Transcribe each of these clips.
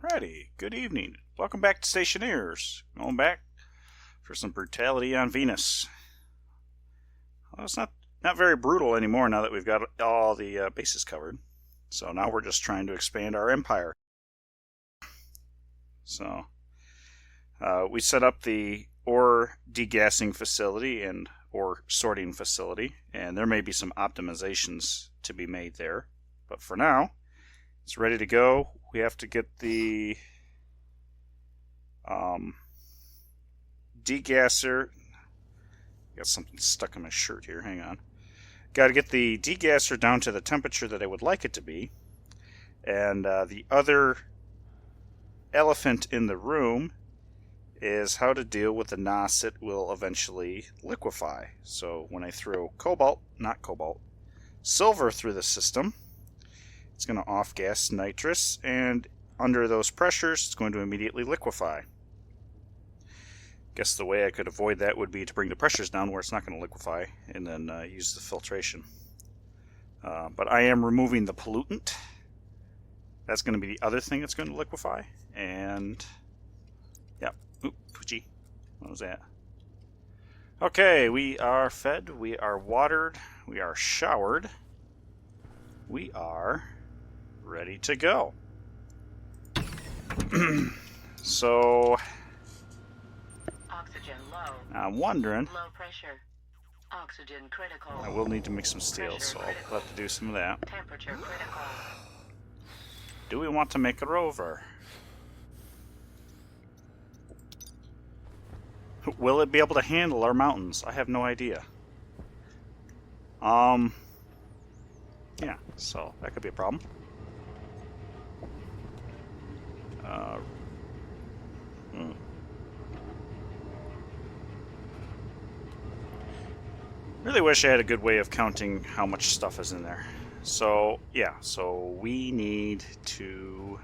Alrighty, good evening. Welcome back to Stationeers. Going back for some Brutality on Venus. Well, it's not very brutal anymore now that we've got all the bases covered. So now we're just trying to expand our empire. So we set up the ore degassing facility and ore sorting facility, and there may be some optimizations to be made there. But for now, it's ready to go. We have to get the degasser. Got something stuck in my shirt here. Hang on. Got to get the degasser down to the temperature that I would like it to be. And the other elephant in the room is how to deal with the NOS it will eventually liquefy. So when I throw silver through the system, it's going to off-gas nitrous, and under those pressures, it's going to immediately liquefy. Guess the way I could avoid that would be to bring the pressures down where it's not going to liquefy, and then use the filtration. But I am removing the pollutant. That's going to be the other thing that's going to liquefy. And, yeah, oop, poochie. What was that? Okay, we are fed, we are watered, we are showered, we are ready to go. So, oxygen low. I'm wondering, Low pressure. Oxygen critical. I will need to make some steel, so I'll have to do some of that. Temperature critical. Do we want to make a rover? Will it be able to handle our mountains? I have no idea. Yeah, so that could be a problem. Really wish I had a good way of counting how much stuff is in there. So, yeah, so we need to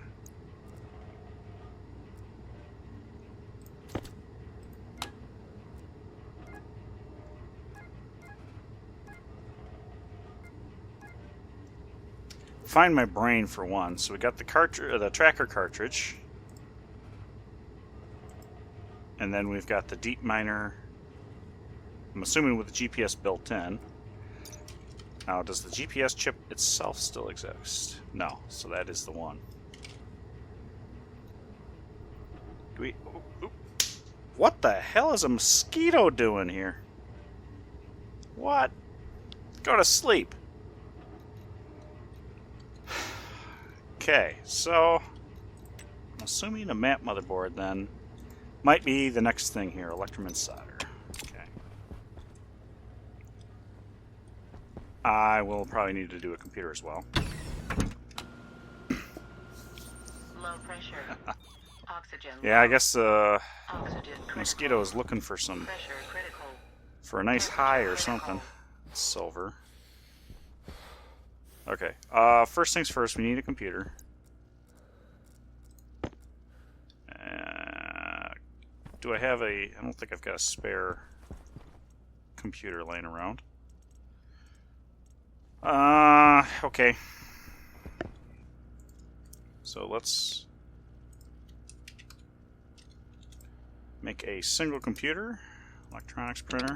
find my brain for one. So we got the cartridge, the tracker cartridge, and then we've got the deep miner. I'm assuming with the GPS built in. Now, does the GPS chip itself still exist? No, so that is the one. Do we? Oh, what the hell is a mosquito doing here? What? Go to sleep. Okay, so I'm assuming a map motherboard then might be the next thing here. Electrum and solder. Okay. I will probably need to do a computer as well. Low pressure. Oxygen. Yeah, I guess Oxygen mosquito is looking for Pressure critical. for a nice high or something. Silver. Okay. First things first, we need a computer. Do I have a? I don't think I've got a spare computer laying around. Okay. So let's make a single computer, electronics printer,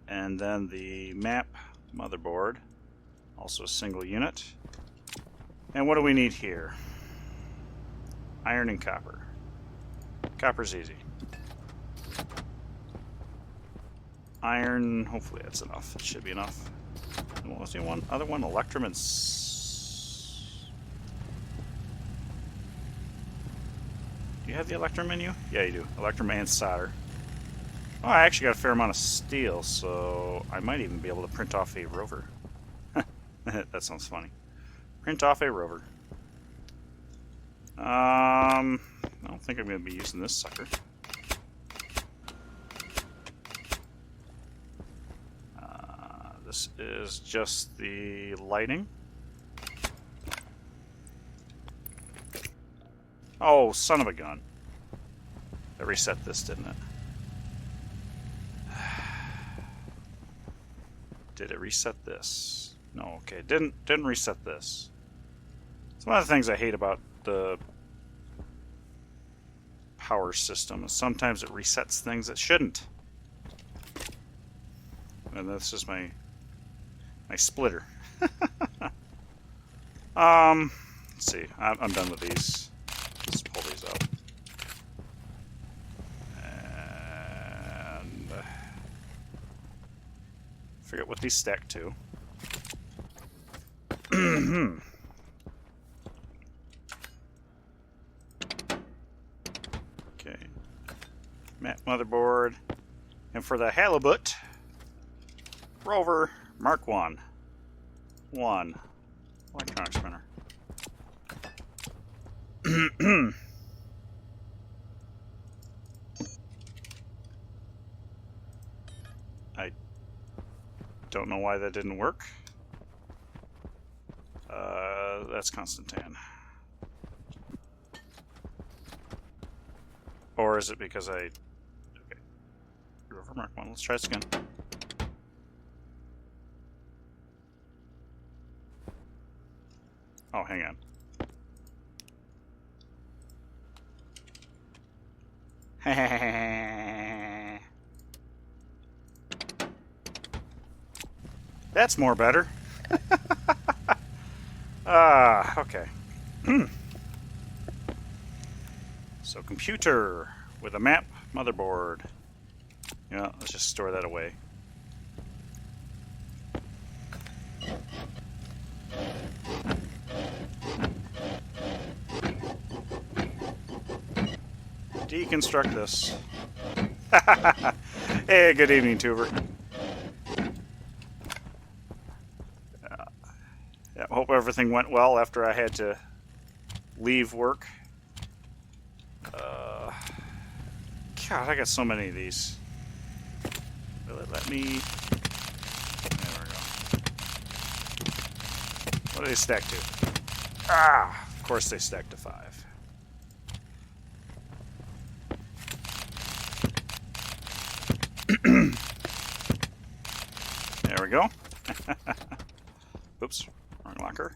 and then the map motherboard, also a single unit. And what do we need here? Iron and copper. Copper's easy. Iron, hopefully that's enough. It should be enough. And what was the other one? Electrum and... Do you have the Electrum in you? Yeah, you do. Electrum and solder. Oh, I actually got a fair amount of steel, so I might even be able to print off a rover. That sounds funny. Print off a rover. I don't think I'm going to be using this sucker. This is just the lighting. Oh, son of a gun. That reset this, didn't it? Did it reset this? No, okay. Didn't reset this. It's one of the things I hate about the power system is sometimes it resets things that shouldn't. And this is my splitter. Let's see. I'm done with these. Let's pull these up. And forget what these stack to. Okay. Map motherboard. And for the halibut, Rover Mark 1. Electronic spinner. I don't know why that didn't work. That's Constantine. Or is it because I... Okay. Rover Mark 1. Let's try this again. Oh, hang on. That's more better. Okay. So computer with a map motherboard. Yeah, let's just store that away. Deconstruct this. Hey, good evening, Tuber. Yeah, hope everything went well after I had to leave work. God, I got so many of these. Will it let me? There we go. What do they stack to? Of course they stack to 5. There we go. Oops, wrong locker.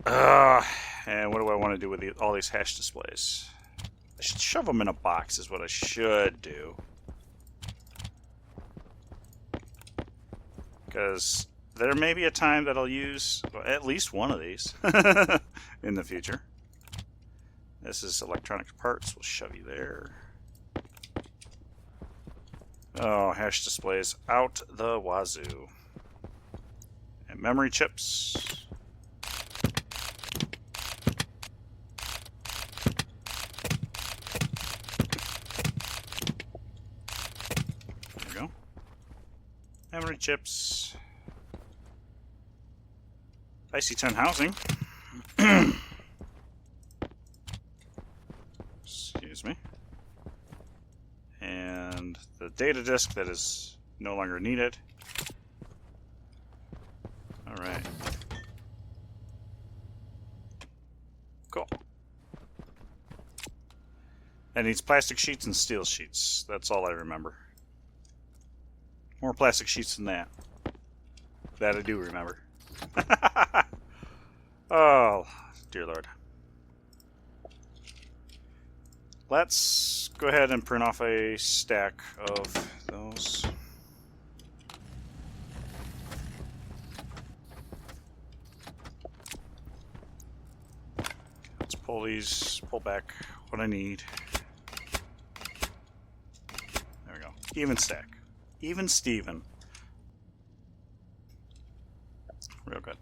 And what do I want to do with all these hash displays? I should shove them in a box is what I should do. Because there may be a time that I'll use at least one of these in the future. This is electronic parts. We'll shove you there. Oh, hash displays out the wazoo. And memory chips. There we go. Memory chips. IC10 housing. Excuse me. And the data disk that is no longer needed. Alright. Cool. It needs plastic sheets and steel sheets. That's all I remember. More plastic sheets than that. That I do remember. Oh, dear Lord. Let's go ahead and print off a stack of those. Let's pull these, pull back what I need. There we go. Even stack. Even Steven. Real good.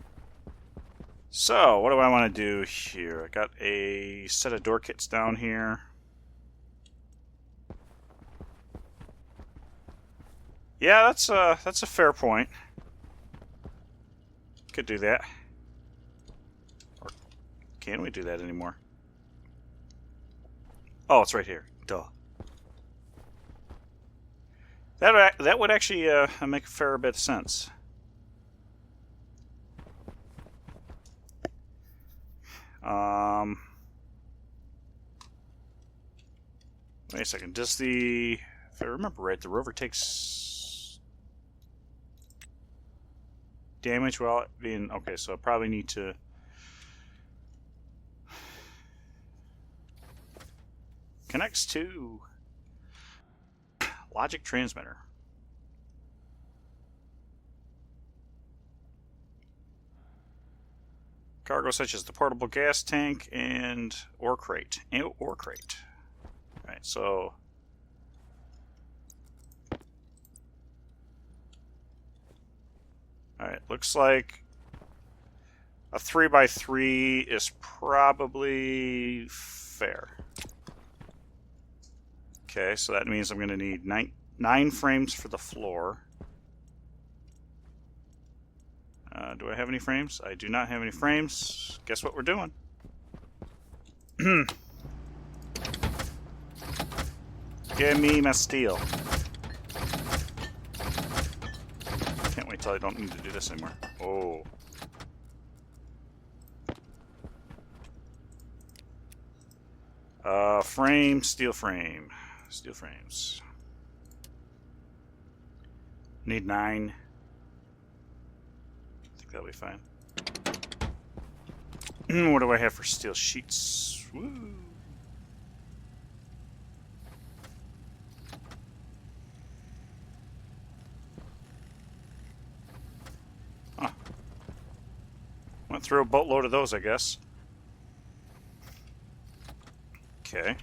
So, what do I want to do here? I got a set of door kits down here. Yeah, that's a fair point. Could do that. Or can we do that anymore? Oh, it's right here. Duh. That would actually make a fair bit of sense. Wait a second. Does the... If I remember right, the Rover takes damage while being... Okay, so I probably need to connects to logic transmitter. Cargo such as the portable gas tank and ore crate. Alright, so alright, looks like a 3x3 is probably fair. Okay, so that means I'm going to need nine frames for the floor. Do I have any frames? I do not have any frames. Guess what we're doing? Give me my steel. Can't wait till I don't need to do this anymore. Oh. Frame, steel frame. Steel frames. Need 9. I think that'll be fine. What do I have for steel sheets? Woo! Huh. Went through a boatload of those, I guess. Okay.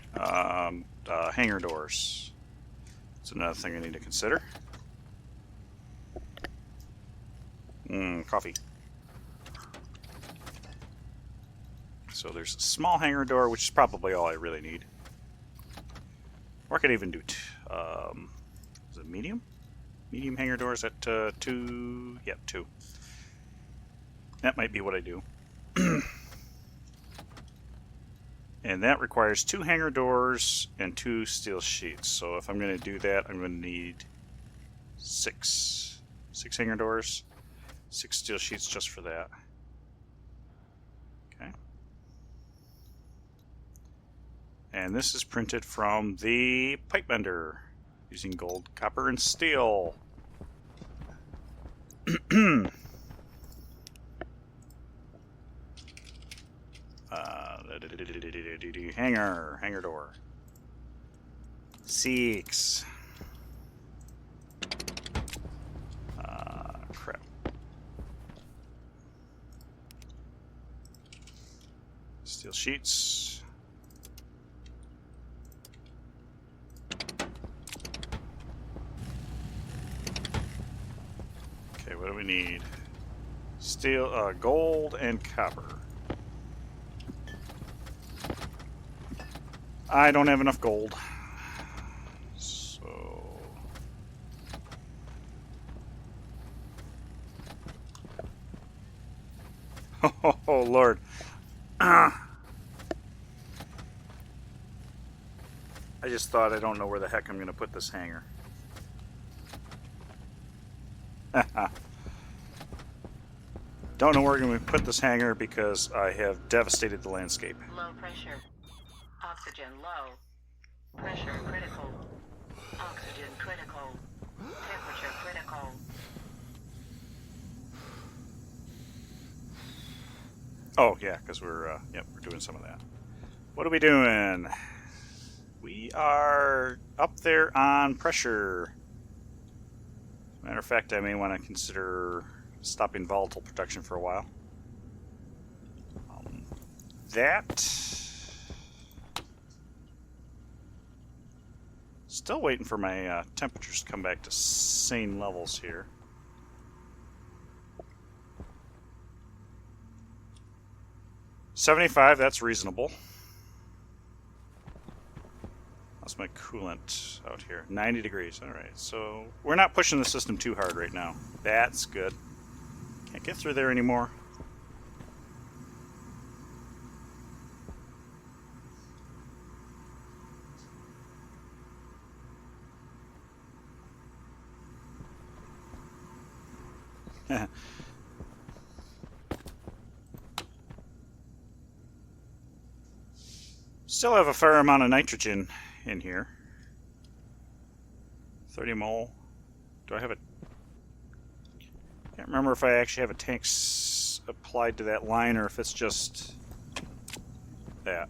Hangar doors. That's another thing I need to consider. Coffee. So there's a small hangar door, which is probably all I really need. Or I could even do is it medium? Medium hangar doors at 2. Yep, 2. That might be what I do. And that requires 2 hangar doors and 2 steel sheets. So if I'm going to do that, I'm going to need 6 hangar doors, 6 steel sheets just for that. Okay. And this is printed from the pipe bender using gold, copper, and steel. Hangar door. 6. Crap. Steel sheets. Okay, what do we need? Steel, gold, and copper. I don't have enough gold. So... Oh, Lord. I just thought I don't know where the heck I'm going to put this hangar. Don't know where I'm going to put this hangar because I have devastated the landscape. Low pressure. Oxygen low. Pressure critical. Oxygen critical. Temperature critical. Oh, yeah, because we're doing some of that. What are we doing? We are up there on pressure. Matter of fact, I may want to consider stopping volatile production for a while. Still waiting for my temperatures to come back to sane levels here. $75, that's reasonable. How's my coolant out here? 90 degrees. Alright, so we're not pushing the system too hard right now. That's good. Can't get through there anymore. Still have a fair amount of nitrogen in here. 30 mole. Do I have a... Can't remember if I actually have a tank applied to that line or if it's just that.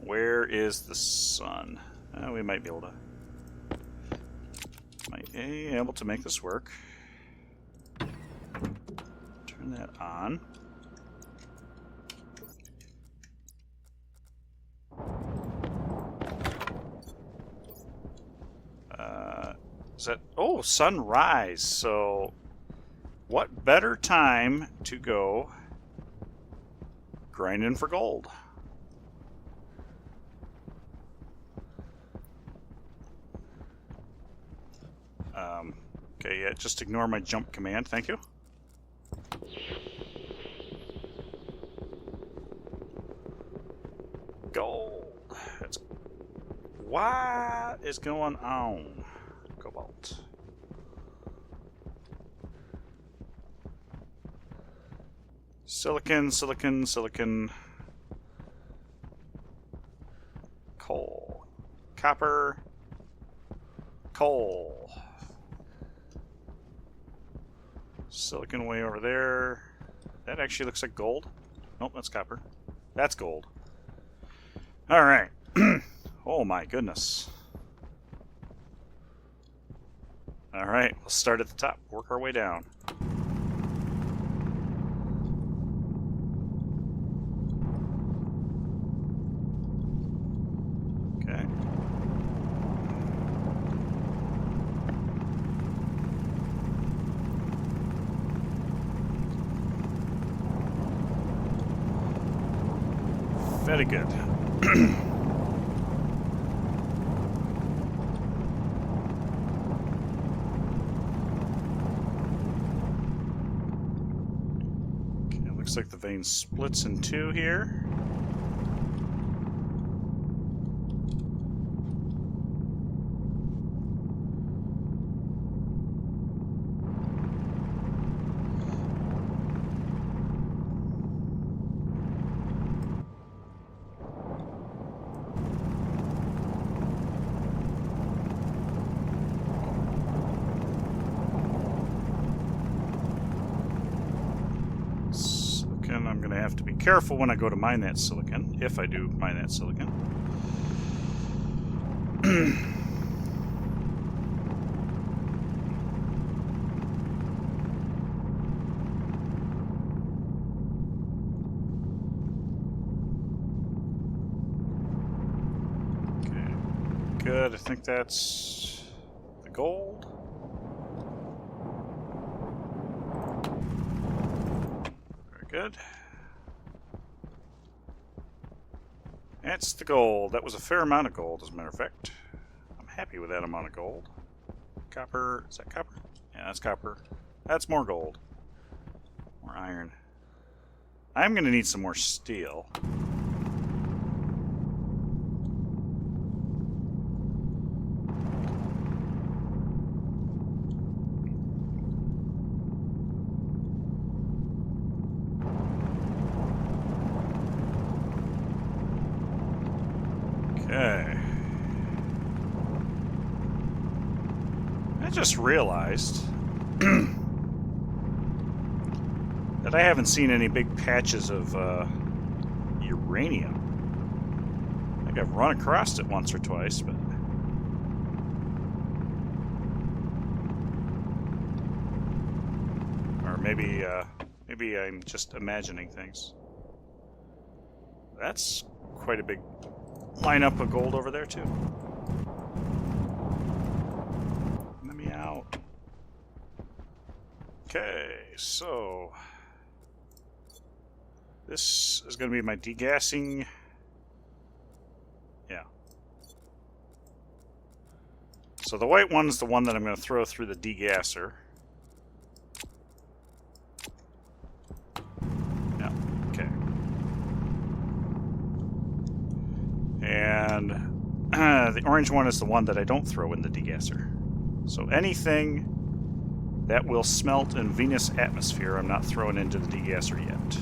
Where is the sun? We might be able to... Might be able to make this work. Turn that on. Is that... Oh, sunrise. So, what better time to go grinding for gold? Okay, yeah, just ignore my jump command, thank you. Gold. That's... What is going on? Cobalt. Silicon, silicon, silicon. Coal. Copper. Coal. Silicon way over there. That actually looks like gold. Nope, that's copper. That's gold. Alright. Oh my goodness. Alright, let's start at the top. Work our way down. Okay. Very good. Okay, looks like the vein splits in two here. I'm going to have to be careful when I go to mine that silicon, if I do mine that silicon. Okay, good. I think that's the gold. Very good. That's the gold. That was a fair amount of gold, as a matter of fact. I'm happy with that amount of gold. Copper. Is that copper? Yeah, that's copper. That's more gold. More iron. I'm going to need some more steel. Okay. I just realized that I haven't seen any big patches of uranium. I think I've run across it once or twice, but... Or maybe I'm just imagining things. That's quite a big lineup of gold over there, too. Let me out. Okay, so... This is going to be my degassing. Yeah. So the white one's the one that I'm going to throw through the degasser. Yeah, okay. And the orange one is the one that I don't throw in the degasser. So anything that will smelt in Venus atmosphere, I'm not throwing into the degasser yet.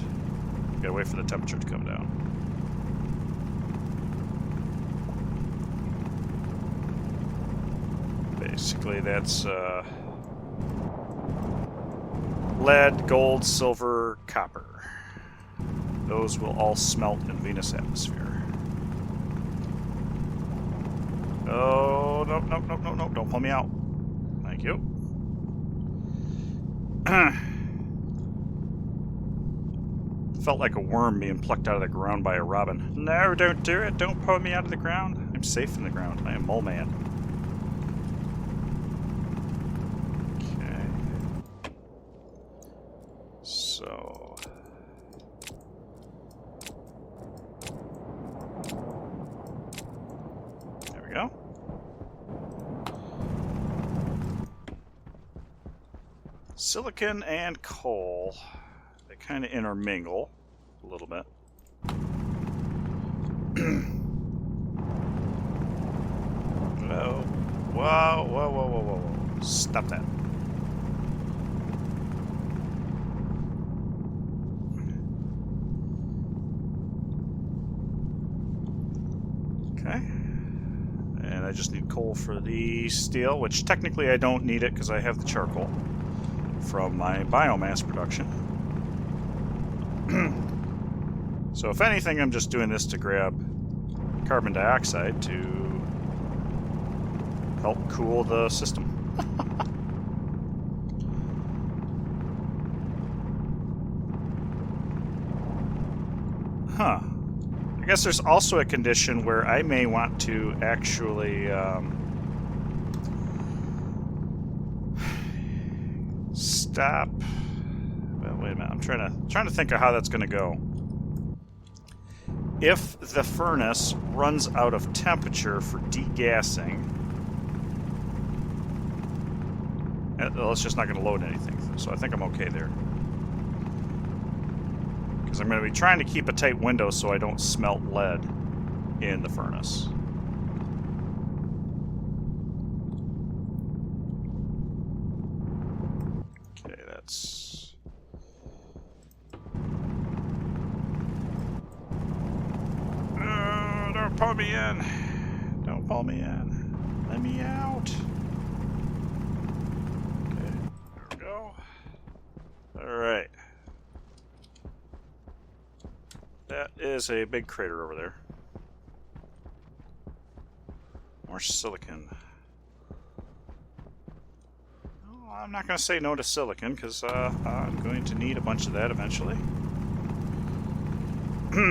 Gotta wait for the temperature to come down. Basically, that's lead, gold, silver, copper. Those will all smelt in Venus atmosphere. Oh, no, no, no, no, no. Don't pull me out. Thank you. Felt like a worm being plucked out of the ground by a robin. No, don't do it. Don't pull me out of the ground. I'm safe in the ground. I am Mole Man. Okay. So... there we go. Silicon and coal. They kind of intermingle a little bit. Whoa, whoa, whoa, whoa, whoa, whoa, whoa. Stop that. Okay. And I just need coal for the steel, which technically I don't need it because I have the charcoal from my biomass production. So if anything, I'm just doing this to grab carbon dioxide to help cool the system. Huh. I guess there's also a condition where I may want to actually stop. Well, wait a minute. I'm trying to think of how that's going to go. If the furnace runs out of temperature for degassing, well, it's just not going to load anything. So I think I'm okay there. Because I'm going to be trying to keep a tight window so I don't smelt lead in the furnace. Okay, that's... don't pull me in. Don't pull me in. Let me out. Okay, there we go. Alright. That is a big crater over there. More silicon. Oh, I'm not going to say no to silicon, because I'm going to need a bunch of that eventually.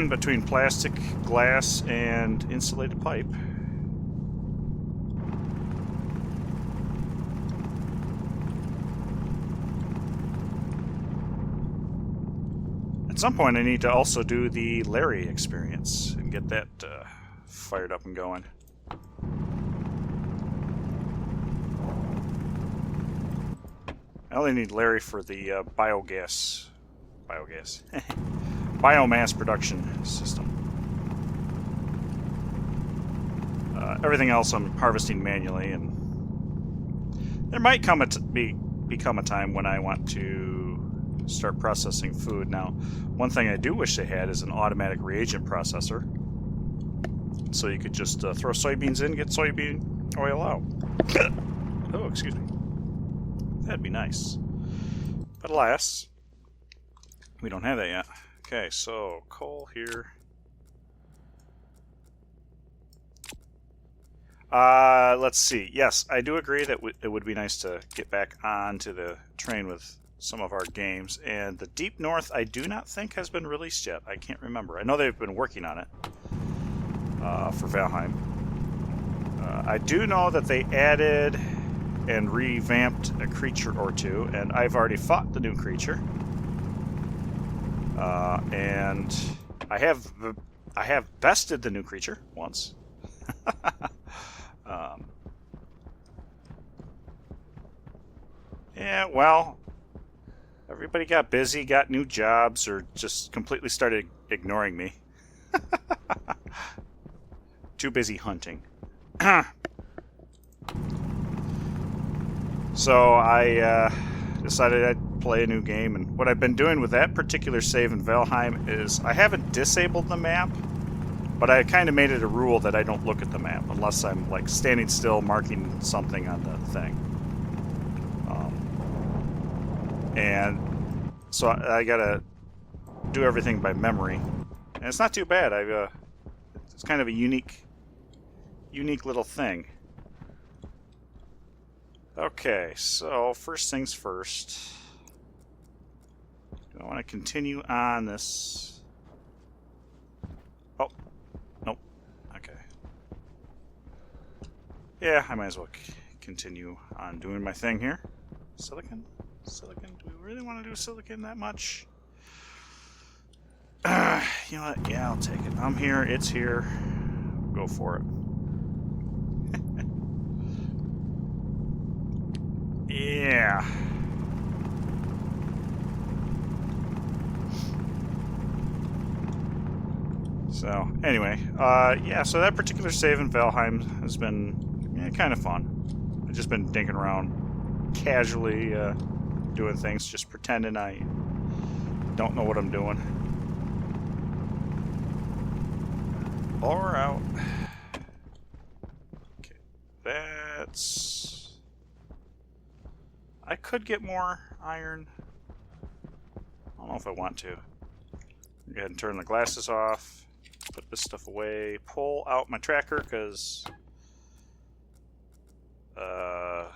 Between plastic, glass, and insulated pipe. At some point I need to also do the Larry experience and get that fired up and going. I only need Larry for the biomass production system. Everything else I'm harvesting manually, and there might become a time when I want to start processing food. Now, one thing I do wish they had is an automatic reagent processor, so you could just throw soybeans in, get soybean oil out. Oh, excuse me. That'd be nice. But alas, we don't have that yet. Okay, so coal here. Let's see. Yes, I do agree that it would be nice to get back onto the train with some of our games. And the Deep North, I do not think has been released yet. I can't remember. I know they've been working on it for Valheim. I do know that they added and revamped a creature or two, and I've already fought the new creature. And I have bested the new creature once. Yeah, well, everybody got busy, got new jobs, or just completely started ignoring me. Too busy hunting. So I decided I'd play a new game, and what I've been doing with that particular save in Valheim is I haven't disabled the map, but I kind of made it a rule that I don't look at the map unless I'm like standing still marking something on the thing. And so I gotta do everything by memory, and it's not too bad. It's kind of a unique little thing. Okay, so first things first. Do I want to continue on this? Oh, nope. Okay. Yeah, I might as well continue on doing my thing here. Silicon? Silicon? Do we really want to do silicon that much? You know what? Yeah, I'll take it. I'm here. It's here. Go for it. Yeah. So, anyway, yeah, so that particular save in Valheim has been kind of fun. I've just been dinking around, casually doing things, just pretending I don't know what I'm doing. Or out. Okay, that's... I could get more iron. I don't know if I want to. Go ahead and turn the glasses off. Put this stuff away. Pull out my tracker because I'm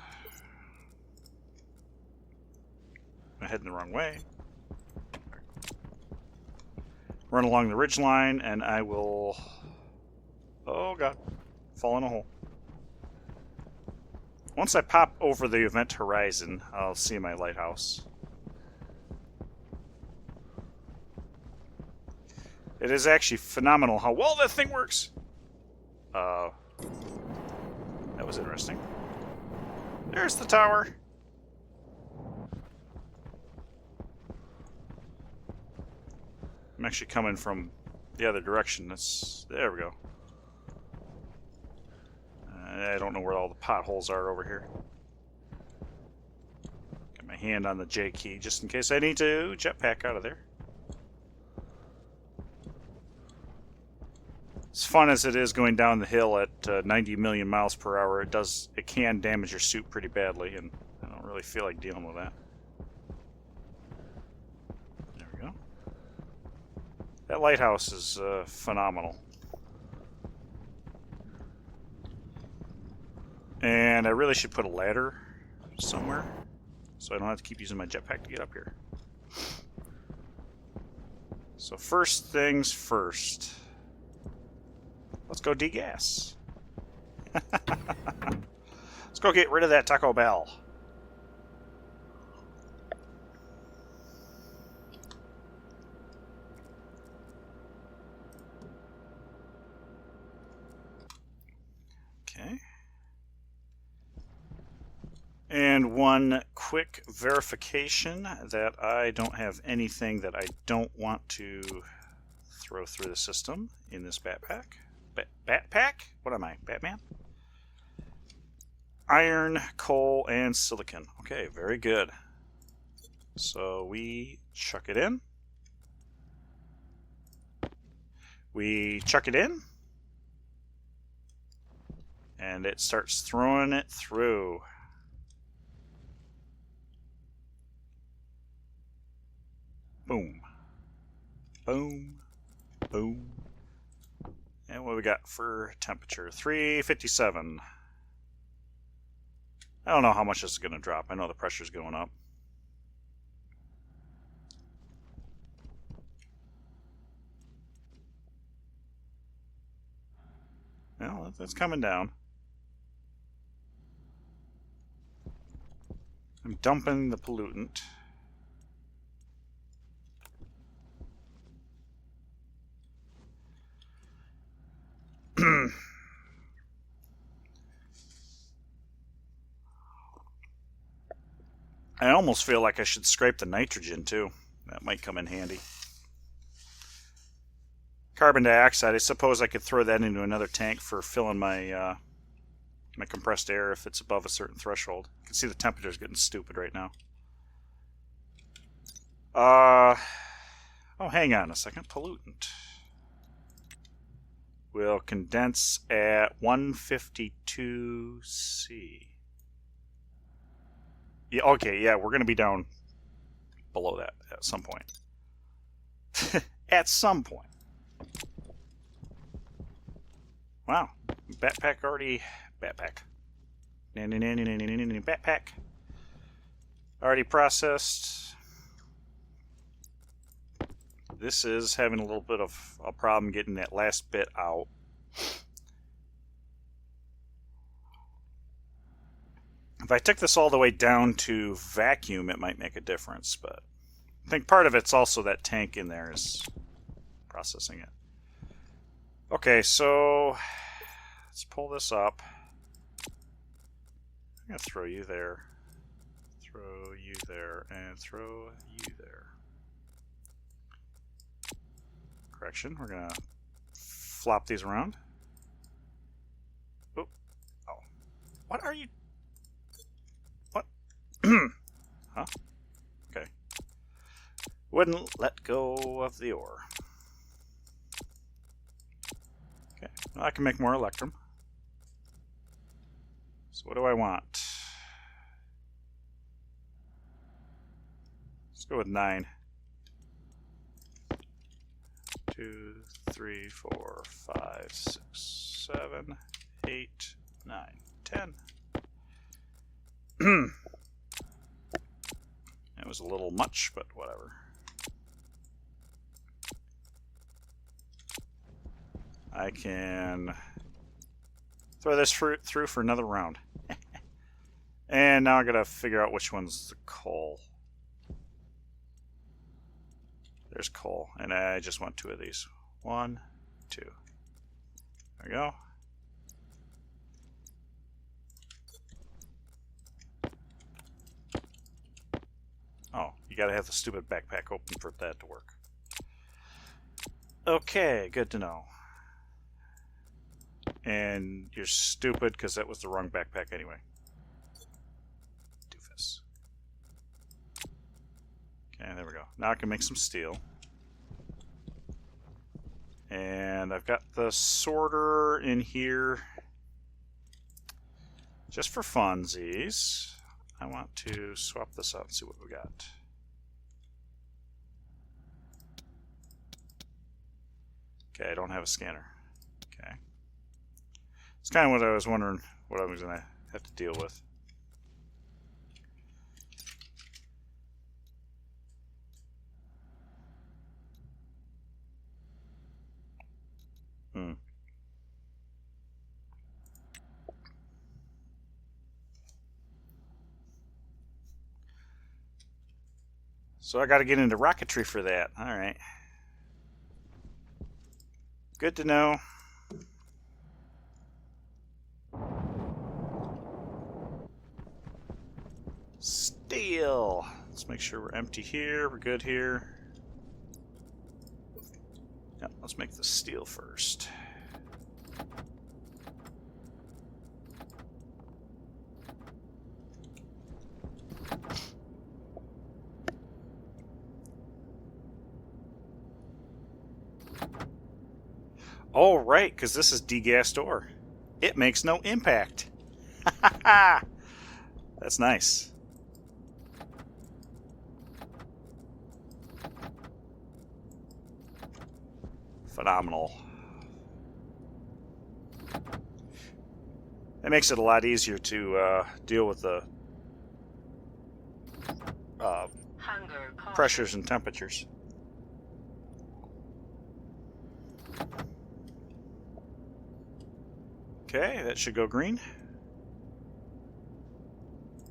heading the wrong way. Run along the ridge line, and I will... Oh god, fall in a hole. Once I pop over the event horizon, I'll see my lighthouse. It is actually phenomenal how well that thing works. That was interesting. There's the tower. I'm actually coming from the other direction. There we go. I don't know where all the potholes are over here. Got my hand on the J key just in case I need to jetpack out of there. As fun as it is going down the hill at 90 million miles per hour, it can damage your suit pretty badly, and I don't really feel like dealing with that. There we go. That lighthouse is phenomenal. And I really should put a ladder somewhere, so I don't have to keep using my jetpack to get up here. So first things first. Let's go degas. Let's go get rid of that Taco Bell. Okay. And one quick verification that I don't have anything that I don't want to throw through the system in this backpack. Backpack? What am I? Batman? Iron, coal, and silicon. Okay, very good. So we chuck it in. We chuck it in. And it starts throwing it through. Boom. Boom. Boom. And what we got for temperature? 357. I don't know how much this is going to drop. I know the pressure's going up. Well, that's coming down. I'm dumping the pollutant. I almost feel like I should scrape the nitrogen too. That might come in handy. Carbon dioxide, I suppose I could throw that into another tank for filling my my compressed air if it's above a certain threshold. You can see the temperature's getting stupid right now. Oh, hang on a second. Pollutant will condense at 152 C. Yeah, okay, yeah, we're going to be down below that at some point. At some point. Wow. Backpack already... Backpack. Backpack. Already processed. This is having a little bit of a problem getting that last bit out. If I took this all the way down to vacuum, it might make a difference, but I think part of it's also that tank in there is processing it. Okay, so let's pull this up. I'm going to throw you there, throw you there, and throw you there. Correction, we're going to flop these around. Oh, what are you? What? Huh? Okay. Wouldn't let go of the ore. Okay, well, I can make more electrum. So what do I want? Let's go with 9. 2, 3, 4, 5, 6, 7, 8, 9, 10. It was a little much, but whatever. I can throw this fruit through for another round. And now I gotta figure out which one's the coal. There's coal, and I just want 2 of these. 1, 2. There we go. Oh, you gotta have the stupid backpack open for that to work. Okay, good to know. And you're stupid because that was the wrong backpack anyway. Doofus. Okay, there we go. Now I can make some steel. And I've got the sorter in here. Just for funsies, I want to swap this out and see what we got. Okay, I don't have a scanner. Okay. It's kind of what I was wondering what I was going to have to deal with. So I got to get into rocketry for that. All right. Good to know. Steel. Let's make sure we're empty here. We're good here. Yep, let's make the steel first. Oh, right, because this is degassed ore. It makes no impact. That's nice. Phenomenal. It makes it a lot easier to deal with the pressures and temperatures. Okay, that should go green.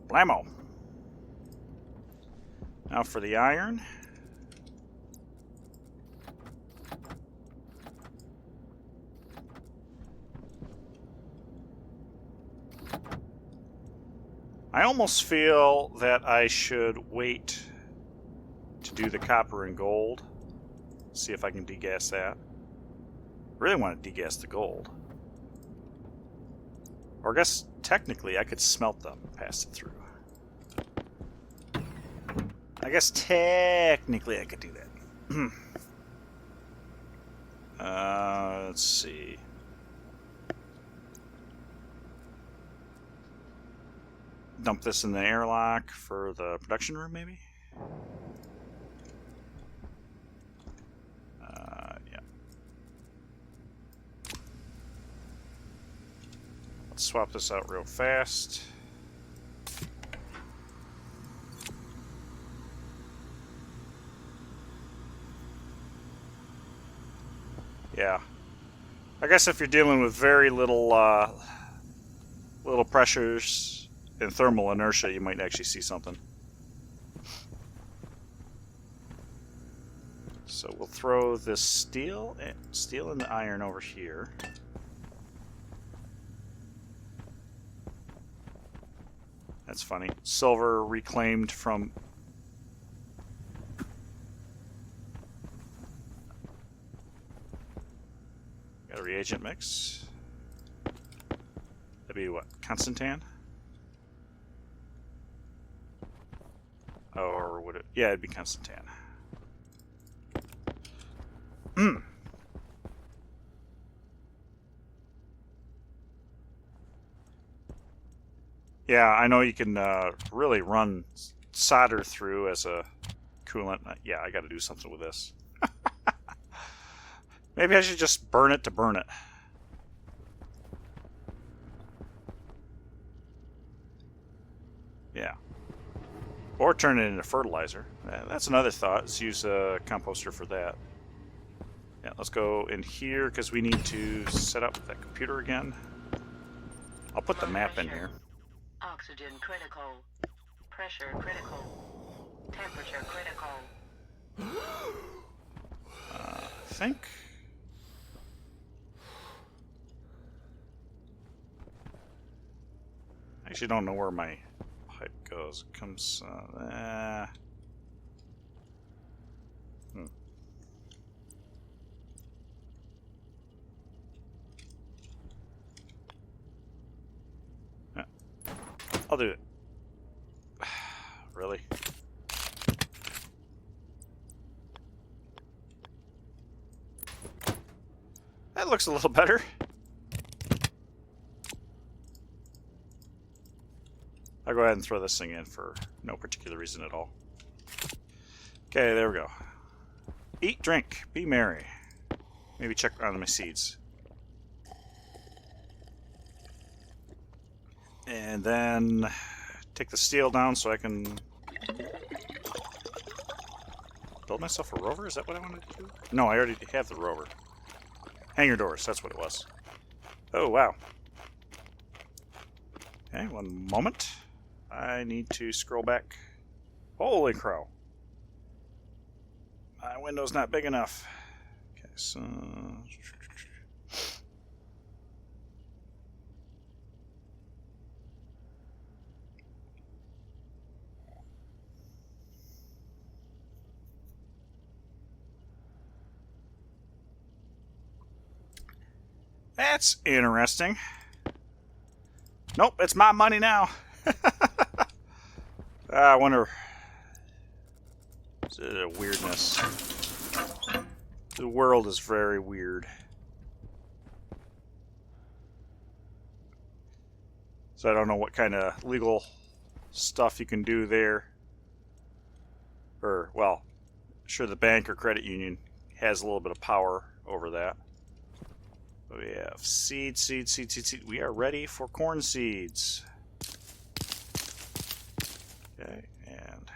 Blammo. Now for the iron. I almost feel that I should wait to do the copper and gold. See if I can degas that. I really want to degas the gold. Or I guess technically I could smelt them and pass it through. I guess technically I could do that. Let's see. Dump this in the airlock for the production room, maybe? Yeah. Let's swap this out real fast. Yeah. I guess if you're dealing with very little little pressures and thermal inertia, you might actually see something. So we'll throw this steel and the iron over here. That's funny. Silver reclaimed from... Got a reagent mix. That'd be what? Constantan? Or would it? Yeah, it'd be Constantan. Yeah, I know you can really run solder through as a coolant. Yeah, I got to do something with this. Maybe I should just burn it to burn it. Yeah. Or turn it into fertilizer. That's another thought. Let's use a composter for that. Yeah, let's go in here because we need to set up that computer again. I'll put the map in here. Oxygen critical. Pressure critical. Temperature critical. I think... I actually don't know where my pipe goes. It comes... I'll do it. Really? That looks a little better. I'll go ahead and throw this thing in for no particular reason at all. Okay, there we go. Eat, drink, be merry. Maybe check on my seeds. And then take the steel down so I can build myself a rover? Is that what I wanted to do? No, I already have the rover. Hangar doors, that's what it was. Oh, wow. Okay, one moment. I need to scroll back. Holy crow. My window's not big enough. Okay, so... That's interesting. Nope, it's my money now. I wonder... Is it a weirdness? The world is very weird. So I don't know what kind of legal stuff you can do there. Or, well, sure the bank or credit union has a little bit of power over that. We have seed. We are ready for corn seeds. Okay, and...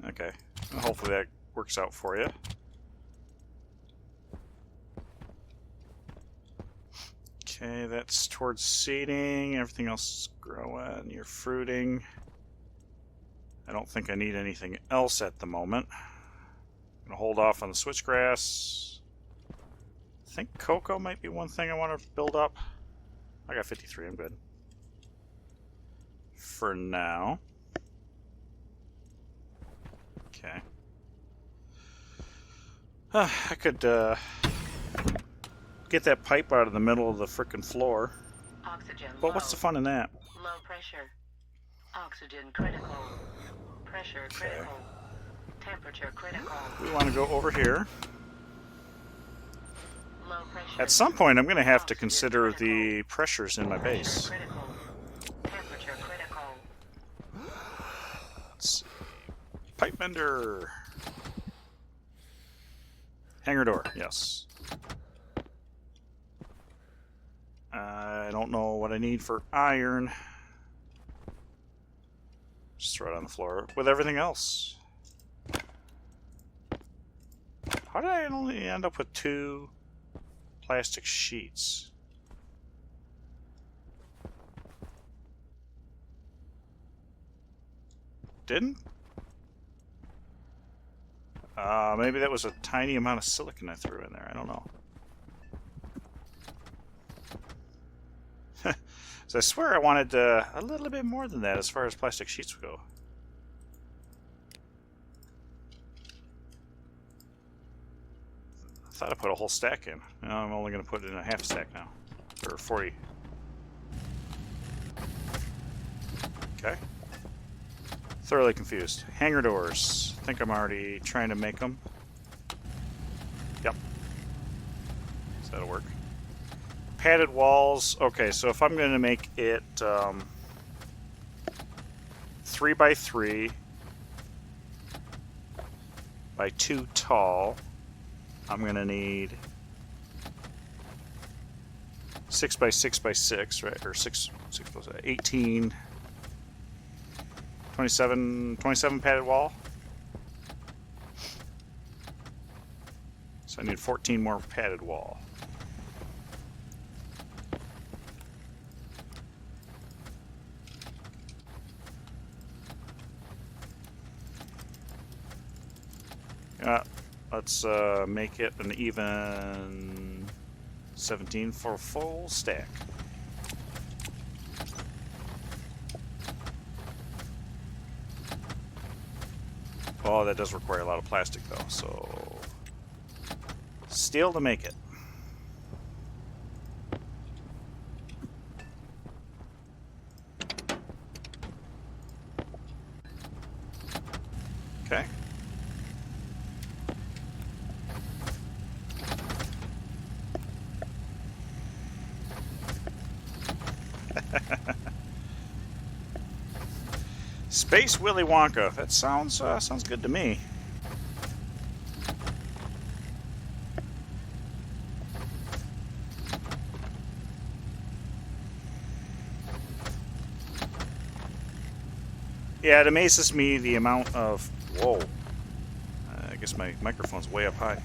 Okay, well, hopefully that works out for you. Okay, that's towards seeding. Everything else is growing. You're fruiting. I don't think I need anything else at the moment. I'm gonna hold off on the switchgrass. I think cocoa might be one thing I want to build up. I got 53, I'm good. For now. Okay. I could get that pipe out of the middle of the frickin' floor. Oxygen But low. what's the fun in that? Low pressure. Oxygen critical. Pressure critical. Temperature critical. We want to go over here. Low pressure. At some point, I'm going to have to consider the pressures in my base. Critical. Temperature critical. Let's see. Pipe bender. Hangar door, yes. I don't know what I need for iron. Just throw it on the floor with everything else. How did I only end up with 2 plastic sheets? Didn't? Maybe that was a tiny amount of silicon I threw in there. I don't know. So I swear I wanted a little bit more than that as far as plastic sheets go. I thought I put a whole stack in. Now I'm only going to put it in a half stack now. Or 40. Okay. Thoroughly confused. Hangar doors. I think I'm already trying to make them. Yep. So that'll work. Padded walls. Okay, so if I'm going to make it 3 by 3 by 2 tall, I'm going to need 6 by 6 by 6, right? Or 6 plus 18, 27 padded wall. So I need 14 more padded wall. Let's make it an even 17 for a full stack. Oh, that does require a lot of plastic though, so steel to make it. Okay. Space Willy Wonka. That sounds good to me. Yeah, it amazes me the amount of... Whoa. I guess my microphone's way up high.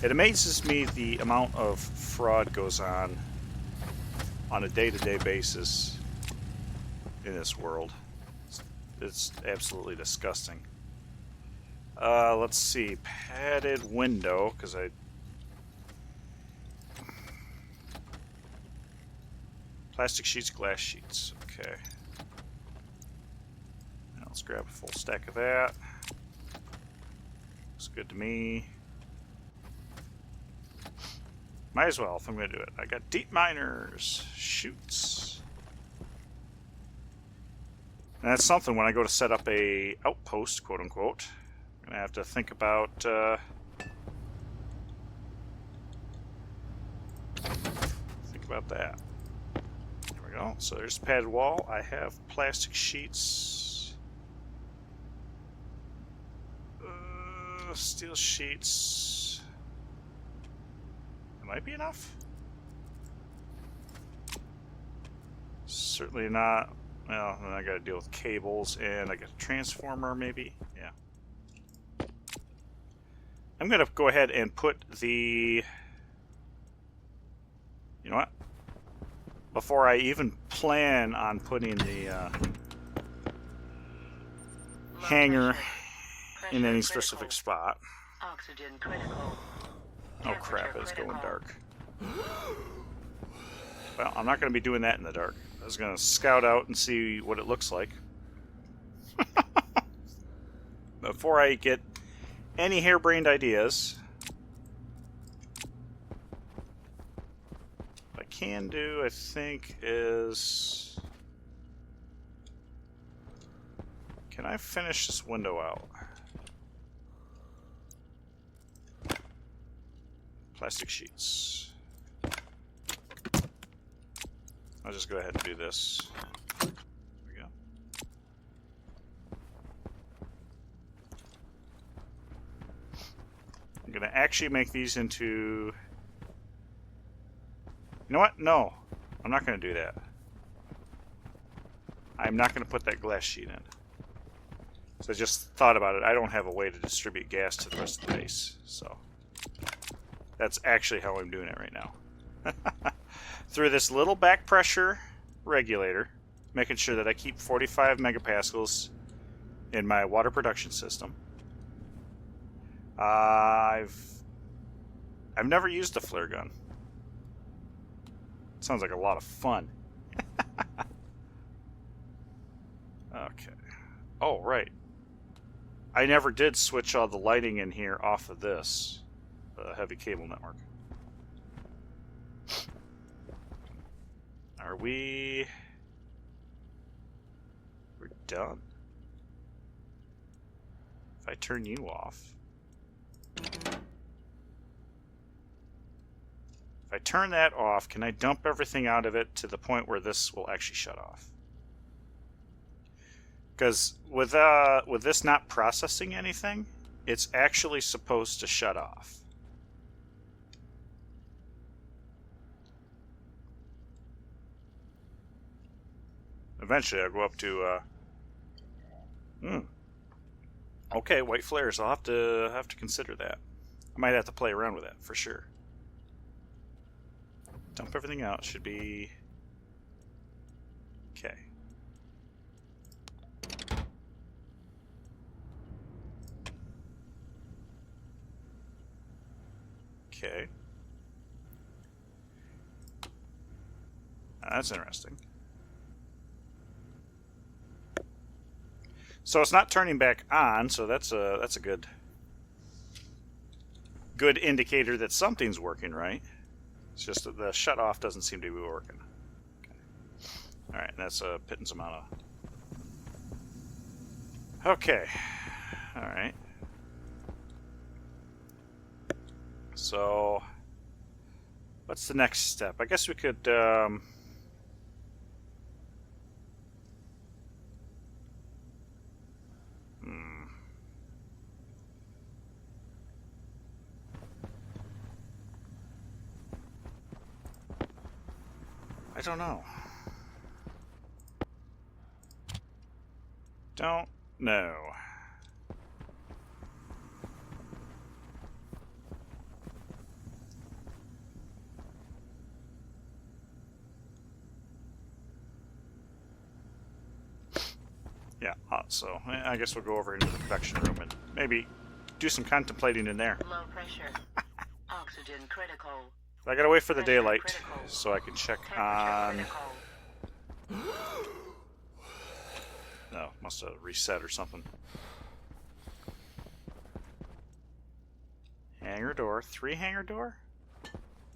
It amazes me the amount of fraud goes on a day-to-day basis in this world. It's absolutely disgusting. Let's see. Padded window, because plastic sheets, glass sheets. Okay. Now let's grab a full stack of that. Looks good to me. Might as well if I'm going to do it. I got deep miners. Shoots. And that's something when I go to set up a outpost, quote unquote. I'm going to have to think about that. There we go. So there's a padded wall. I have plastic sheets. Steel sheets. That might be enough. Certainly not. Well, then I got to deal with cables, and I got a transformer, maybe. Yeah. I'm going to go ahead and put the... You know what? Before I even plan on putting the hanger in any specific spot. Oxygen critical. Oh crap, it's going dark. Well, I'm not going to be doing that in the dark. I was going to scout out and see what it looks like. Before I get any harebrained ideas. What I can do, I think, is... Can I finish this window out? Plastic sheets. I'll just go ahead and do this. There we go. I'm going to actually make these into... You know what? No. I'm not going to do that. I'm not going to put that glass sheet in. So I just thought about it. I don't have a way to distribute gas to the rest of the base. So that's actually how I'm doing it right now. Through this little back pressure regulator, making sure that I keep 45 megapascals in my water production system. I've never used a flare gun. Sounds like a lot of fun. Okay. Oh, right. I never did switch all the lighting in here off of this heavy cable network. Are we... We're done. If I turn you off... If I turn that off, can I dump everything out of it to the point where this will actually shut off? Because with this not processing anything, it's actually supposed to shut off. Eventually, I'll go up to. Okay, white flares. I'll have to consider that. I might have to play around with that for sure. Dump everything out. Should be okay. Okay. That's interesting. So it's not turning back on, so that's a good indicator that something's working right. It's just that the shut off doesn't seem to be working. Okay. All right, that's a pittance amount of. Okay. All right. So, what's the next step? I guess we could. I don't know. Don't know. Yeah, so I guess we'll go over into the production room and maybe do some contemplating in there. Low pressure. Oxygen critical. I gotta wait for the Pressure daylight critical. so I can check Temperature on... critical. No, must have reset or something. Hangar door. 3 hangar door?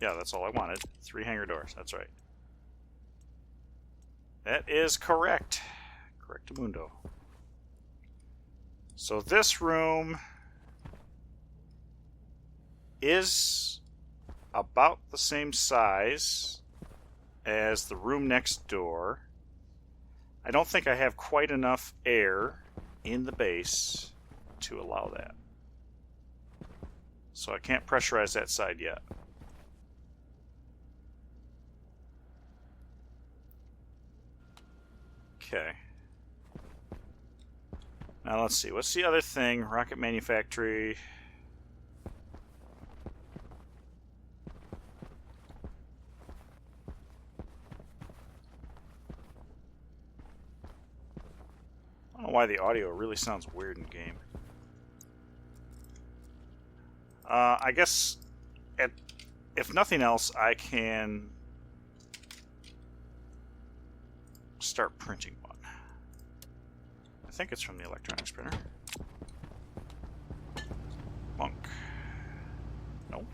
Yeah, that's all I wanted. 3 hangar doors. That's right. That is correct. Correctamundo. So this room is about the same size as the room next door. I don't think I have quite enough air in the base to allow that. So I can't pressurize that side yet. Okay. Now let's see. What's the other thing? Rocket manufactory. I don't know why the audio really sounds weird in game. I guess, if nothing else, I can start printing one. I think it's from the electronics printer. Monk. Nope.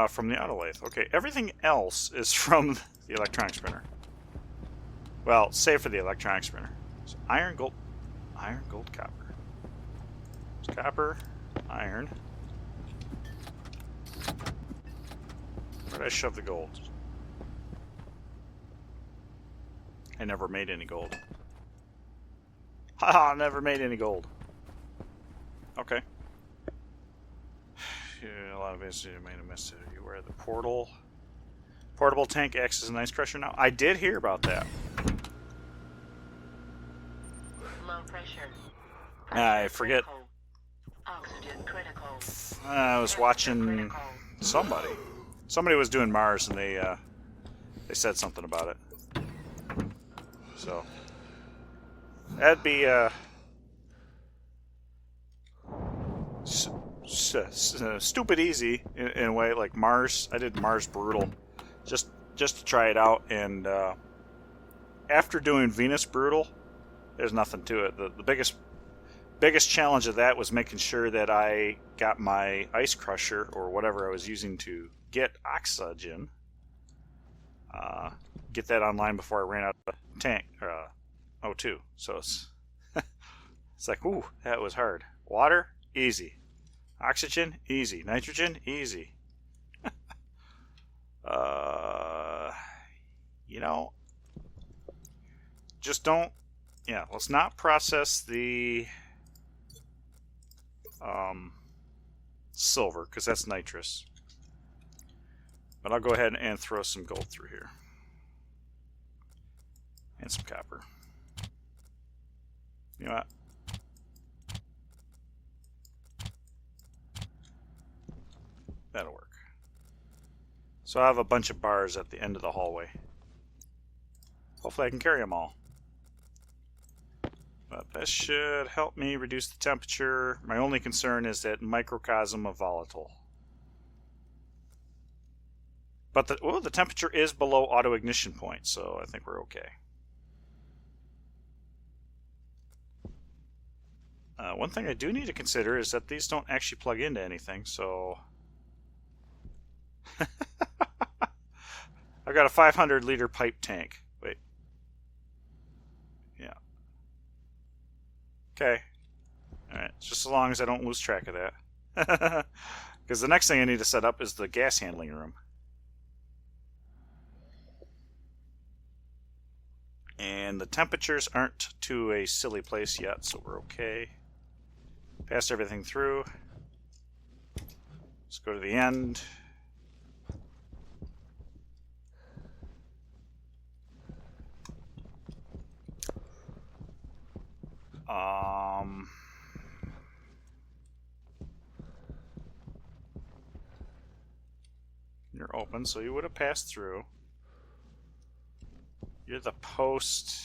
From the autolathe. Okay, everything else is from the electronics printer. Well, save for the electronics printer. So iron, gold, copper. It's copper, iron. Where did I shove the gold? I never made any gold. Haha, never made any gold. Okay. Yeah, a lot of it made a mess. You wear the portable tank acts as an ice crusher now. I did hear about that. Low pressure. I forget. Critical. Oxygen critical. I was watching Critical. somebody. Somebody was doing Mars, and they said something about it. So that'd be stupid easy in a way. Like Mars, I did Mars Brutal, just to try it out, and after doing Venus Brutal, there's nothing to it. The biggest challenge of that was making sure that I got my ice crusher or whatever I was using to get oxygen, get that online before I ran out of tank O2. So it's like, ooh, that was hard. Water, easy. Oxygen, easy. Nitrogen, easy. You know, just don't. Yeah, let's not process the silver, because that's nitrous. But I'll go ahead and throw some gold through here. And some copper. You know what? That'll work. So I have a bunch of bars at the end of the hallway. Hopefully I can carry them all. But that should help me reduce the temperature. My only concern is that microcosm of volatile. But the temperature is below auto ignition point, so I think we're okay. One thing I do need to consider is that these don't actually plug into anything, so I've got a 500 liter pipe tank. Wait. Yeah. Okay. Alright, just as long as I don't lose track of that. Because the next thing I need to set up is the gas handling room. And the temperatures aren't to a silly place yet, so we're okay. Passed everything through. Let's go to the end. You're open, so you would have passed through. You're the post.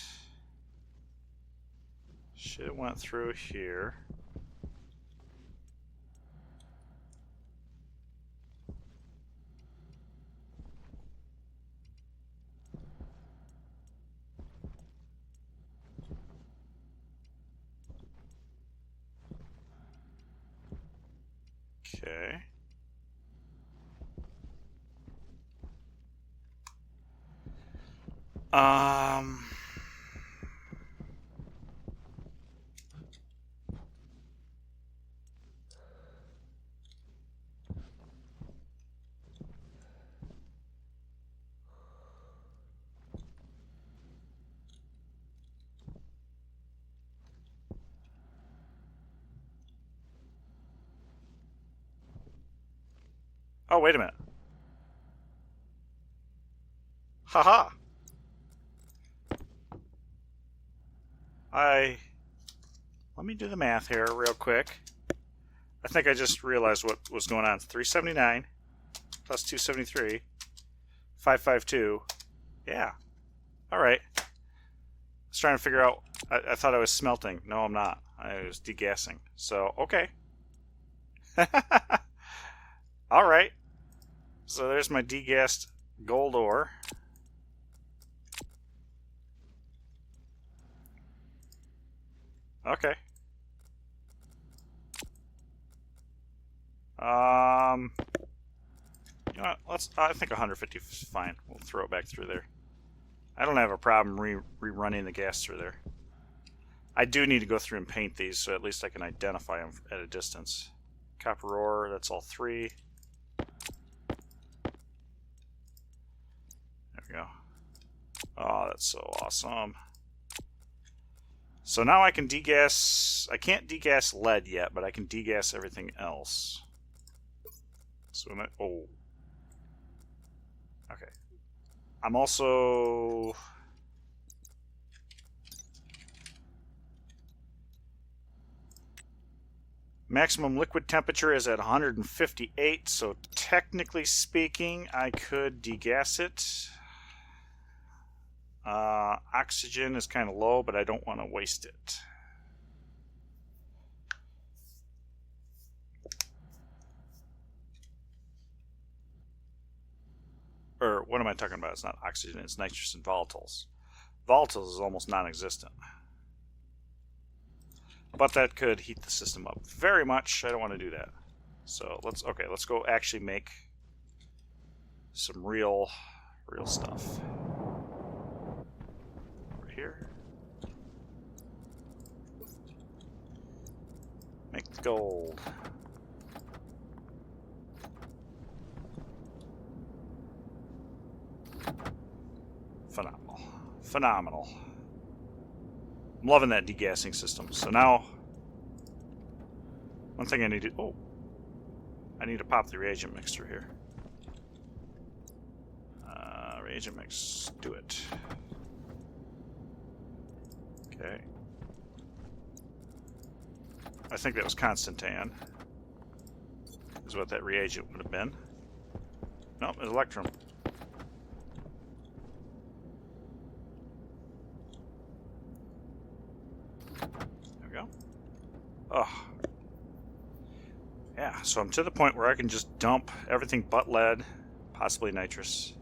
Should have went through here. Okay. Oh, wait a minute. Haha. Let me do the math here real quick. I think I just realized what was going on. 379 plus 273, 552. Yeah. All right. I was trying to figure out. I thought I was smelting. No, I'm not. I was degassing. So, okay. All right. So there's my degassed gold ore. Okay. You know what? I think 150 is fine. We'll throw it back through there. I don't have a problem rerunning the gas through there. I do need to go through and paint these, so at least I can identify them at a distance. Copper ore, that's all three. There we go. Oh, that's so awesome. So now I can degas... I can't degas lead yet, but I can degas everything else. So we might... Oh. Okay. I'm also... Maximum liquid temperature is at 158, so technically speaking, I could degas it. Oxygen is kind of low, but I don't want to waste it. Or what am I talking about? It's not oxygen, it's nitrogen volatiles. Volatiles is almost non-existent. But that could heat the system up very much. I don't want to do that. So let's go actually make some real stuff. Over here. Make the gold. Phenomenal. Phenomenal. I'm loving that degassing system. So now, one thing I need to... Oh. I need to pop the reagent mixture here. Reagent mix. Do it. Okay. I think that was Constantan. Is what that reagent would have been. Nope, it's electrum. There we go. Oh. Yeah, so I'm to the point where I can just dump everything but lead, possibly nitrous,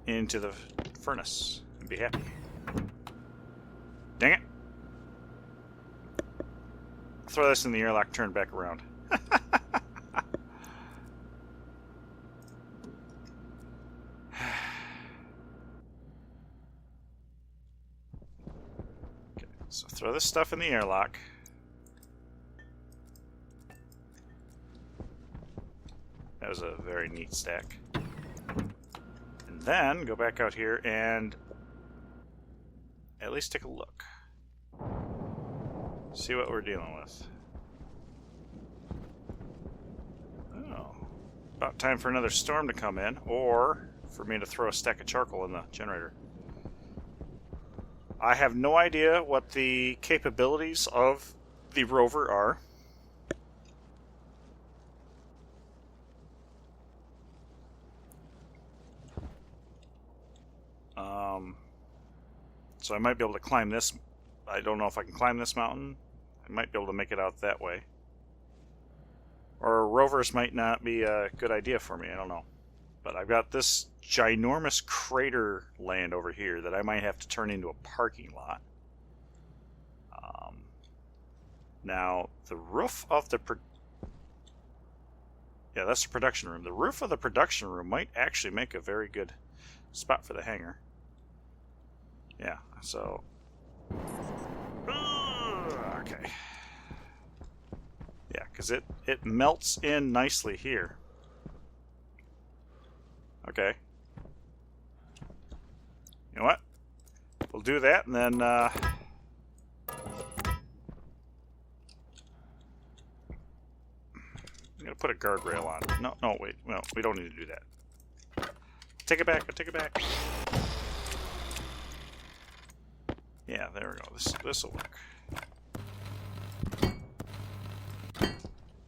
into the furnace and be happy. Dang it. Throw this in the airlock, turn back around. Okay, so throw this stuff in the airlock. That was a very neat stack. And then go back out here and at least take a look. See what we're dealing with. Oh. About time for another storm to come in, or for me to throw a stack of charcoal in the generator. I have no idea what the capabilities of the Rover are. So I might be able to climb this. I don't know if I can climb this mountain. I might be able to make it out that way. Or rovers might not be a good idea for me. I don't know. But I've got this ginormous crater land over here that I might have to turn into a parking lot. Now, the roof of the... Yeah, that's the production room. The roof of the production room might actually make a very good spot for the hangar. Yeah, so... Okay. Yeah, because it melts in nicely here. Okay. You know what? We'll do that, and then... I'm going to put a guardrail on. No, wait. No, we don't need to do that. Take it back. Take it back. Yeah, there we go. This will work.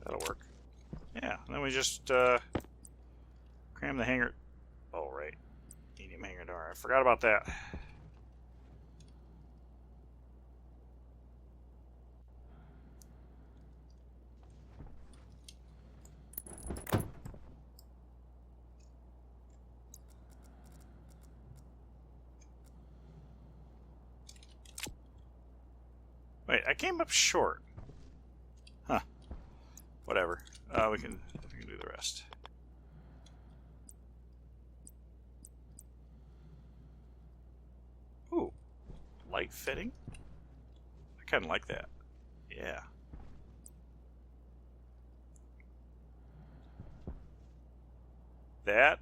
That'll work. Yeah, and then we just cram the hangar. Oh, right. Medium hangar door. I forgot about that. Wait, I came up short. Huh. Whatever. We can do the rest. Ooh. Light fitting? I kind of like that. Yeah. That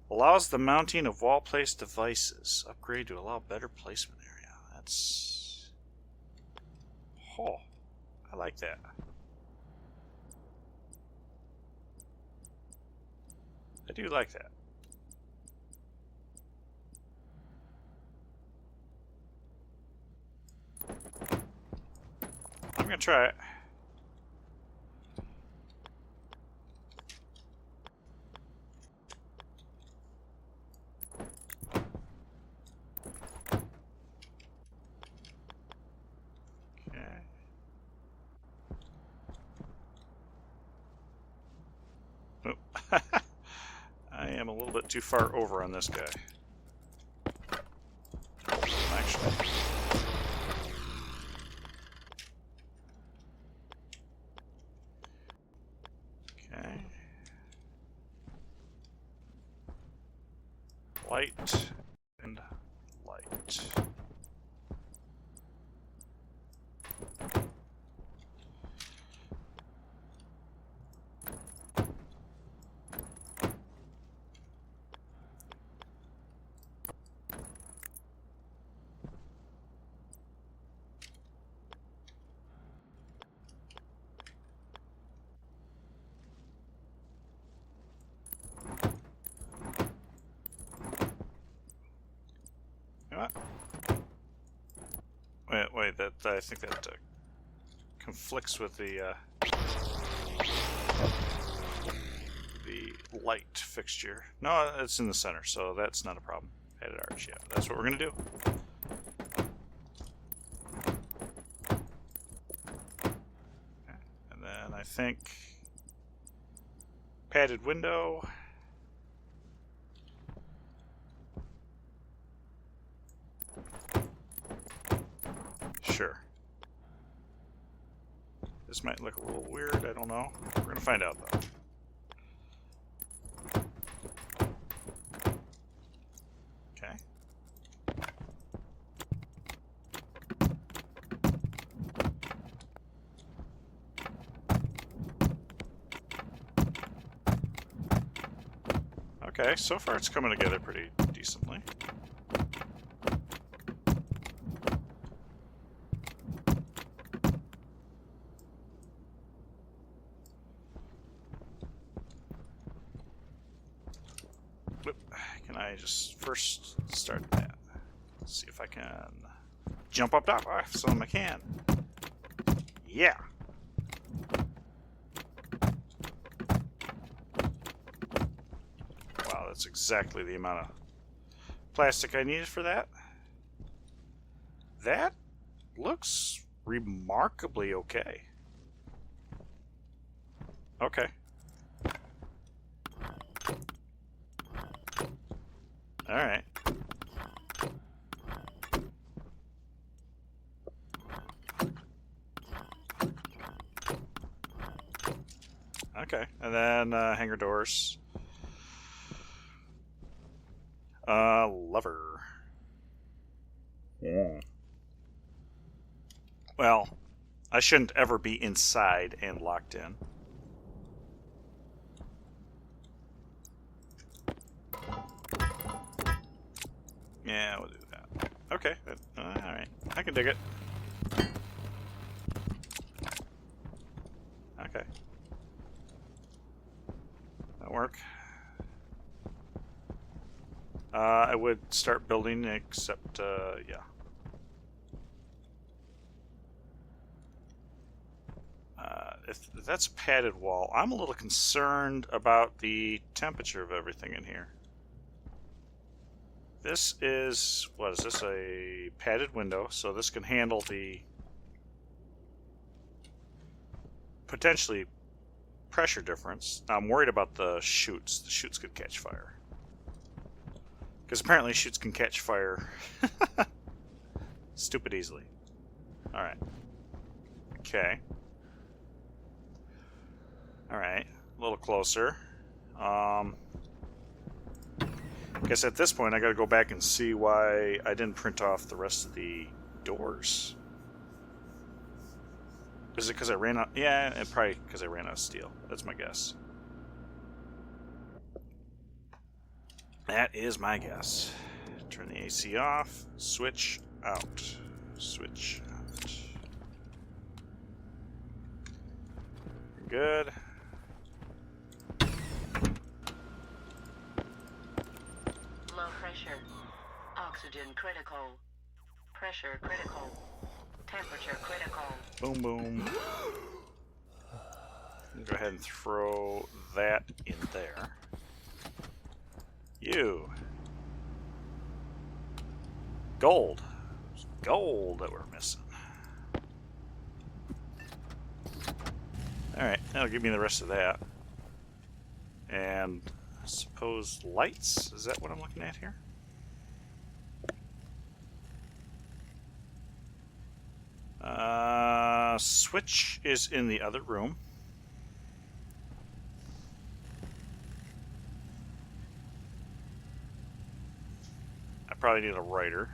Allows the mounting of wall-placed devices. Upgrade to allow better placement area. That's... Oh, I like that. I do like that. I'm gonna try it. Okay. Oh. I am a little bit too far over on this guy. Actually. Okay. Light and light. What? Wait, that I think that conflicts with the light fixture. No, it's in the center, so that's not a problem. Added arch, yeah, that's what we're gonna do. Okay. And then I think padded window. Sure. This might look a little weird, I don't know. We're gonna find out though. Okay. Okay, so far it's coming together pretty decently. Can I just first start that? Let's see if I can jump up top. I assume I can. Yeah. Wow, that's exactly the amount of plastic I needed for that. That looks remarkably okay. Okay. All right. Okay, and then hanger doors. Lever. Yeah. Well, I shouldn't ever be inside and locked in. Yeah, we'll do that. Okay, alright. I can dig it. Okay. That'll work. I would start building, except, yeah. If that's a padded wall, I'm a little concerned about the temperature of everything in here. This is, what is this, a padded window, so this can handle the potentially pressure difference. Now I'm worried about the chutes. The chutes could catch fire. Because apparently chutes can catch fire stupid easily. Alright. Okay. Alright, a little closer. Guess at this point I gotta go back and see why I didn't print off the rest of the doors. Is it because I ran out? Yeah, it probably because I ran out of steel. That's my guess. That is my guess. Turn the AC off. Switch out. Switch out. Good. Low pressure. Oxygen critical. Pressure critical. Temperature critical. Boom, boom. Go ahead and throw that in there. You. Gold. There's gold that we're missing. Alright, that'll give me the rest of that. And I suppose lights? Is that what I'm looking at here? Switch is in the other room. I probably need a writer,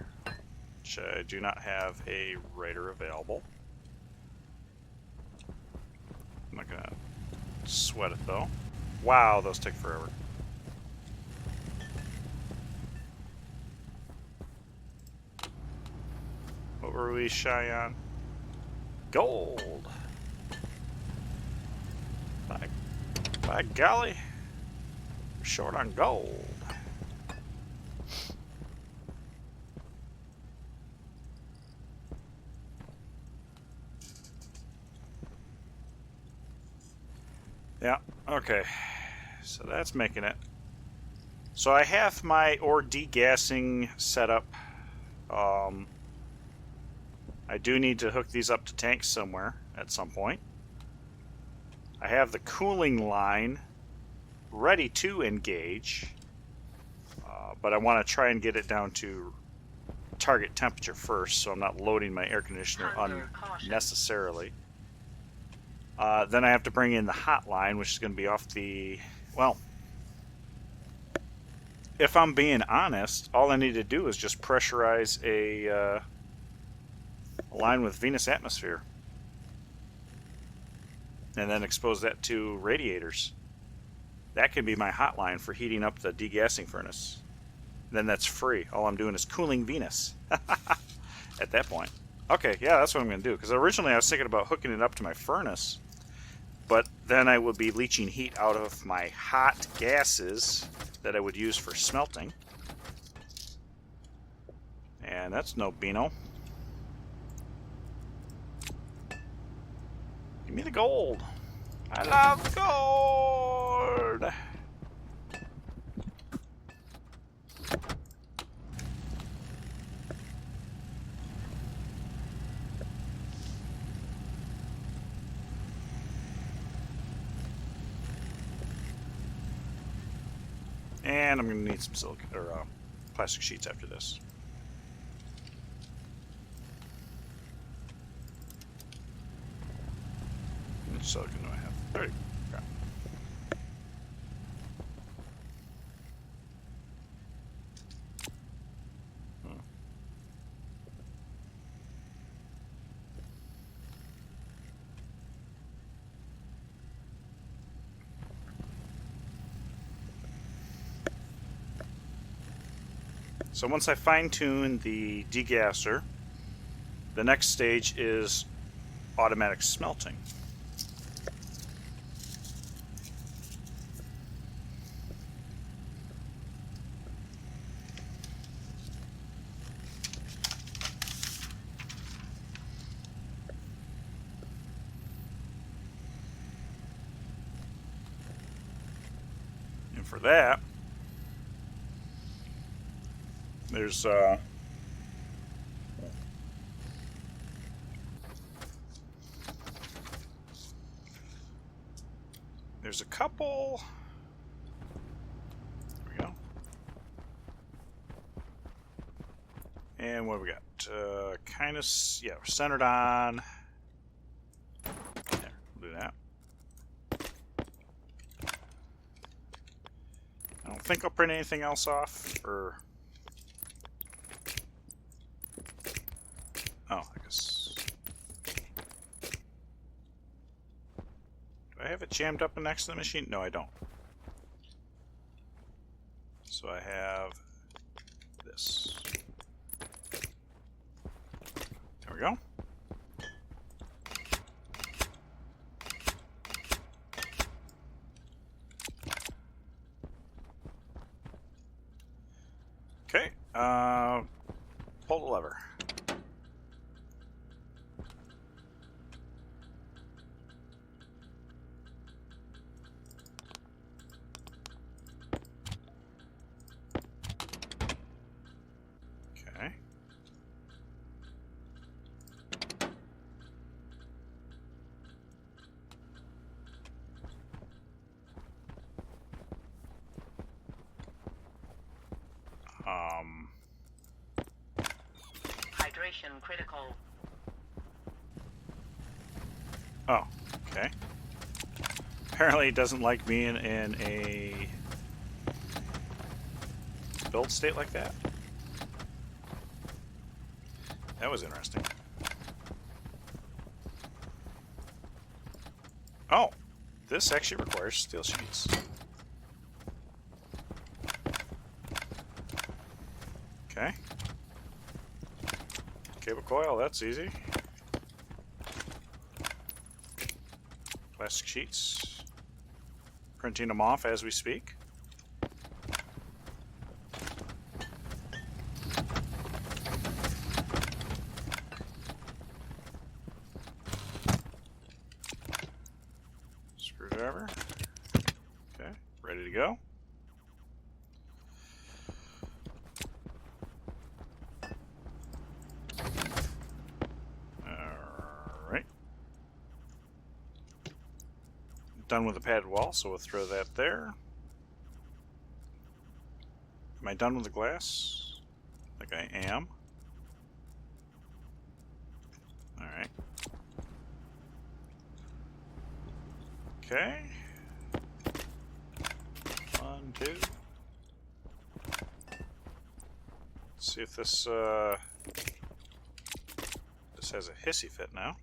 which I do not have a writer available. I'm not gonna sweat it though. Wow, those take forever. What were we shy on? Gold! By golly, we're short on gold. Yeah, okay. So that's making it. So I have my ore degassing set up. I do need to hook these up to tanks somewhere at some point. I have the cooling line ready to engage, but I want to try and get it down to target temperature first, so I'm not loading my air conditioner unnecessarily. Then I have to bring in the hot line, which is going to be off the... Well, if I'm being honest, all I need to do is just pressurize a line with Venus atmosphere. And then expose that to radiators. That can be my hot line for heating up the degassing furnace. Then that's free. All I'm doing is cooling Venus. At that point. Okay, yeah, that's what I'm going to do. Because originally I was thinking about hooking it up to my furnace. But then I would be leaching heat out of my hot gases that I would use for smelting. And that's no Beano. Give me the gold. I love gold. And I'm going to need some silicon or plastic sheets after this. How much silicon do I have? 30. Okay. So once I fine-tune the degasser, the next stage is automatic smelting. And for that, there's a couple. There we go. And what have we got? Kind of, yeah, we're centered on. There, we'll do that. I don't think I'll print anything else off, or... Oh, I guess... Do I have it jammed up next to the machine? No, I don't. So I have this. There we go. Okay, pull the lever. Okay. Hydration critical. Oh, okay. Apparently it doesn't like being in a build state like that. That was interesting. Oh, this actually requires steel sheets. Okay. Cable coil, that's easy. Plastic sheets. Printing them off as we speak. Screwdriver. Okay, ready to go. Alright. Done with the padded wall, so we'll throw that there. Am I done with the glass? I think I am. Alright. Okay. 1, 2. Let's see if this this has a hissy fit now.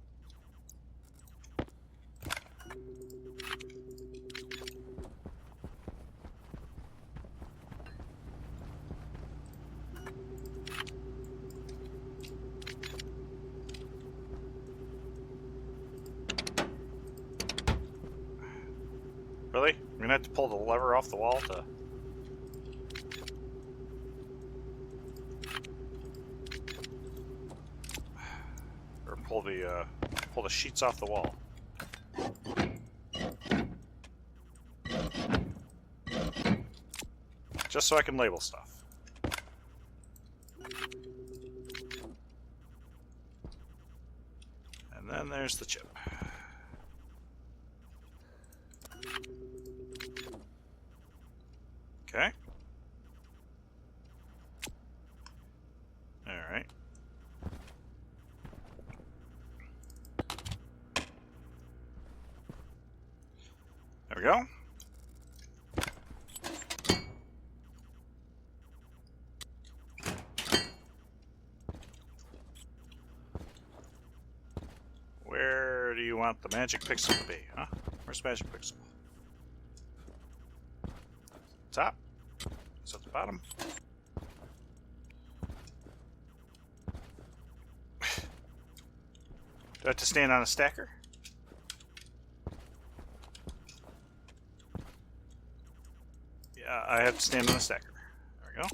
Really? I'm gonna have to pull the lever off the wall to... or pull the sheets off the wall. Just so I can label stuff. And then there's the chip. Okay. Alright. There we go. Where do you want the magic pixel to be, huh? Where's the magic pixel? Top? Is that the bottom? Do I have to stand on a stacker? Yeah, I have to stand on a stacker. There we go.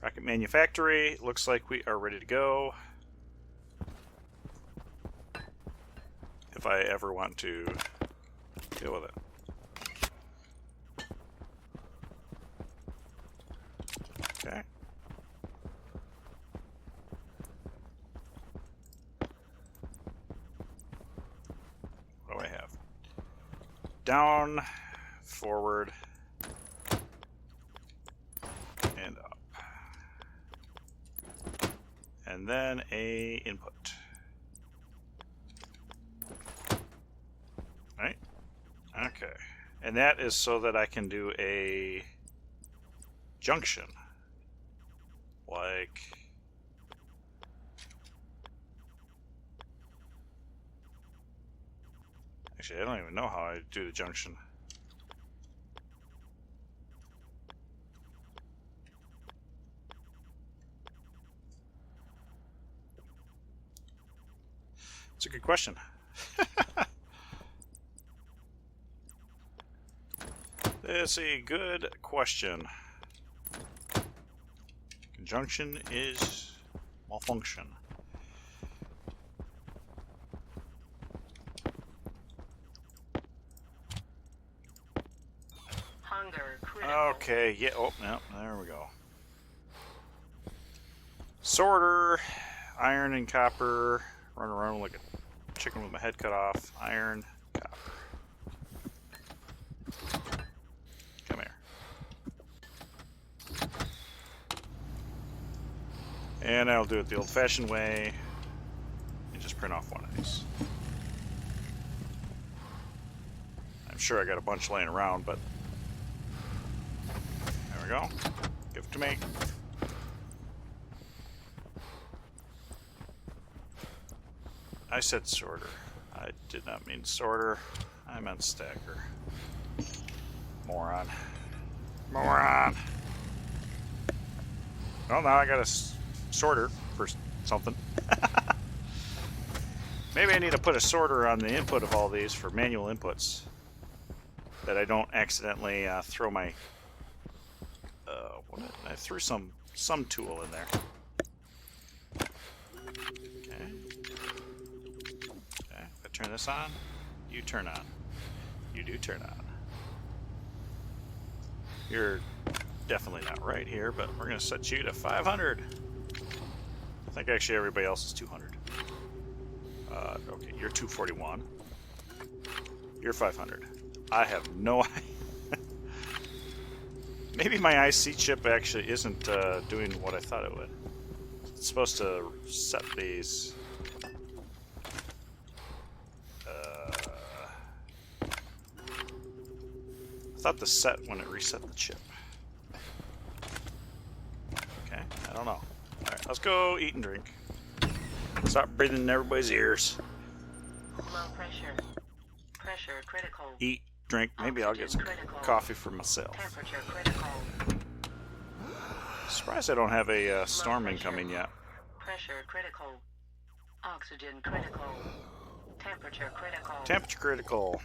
Rocket Manufactory. Looks like we are ready to go. If I ever want to deal with it. Okay. What do I have? Down, forward, and up. And then a input. Right? Okay. And that is so that I can do a junction. Like... Actually, I don't even know how I do the junction. It's a good question. That's a good question. Conjunction is malfunction. Hunger critical. Okay, yeah, oh, no, there we go. Sorter, iron and copper, run around like a chicken with my head cut off. Iron, copper. Come here. And I'll do it the old-fashioned way and just print off one of these. I'm sure I got a bunch laying around, but there we go. Give it to me. I said sorter. I did not mean sorter. I meant stacker. Moron. Moron. Well, now I got a sorter for something. Maybe I need to put a sorter on the input of all these for manual inputs, that I don't accidentally throw my. I threw some tool in there. Okay. Okay. If I turn this on, you turn on. You do turn on. You're definitely not right here, but we're going to set you to 500. I think actually everybody else is 200. Okay, you're 241. You're 500. I have no idea. Maybe my IC chip actually isn't doing what I thought it would. It's supposed to set these. I thought the set when it reset the chip. Okay, I don't know. Alright, let's go eat and drink. Stop breathing in everybody's ears. Low pressure. Pressure critical. Eat, drink. Maybe I'll get some coffee for myself. Temperature critical. Surprised I don't have a storm incoming yet. Pressure critical. Oxygen critical. Temperature critical. Temperature critical.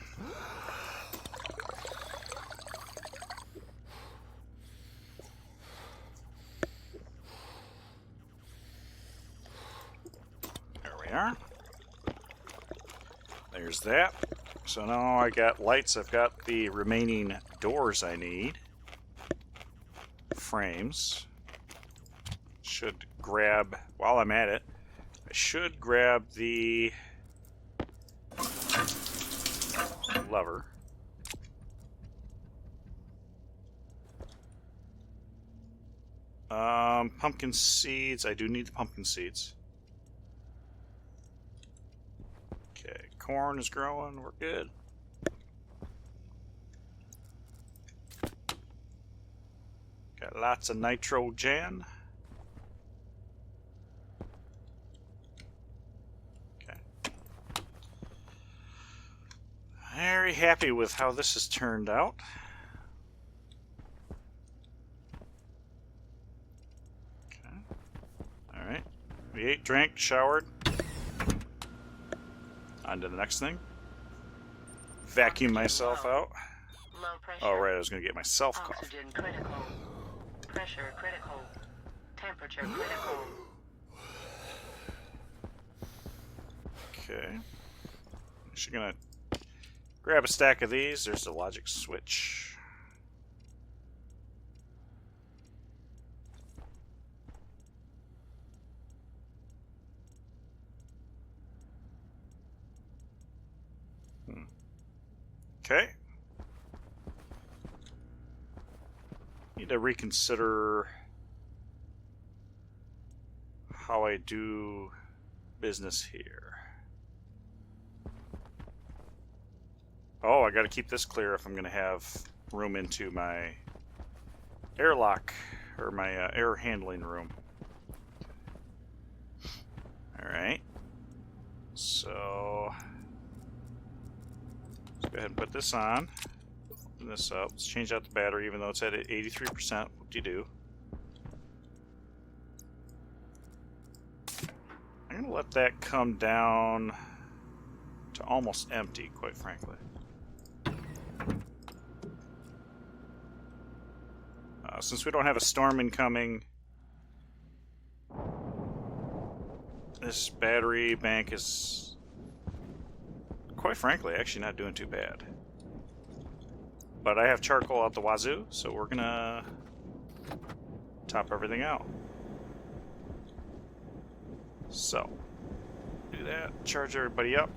There we are. There's that. So now I got lights. I've got the remaining doors I need. Frames. Should grab, while I'm at it, I should grab the lever. Pumpkin seeds. I do need the pumpkin seeds. Okay, corn is growing. We're good. Got lots of nitrogen. Okay. Very happy with how this has turned out. Okay. All right. We ate, drank, showered. On to the next thing. Vacuum myself out. Low pressure. Oh, right, I was going to get myself coffee. Oxygen critical. Pressure critical. Temperature critical. Okay. She's going to grab a stack of these. There's the logic switch. Okay. Need to reconsider how I do business here. Oh, I got to keep this clear if I'm going to have room into my airlock or my air handling room. All right. So let's go ahead and put this on. Open this up. Let's change out the battery, even though it's at 83%. What do you do? I'm going to let that come down to almost empty, quite frankly. Since we don't have a storm incoming, this battery bank is, quite frankly, actually not doing too bad. But I have charcoal out the wazoo, so we're gonna top everything out. So, do that, charge everybody up.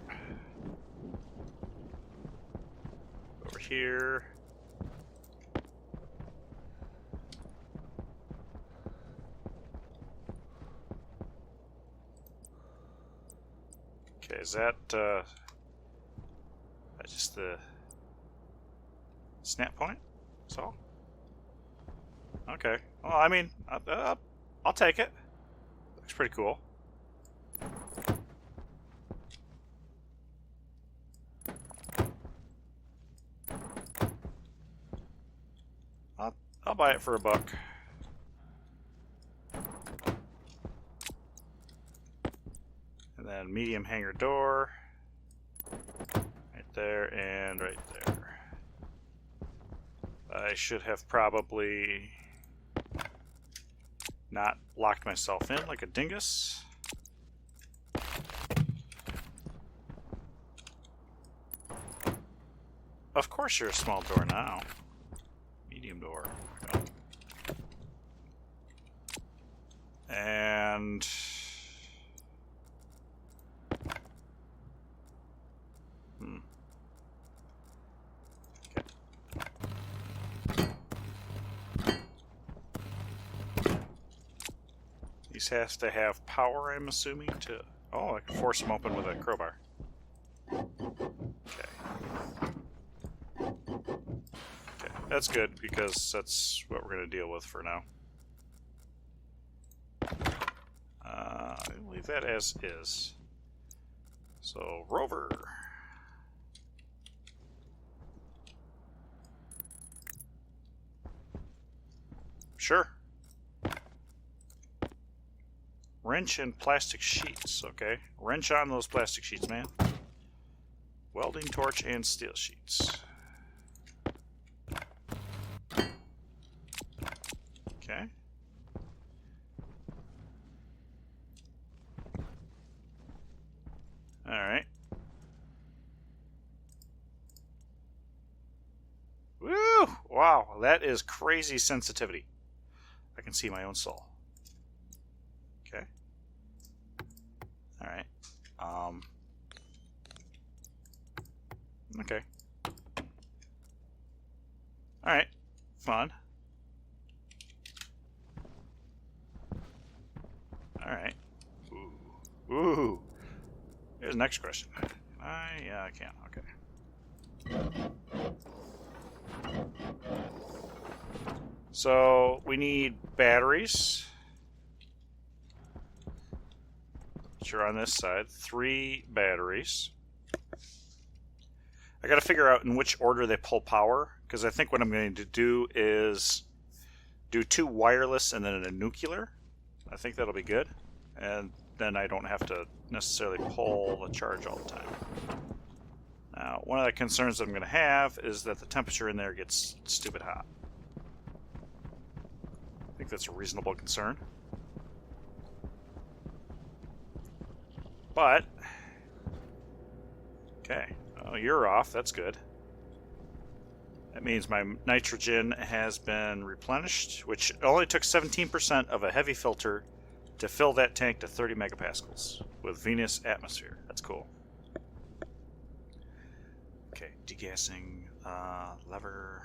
Over here. Okay, is that just the snap point? That's all? Okay. Well, I mean, I'll take it. Looks pretty cool. I'll buy it for $1. And then medium hanger door. Right there and right there. I should have probably not locked myself in like a dingus. Of course you're a small door now. Medium door. And these has to have power, I'm assuming, to... Oh, I can force them open with a crowbar. Okay. Okay, that's good, because that's what we're going to deal with for now. I'll leave that as is. So, Rover. Sure. Wrench and plastic sheets. Okay. Wrench on those plastic sheets, man. Welding torch and steel sheets. Okay. Alright. Woo! Wow, that is crazy sensitivity. I can see my own soul. Okay. Alright. Okay. Alright. Fun. Alright. Ooh. Ooh. Here's the next question. Yeah, I can. Okay. So, we need batteries. Which are on this side. 3 batteries. I gotta figure out in which order they pull power, because I think what I'm going to do is do 2 wireless and then a nuclear. I think that'll be good. And then I don't have to necessarily pull the charge all the time. Now, one of the concerns that I'm going to have is that the temperature in there gets stupid hot. I think that's a reasonable concern. But, okay, oh, you're off, that's good. That means my nitrogen has been replenished, which only took 17% of a heavy filter to fill that tank to 30 megapascals with Venus atmosphere. That's cool. Okay, degassing, lever.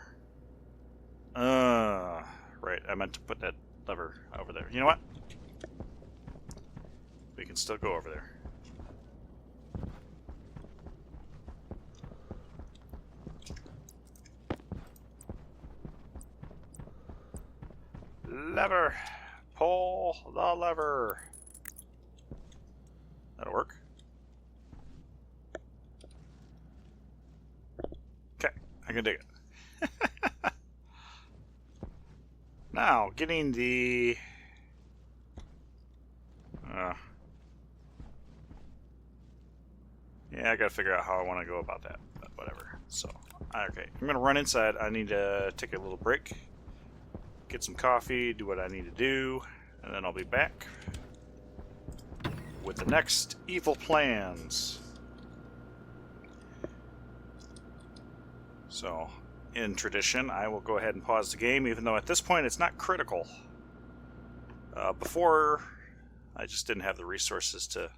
Right, I meant to put that lever over there. You know what? We can still go over there. Lever! Pull the lever! That'll work. Okay, I can dig it. Now, getting the... Yeah, I gotta figure out how I want to go about that, but whatever. So, okay, I'm gonna run inside. I need to take a little break, get some coffee, do what I need to do, and then I'll be back with the next evil plans. So, in tradition, I will go ahead and pause the game, even though at this point it's not critical. Before, I just didn't have the resources to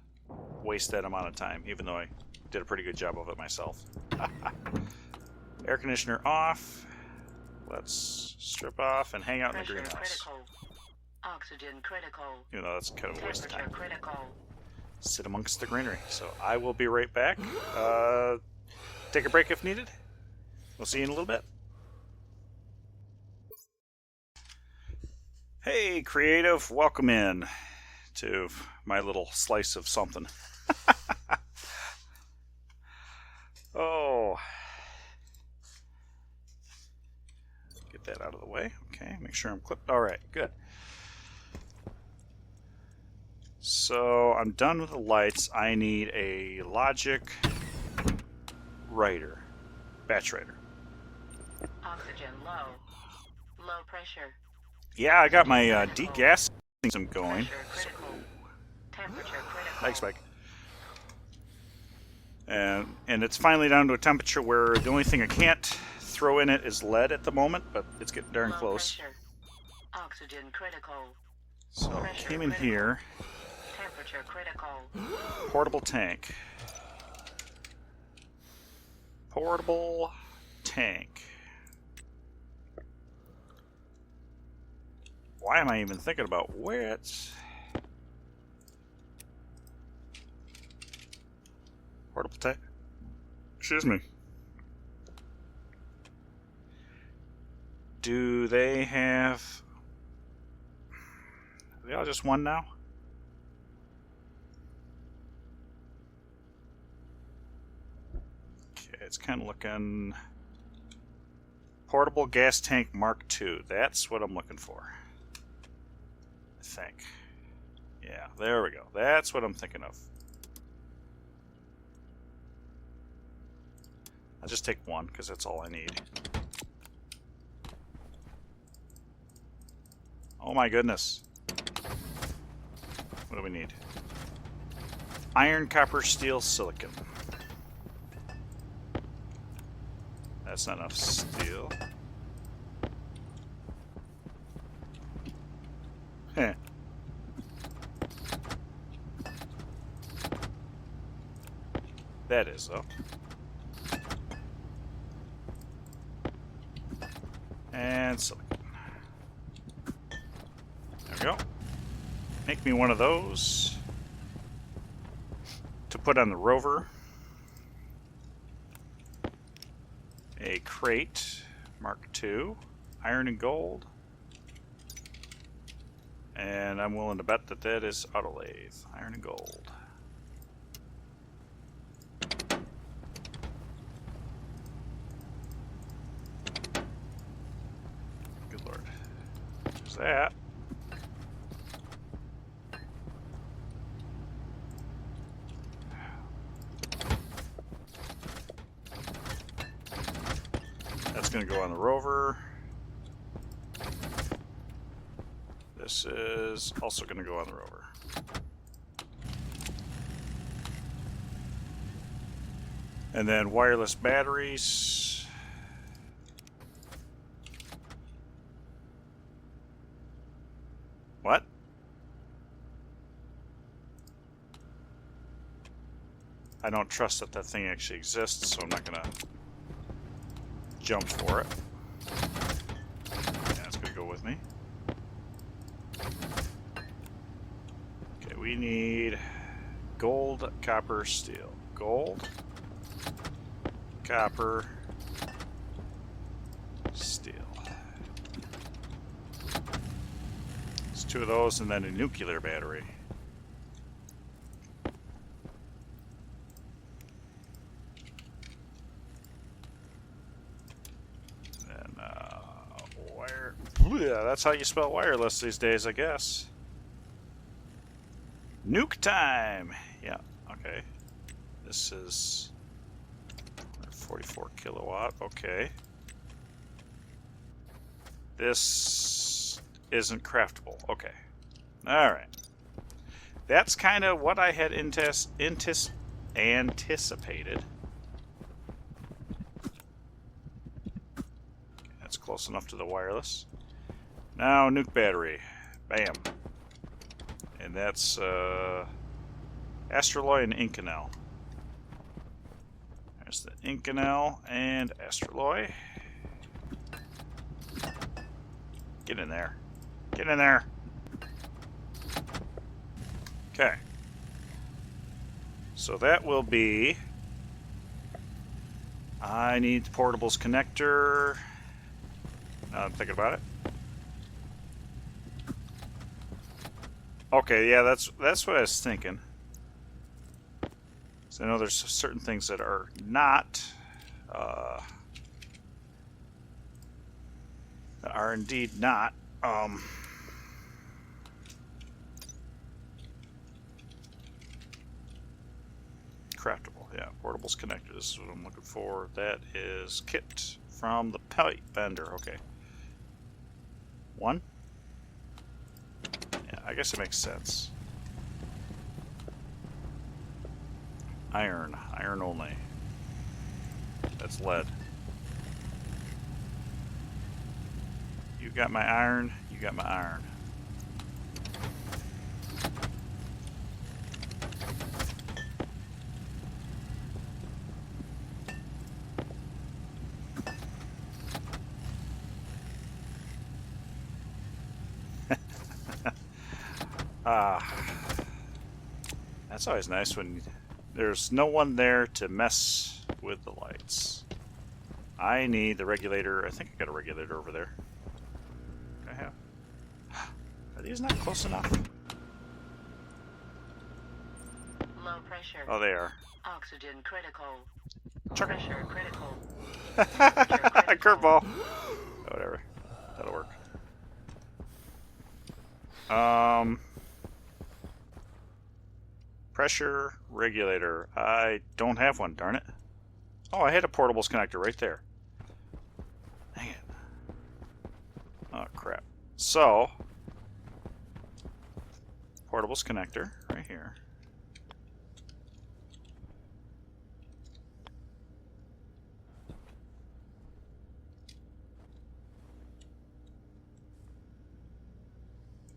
waste that amount of time, even though I did a pretty good job of it myself. Air conditioner off. Let's strip off and hang out in the Pressure greenhouse. critical. Oxygen critical. You know, that's kind of a waste of Temperature time. critical. Sit amongst the greenery. So I will be right back. Take a break if needed. We'll see you in a little bit. Hey, creative, welcome in to my little slice of something. Oh, get that out of the way. Okay, make sure I'm clipped. All right, good. So I'm done with the lights. I need a logic writer, batch writer. Oxygen low. Low pressure. Yeah, I got my degas system going. Pressure critical. Temperature critical. Thanks, Mike. And it's finally down to a temperature where the only thing I can't throw in it is lead at the moment, but it's getting darn Low close. pressure. Oxygen critical. So Pressure came in critical. here, Temperature critical. portable tank. Portable tank. Why am I even thinking about where it's... Portable tank? Excuse me. Do they have... Are they all just one now? Okay, it's kind of looking... Portable gas tank Mark II. That's what I'm looking for. I think. Yeah, there we go. That's what I'm thinking of. I'll just take one, because that's all I need. Oh my goodness. What do we need? Iron, copper, steel, silicon. That's not enough steel. Heh. That is, though. And silicon. There we go. Make me one of those to put on the Rover. A crate, Mark II, iron and gold. And I'm willing to bet that that is autolathe, iron and gold. Good Lord. There's that. That's going to go on the Rover. This is also going to go on the Rover. And then wireless batteries. What? I don't trust that that thing actually exists, so I'm not going to jump for it. That's going to go with me. Okay, we need gold, copper, steel. Gold, copper, steel. It's two of those and then a nuclear battery. And wire. Yeah, that's how you spell wireless these days, I guess. Nuke time! Yeah, okay. This is 44 kilowatt. Okay. This isn't craftable. Okay. All right. That's kind of what I had anticipated. That's close enough to the wireless. Now, nuke battery. Bam. And that's Astroloy and Inconel. There's the Inconel and Astroloy. Get in there. Get in there. Okay. So that will be... I need the portables connector. Now I'm thinking about it. Okay, yeah, that's what I was thinking. So I know there's certain things that are not... that are indeed not... craftable. Yeah, portables connector. This is what I'm looking for. That is kit from the pipe vendor. Okay. One? Yeah, I guess it makes sense. Iron. Iron only. That's lead. You got my iron. You got my iron. That's always nice when there's no one there to mess with the lights. I need the regulator. I think I got a regulator over there. I have. Are these not close enough? Low pressure. Oh, they are. Oxygen critical. Chuck. Pressure critical. Temperature critical. Curveball. Whatever. That'll work. Pressure regulator. I don't have one, darn it. Oh, I had a portables connector right there. Dang it. Oh, crap. So, portables connector right here.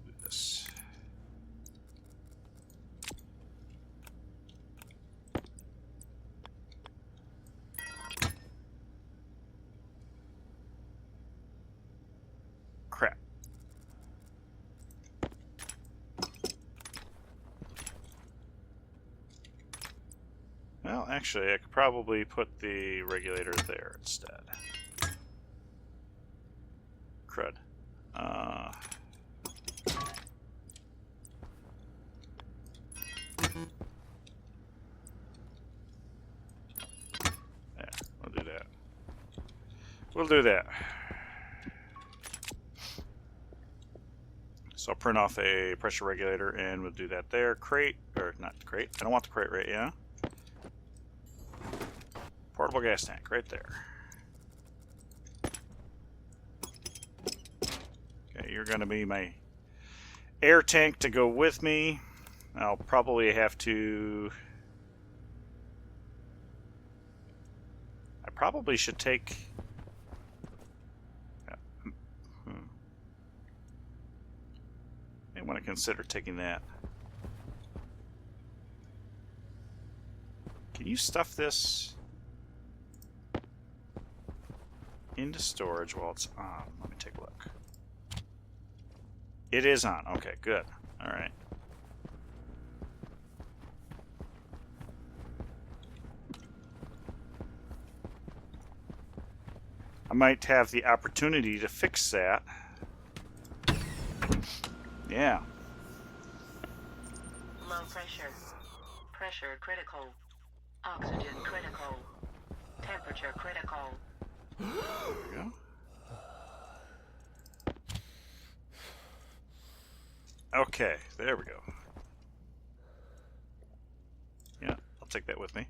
Do this. Crap. Well, actually, I could probably put the regulator there instead. Crud. Yeah, we'll do that. We'll do that. So I'll print off a pressure regulator and we'll do that there. Crate, or not crate. I don't want the crate right, yeah. Portable gas tank right there. Okay, you're going to be my air tank to go with me. I'll probably have to... I probably should take... I want to consider taking that. Can you stuff this into storage while it's on? Let me take a look. It is on. Okay, good. All right. I might have the opportunity to fix that. Yeah. Low pressure. Pressure critical. Oxygen critical. Temperature critical. There we go. Okay, there we go. Yeah, I'll take that with me.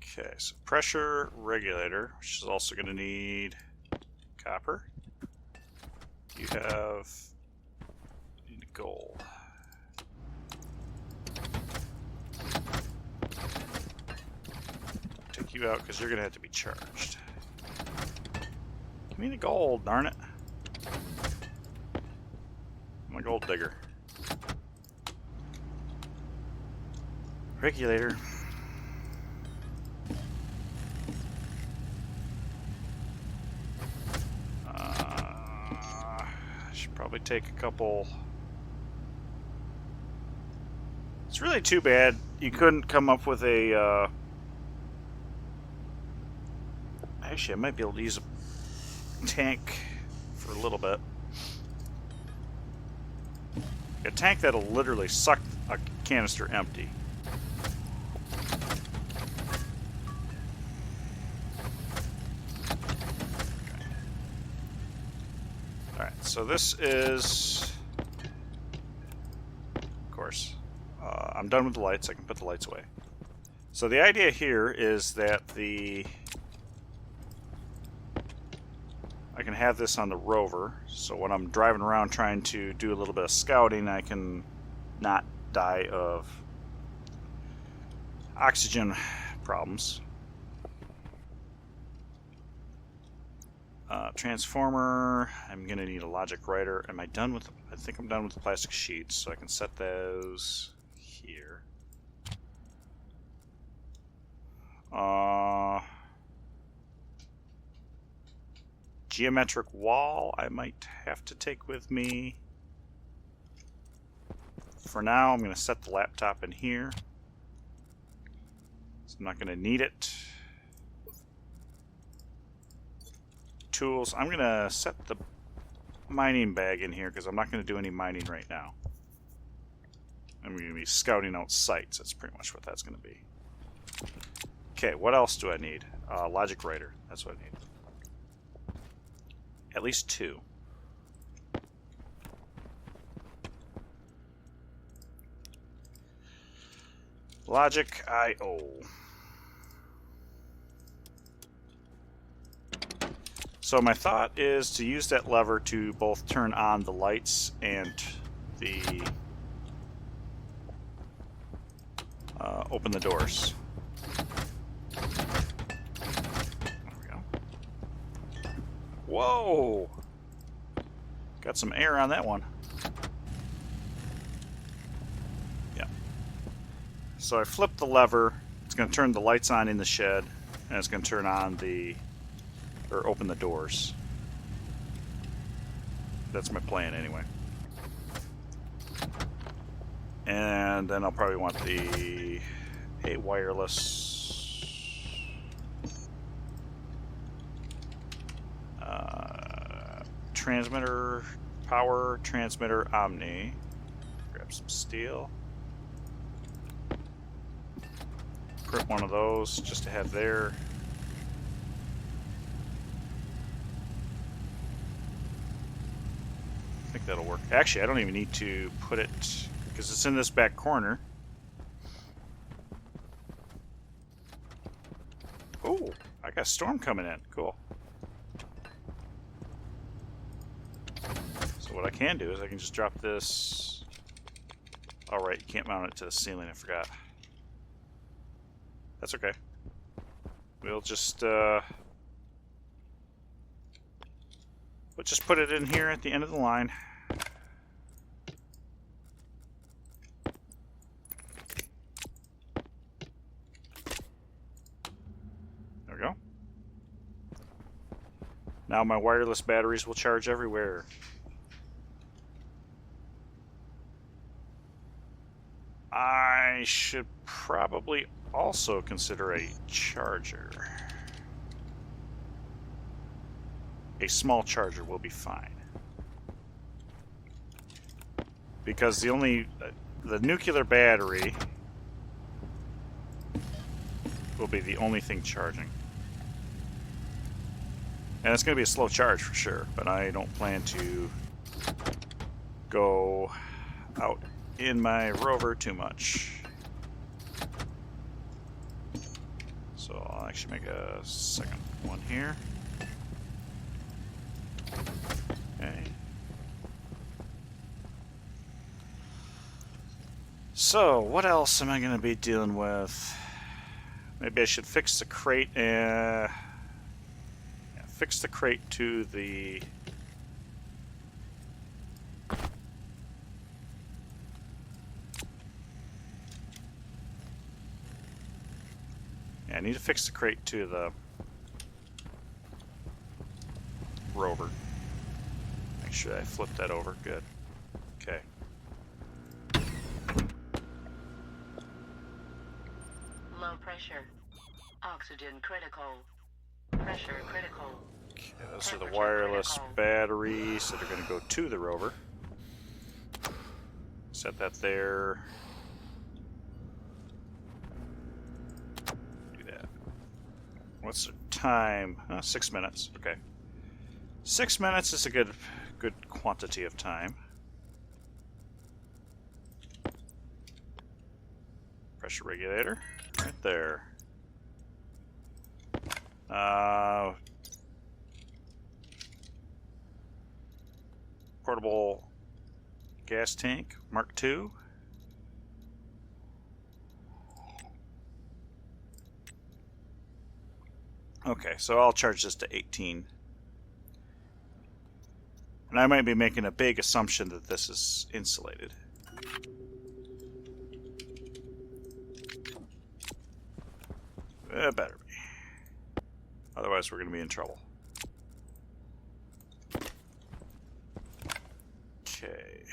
Okay, so pressure regulator, which is also going to need copper. You have gold. Take you out because you're going to have to be charged. Give me the gold, darn it. I'm a gold digger. Regulator. Should probably take a couple. It's really too bad you couldn't come up with a. Actually, I might be able to use a tank for a little bit. A tank that'll literally suck a canister empty. Alright, so this is... Of course. I'm done with the lights. I can put the lights away. So the idea here is that I can have this on the Rover, so when I'm driving around trying to do a little bit of scouting, I can not die of oxygen problems. Transformer, I'm going to need a logic writer. Am I done with... I think I'm done with the plastic sheets, so I can set those here. Geometric wall I might have to take with me. For now, I'm going to set the laptop in here. So I'm not going to need it. Tools. I'm going to set the mining bag in here because I'm not going to do any mining right now. I'm going to be scouting out sites. That's pretty much what that's going to be. Okay, what else do I need? Logic writer. That's what I need. At least 2. Logic I/O. So my thought is to use that lever to both turn on the lights and the open the doors. There we go. Whoa! Got some air on that one. Yeah. So I flip the lever. It's going to turn the lights on in the shed, and it's going to turn on or open the doors. That's my plan anyway. And then I'll probably want a wireless transmitter, power transmitter Omni. Grab some steel. Print one of those just to have there. I think that'll work. Actually, I don't even need to put it because it's in this back corner. Oh, I got a storm coming in. Cool. So what I can do is I can just drop this. All right, you can't mount it to the ceiling. I forgot. That's okay. We'll just put it in here at the end of the line. There we go. Now my wireless batteries will charge everywhere. I should probably also consider a charger. A small charger will be fine. Because the nuclear battery will be the only thing charging. And it's going to be a slow charge for sure, but I don't plan to go out in my Rover too much. So I'll actually make a second one here. Okay. So what else am I going to be dealing with? Maybe I should fix the crate and fix the crate to the I need to fix the crate to the Rover. Make sure I flip that over. Good. Okay. Low pressure. Oxygen critical. Pressure critical. Okay, those are the wireless batteries that are going to go to the Rover. Set that there. Do that. What's the time? 6 minutes. Okay. 6 minutes is a good quantity of time. Pressure regulator, right there. Portable gas tank, Mark II. Okay, so I'll charge this to 18. And I might be making a big assumption that this is insulated. It better be. Otherwise we're going to be in trouble. Okay.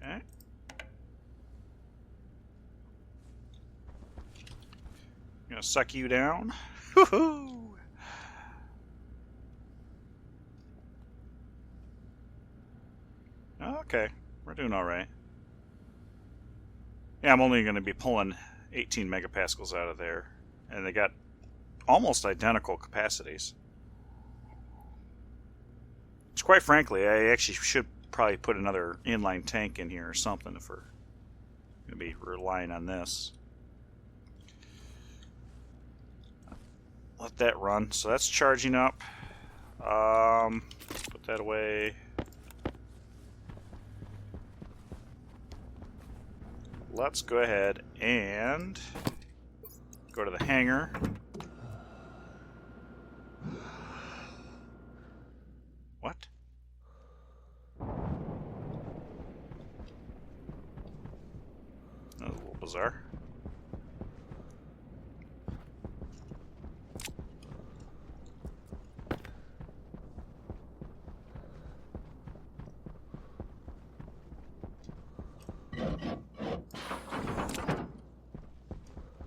Okay. Gonna suck you down. Woohoo! Okay, we're doing all right. Yeah, I'm only going to be pulling 18 megapascals out of there, and they got almost identical capacities. Which, quite frankly, I actually should probably put another inline tank in here or something if we're going to be relying on this. Let that run. So that's charging up. Put that away. Let's go ahead and go to the hangar. What? That was a little bizarre.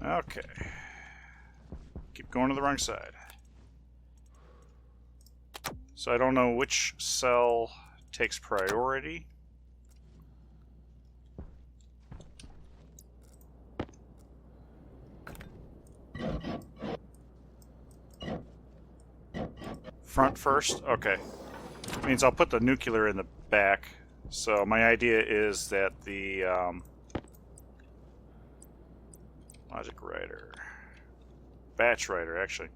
Okay. Keep going to the wrong side. So I don't know which cell takes priority. Front first? Okay. Means I'll put the nuclear in the back. So my idea is that the logic writer, batch writer actually,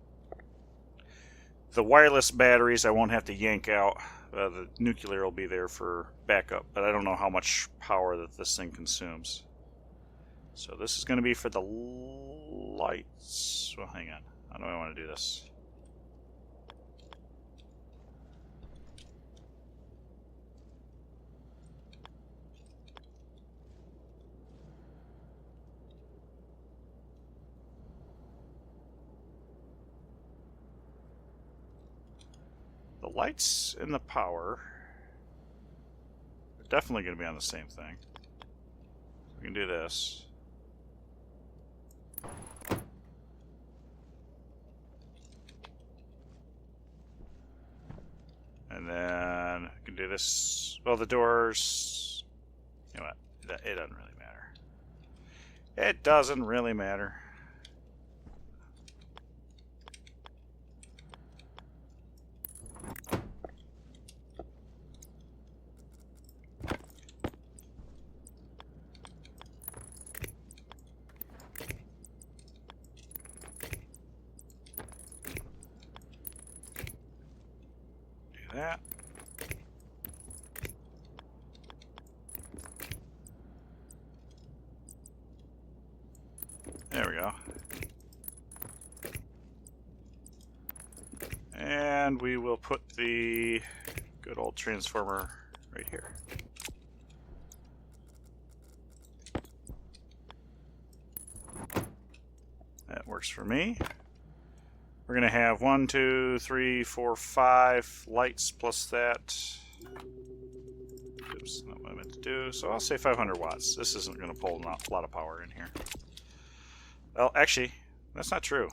the wireless batteries I won't have to yank out. The nuclear will be there for backup, but I don't know how much power that this thing consumes. So this is going to be for the lights. Well, hang on. How do I want to do this? The lights and the power are definitely going to be on the same thing. We can do this. this... Well, the doors... You know what? It doesn't really matter. It doesn't really matter. Do that. There we go. And we will put the good old transformer right here. That works for me. We're going to have 1, 2, 3, 4, 5 lights plus that. Oops, not what I meant to do. So I'll say 500 watts. This isn't going to pull a lot of power in here. Well, actually, that's not true.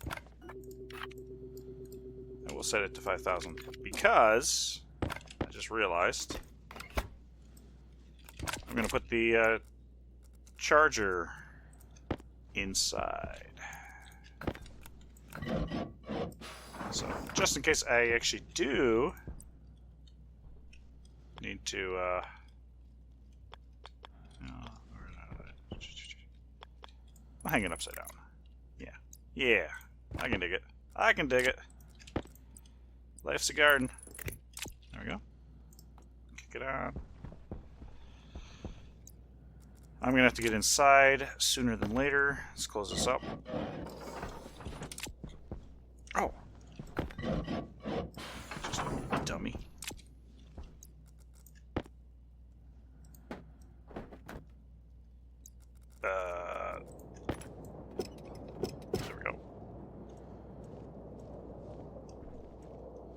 I will set it to 5,000 because I just realized I'm going to put the charger inside. So, just in case I actually do need to, I'll hang it upside down. Yeah. Yeah. I can dig it. I can dig it. Life's a garden. There we go. Kick it on. I'm going to have to get inside sooner than later. Let's close this up. Oh. Just a dummy. There we go.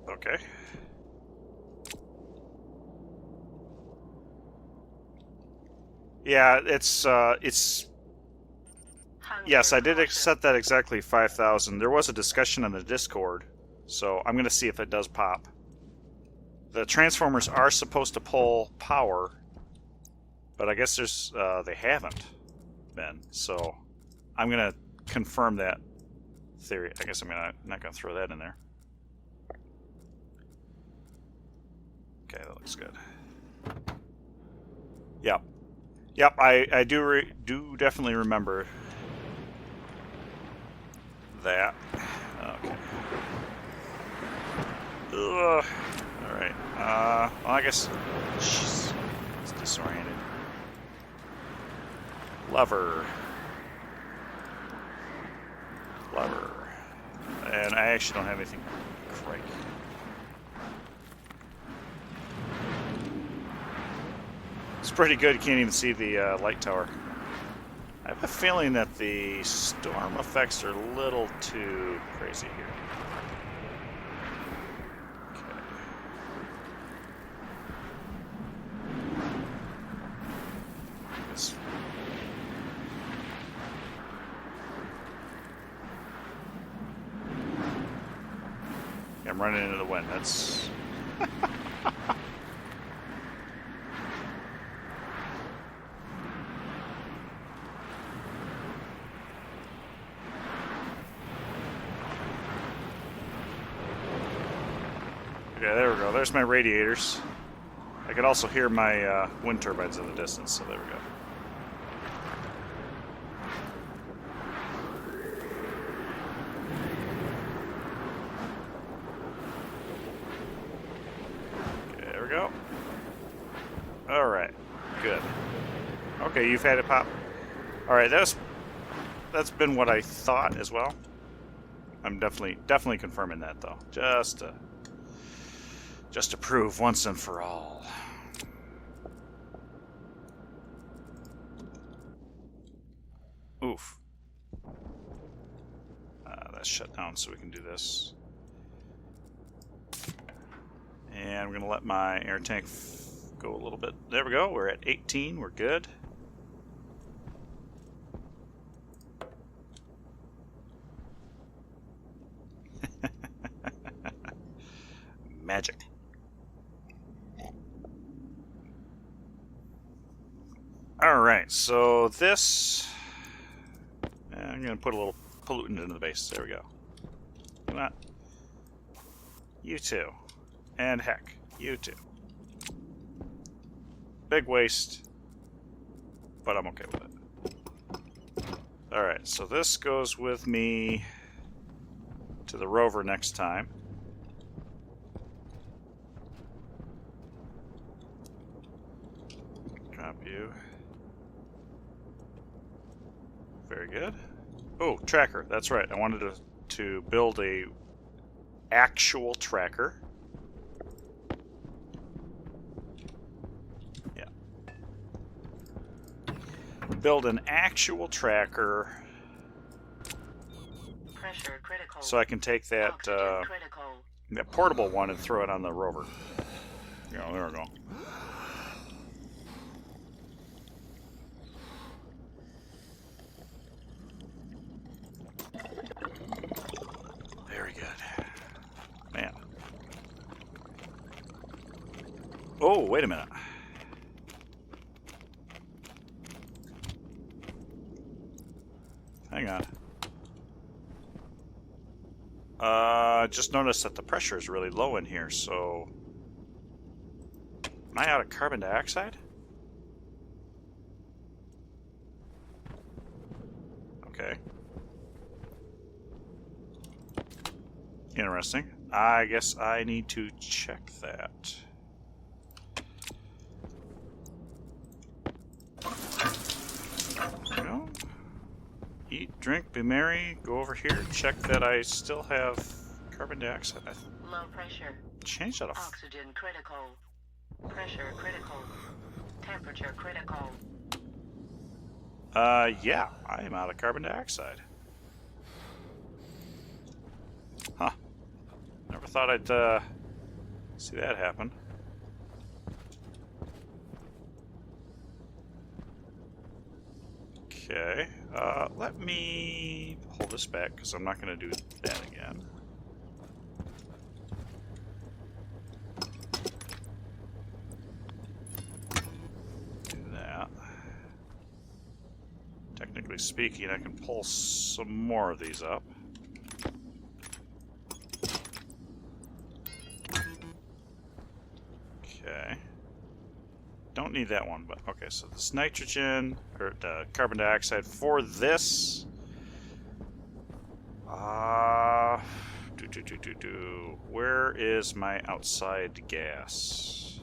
Okay. Yeah, it's yes, I did set that exactly 5,000. There was a discussion on the Discord, so I'm going to see if it does pop. The transformers are supposed to pull power, but I guess there's they haven't been. So I'm going to confirm that theory. I guess I'm not going to throw that in there. Okay, that looks good. Yep. Yep, I do definitely remember that. Okay. Ugh. All right. Well, I guess. Jeez, it's disoriented. Lever. Lever. And I actually don't have anything. Crikey. It's pretty good. You can't even see the light tower. I have a feeling that the storm effects are a little too crazy here. Okay. This. Yeah, I'm running into the wind. That's... Yeah, there we go. There's my radiators. I could also hear my wind turbines in the distance, so there we go. Okay, there we go. Alright, good. Okay, you've had it pop. Alright, that's been what I thought as well. I'm definitely confirming that, though. Just to prove once and for all. Oof. That's shut down so we can do this. And we're going to let my air tank go a little bit. There we go. We're at 18. We're good. Magic. this... I'm going to put a little pollutant into the base. There we go. Come on. You too. And heck, you too. Big waste, but I'm okay with it. Alright, so this goes with me to the Rover next time. Drop you. Very good. Oh, tracker. That's right. I wanted to build a actual tracker. Yeah. Build an actual tracker. Pressure critical. So I can take that that portable one and throw it on the Rover. Yeah, there we go. Very good. Man. Oh, wait a minute. Hang on. Just noticed that the pressure is really low in here, so... Am I out of carbon dioxide? Okay. Interesting. I guess I need to check that. There we go. Eat, drink, be merry. Go over here. Check that I still have carbon dioxide. Low pressure. Change that off. Oxygen critical. Pressure critical. Temperature critical. Yeah, I am out of carbon dioxide. Huh. Never thought I'd, see that happen. Okay, let me hold this back, because I'm not going to do that again. Do that. Technically speaking, I can pull some more of these up. Okay. Don't need that one, but okay, so this nitrogen, or carbon dioxide for this. Where is my outside gas?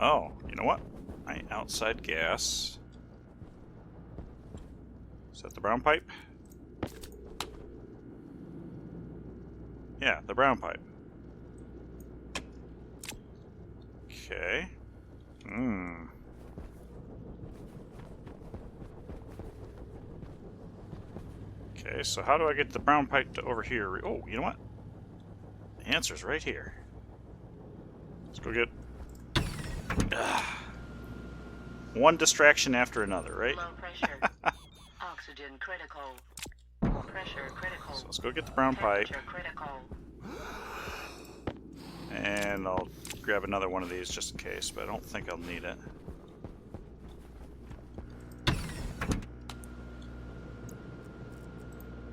Oh, you know what? My outside gas. Is that the brown pipe? Yeah, the brown pipe. Okay. Okay, so how do I get the brown pipe to over here? Oh, you know what? The answer's right here. Let's go get... one distraction after another, right? Low pressure. Oxygen critical. Pressure critical. So let's go get the brown pipe. Temperature critical. And I'll grab another one of these just in case, but I don't think I'll need it.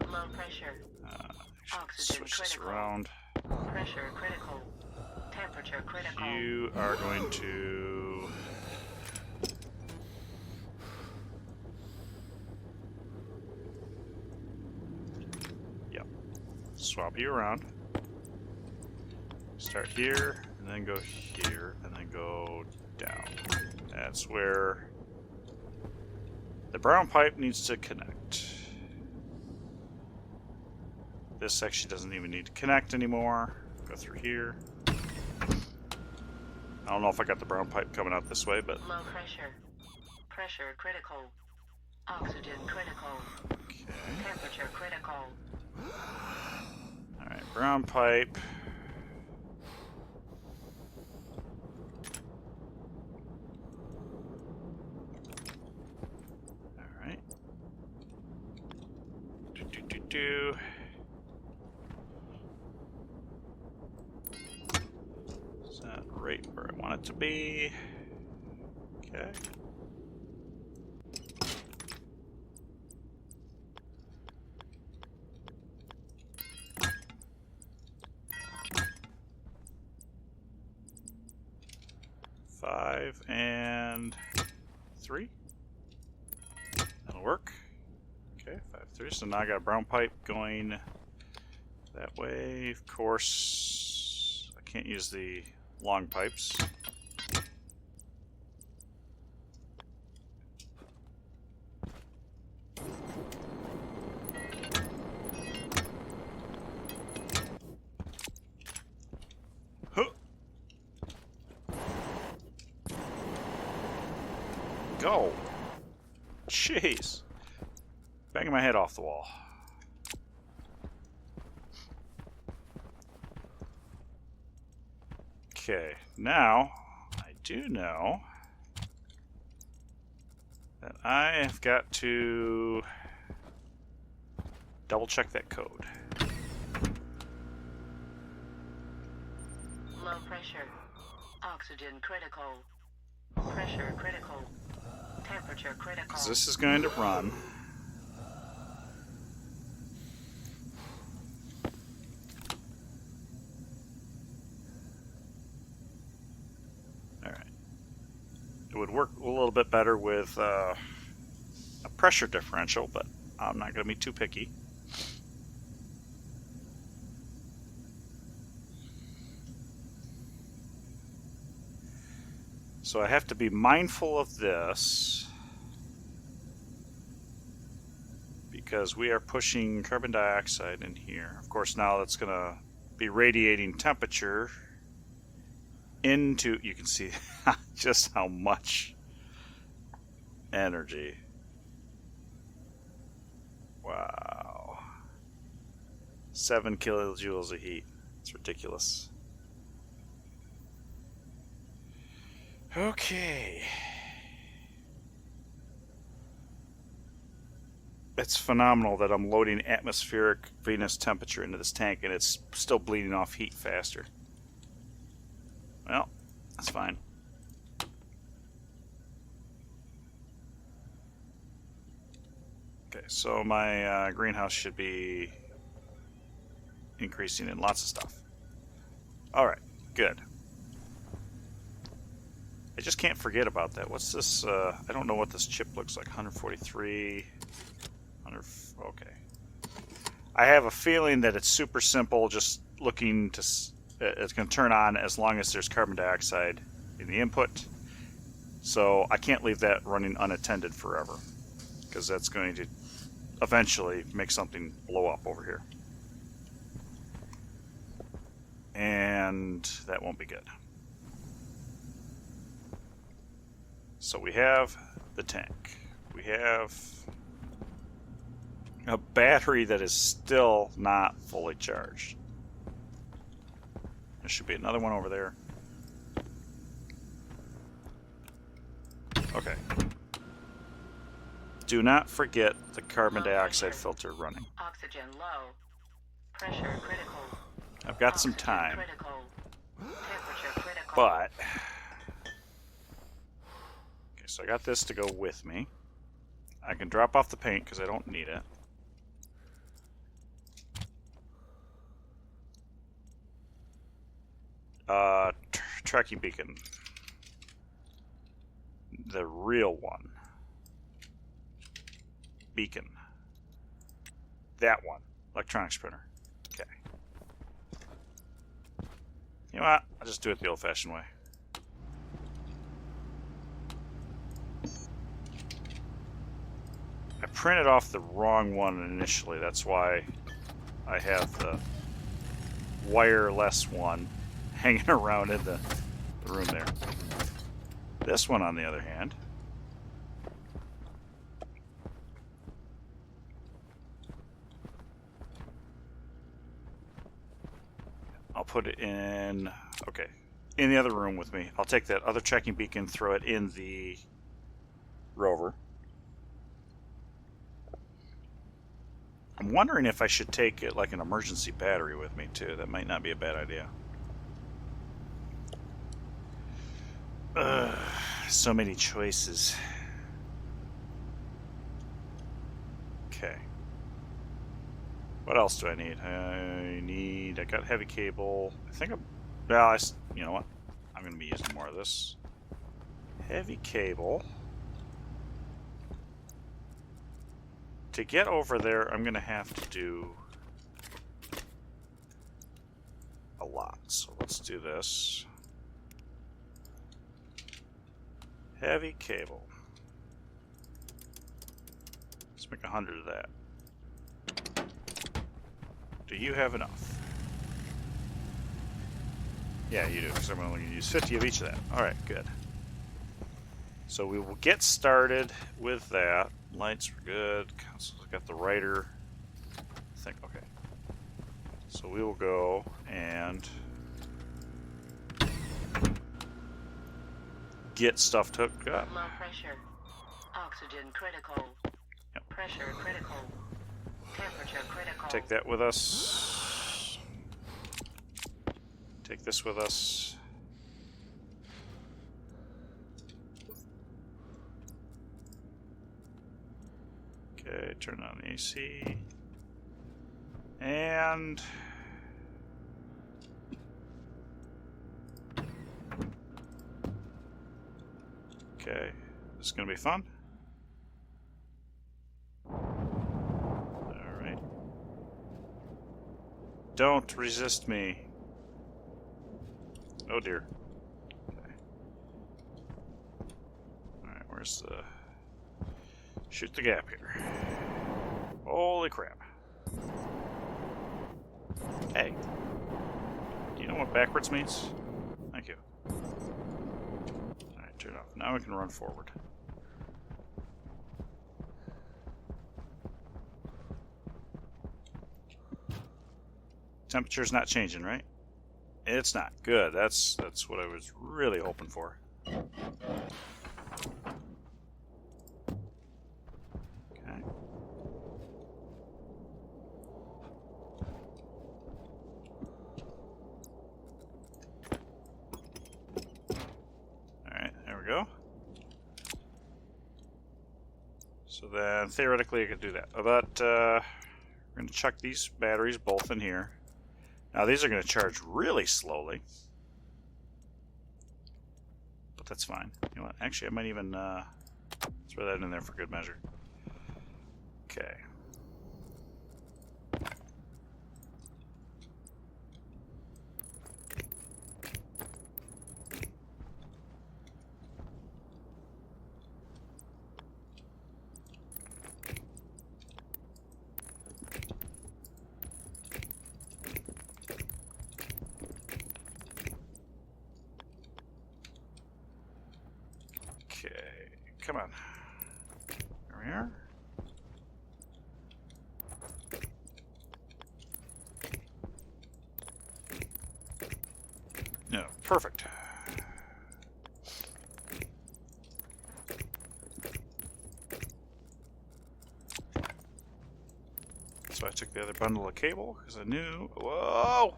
Low pressure. Oxygen Switch this critical. around. Pressure critical. Temperature critical. You are going to... Yep. Swap you around. Start here, and then go here, and then go down. That's where the brown pipe needs to connect. This section doesn't even need to connect anymore. Go through here. I don't know if I got the brown pipe coming out this way, but... Low pressure. Pressure critical. Oxygen critical. Okay. Temperature critical. Alright, brown pipe. Alright. Do. want it to be. Okay. Five and 3. That'll work. Okay, 5, 3. So now I got a brown pipe going that way. Of course, I can't use the long pipes. Huh. Go. Jeez. Banging my head off the wall. Okay, now I do know that I have got to double check that code. Low pressure. Oxygen critical. Pressure critical. Temperature critical. 'Cause this is going to run. Alright. It would work a little bit better with a pressure differential, but I'm not going to be too picky. So I have to be mindful of this because we are pushing carbon dioxide in here. Of course, now that's going to be radiating temperature into, you can see just how much energy. Wow. 7 kilojoules of heat. It's ridiculous. Okay. It's phenomenal that I'm loading atmospheric Venus temperature into this tank and it's still bleeding off heat faster. Well, that's fine. Okay, so my greenhouse should be increasing in lots of stuff. Alright, good. I just can't forget about that. What's this? I don't know what this chip looks like. 143. 100. Okay. I have a feeling that it's super simple. Just looking to. It's going to turn on as long as there's carbon dioxide in the input. So I can't leave that running unattended forever, because that's going to eventually make something blow up over here, and that won't be good. So we have the tank. We have a battery that is still not fully charged. There should be another one over there. Okay. Do not forget the carbon dioxide filter running. Oxygen low. Pressure critical. I've got some time, Critical. Temperature critical. but... Okay, so I got this to go with me. I can drop off the paint because I don't need it. Tracking beacon. The real one. Beacon. That one. Electronics printer. Okay. You know what? I'll just do it the old-fashioned way. I printed off the wrong one initially. That's why I have the wireless one hanging around in the room there. This one, on the other hand, I'll put it in, okay, in the other room with me. I'll take that other tracking beacon, throw it in the Rover. I'm wondering if I should take it like an emergency battery with me too. That might not be a bad idea. Ugh, so many choices. Okay. What else do I need? I got heavy cable. I think well, you know what? I'm going to be using more of this. Heavy cable. To get over there, I'm going to have to do a lot. So let's do this. Heavy cable. Let's make 100 of that. Do you have enough? Yeah, you do, because I'm only going to use 50 of each of that. Alright, good. So we will get started with that. Lights are good. Console's got the writer. I think, okay. So we will go and get stuff hooked up. Low pressure. Oxygen critical. Yep. Pressure critical. Temperature critical. Take that with us. Take this with us. Okay, turn on the AC. And okay, this is going to be fun. Alright. Don't resist me. Oh dear. Okay. Alright, where's the... Shoot the gap here. Holy crap. Hey. Do you know what backwards means? Thank you. Alright, turn it off. Now we can run forward. Temperature's not changing, right? It's not. Good. That's what I was really hoping for. Okay. Alright, there we go. So then, theoretically, I could do that. But, we're going to chuck these batteries both in here. Now, these are going to charge really slowly. But that's fine. You know what? Actually, I might even throw that in there for good measure. Okay. Okay, come on. There we are. No, perfect. So I took the other bundle of cable because I knew. Whoa!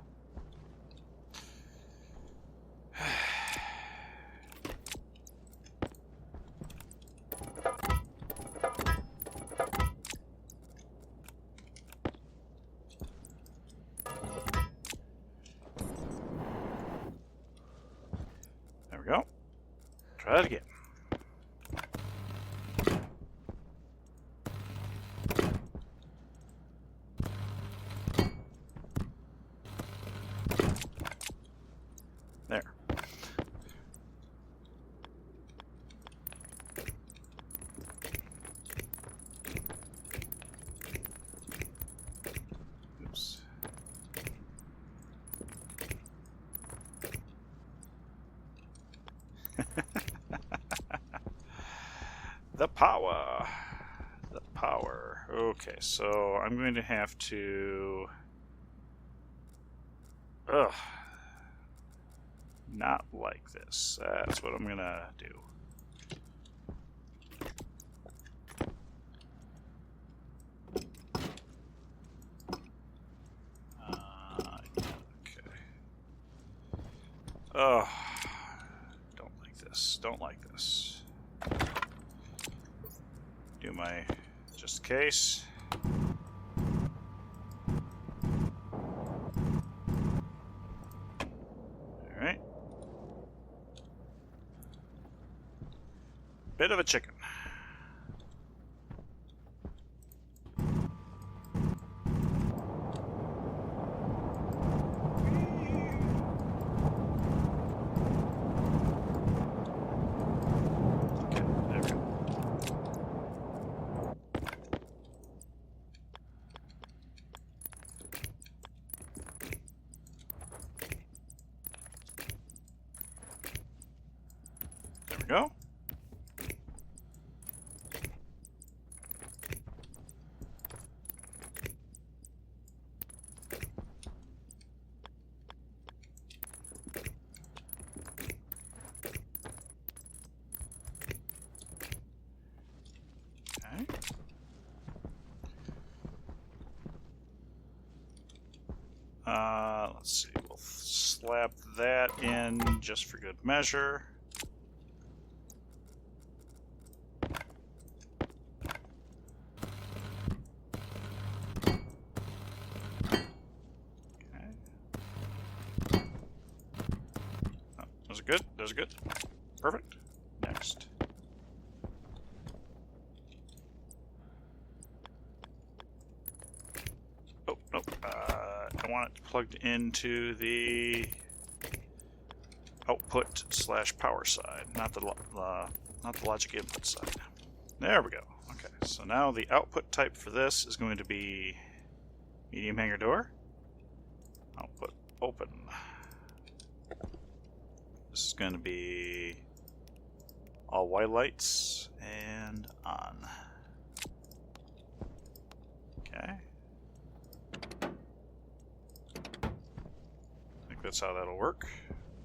There we go. Try that again. There. Oops. The power. The power. Okay, so I'm going to have to... Ugh. Not like this. That's what I'm gonna do. Okay. Oh, don't like this. Don't like this. Do my just in case. Alright. Bit of a chicken. Go. Okay. Let's see. We'll slap that in just for good measure. Those are good. Those are good. Perfect. Next. Oh, nope. I want it plugged into the output / power side, not the logic input side. There we go. Okay, so now the output type for this is going to be medium hanger door. Output open. This is going to be all white lights and on. Okay. I think that's how that'll work.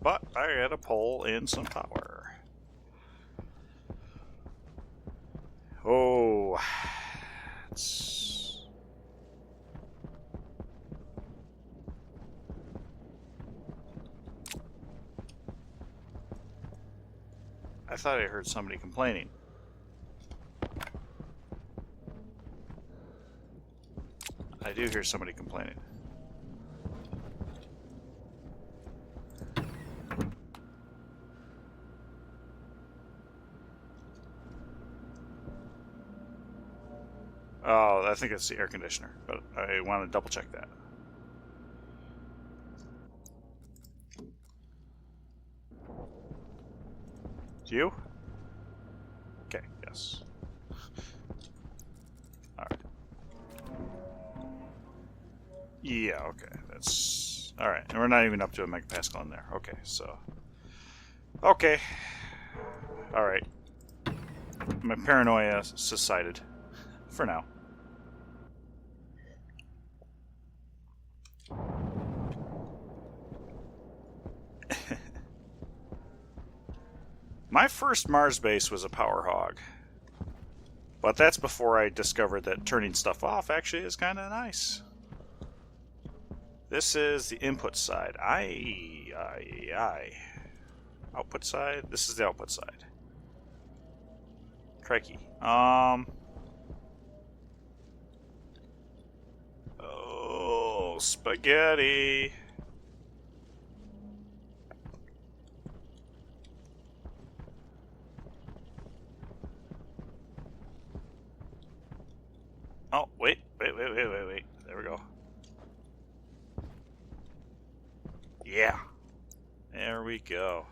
But I had a pole and some power. Oh, I thought I heard somebody complaining. I do hear somebody complaining. Oh, I think it's the air conditioner, but I want to double check that. It's you? Okay, yes. Alright. Yeah, okay. That's... Alright, and we're not even up to a megapascal in there. Okay, so... Okay. Alright. My paranoia subsided. For now. My first Mars base was a power hog. But that's before I discovered that turning stuff off actually is kind of nice. This is the input side. Output side? This is the output side. Crikey. Oh, spaghetti. Oh, wait. There we go. Yeah. There we go.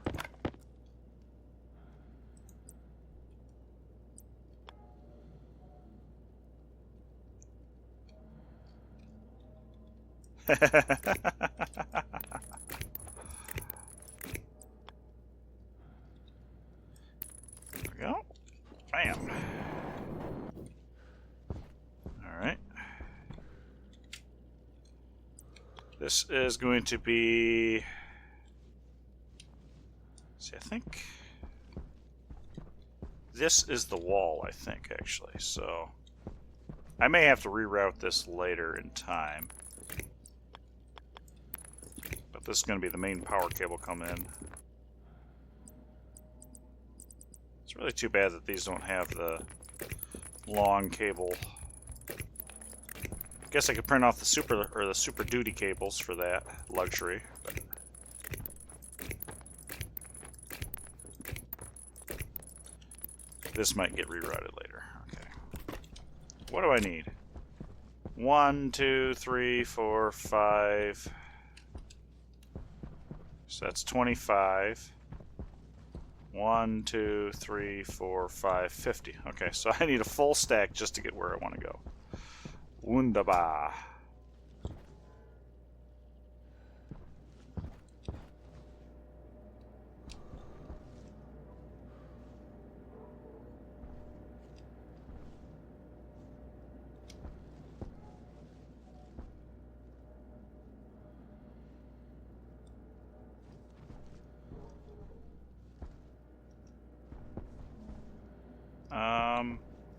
There we go. Bam. Alright. This is going to be... See, I think... This is the wall, I think, actually. So... I may have to reroute this later in time. But this is going to be the main power cable come in. really too bad that these don't have the long cable. Guess I could print off the Super Duty cables for that luxury. But this might get rerouted later. Okay. What do I need? 1, 2, 3, 4, 5. So that's 25. 1, 2, 3, 4, 5, 50. Okay, so I need a full stack just to get where I want to go. Wunderbar.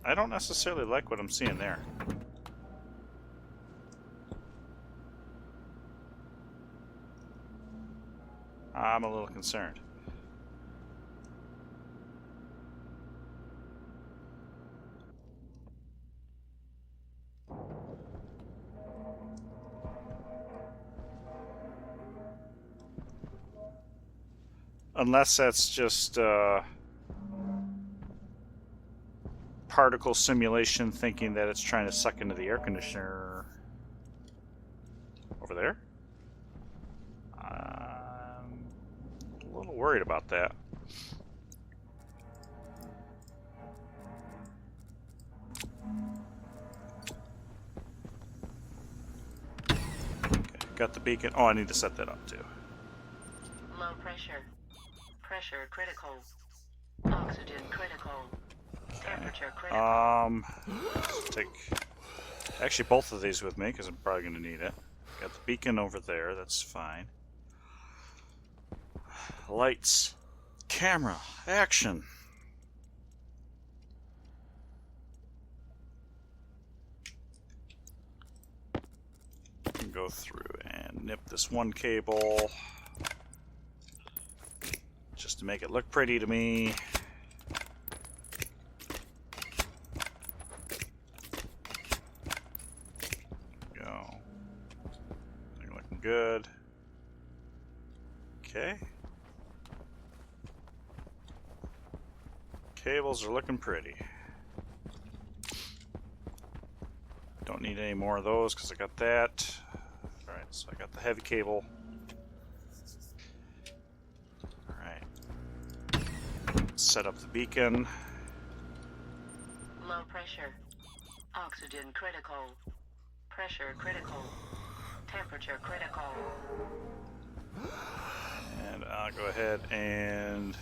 I don't necessarily like what I'm seeing there. I'm a little concerned. Unless that's just particle simulation thinking that it's trying to suck into the air conditioner over there. I'm a little worried about that. Okay, got the beacon. Oh, I need to set that up too. Low pressure. Pressure critical. Oxygen critical. Temperature critical. Take actually both of these with me because I'm probably going to need it. Got the beacon over there. That's fine. Lights, camera, action. Go through and nip this one cable just to make it look pretty to me. Go. They're looking good. Okay. Cables are looking pretty. Don't need any more of those because I got that. Alright, so I got the heavy cable. Alright. Set up the beacon. Low pressure. Oxygen critical. Pressure critical. Temperature critical. And I'll go ahead and...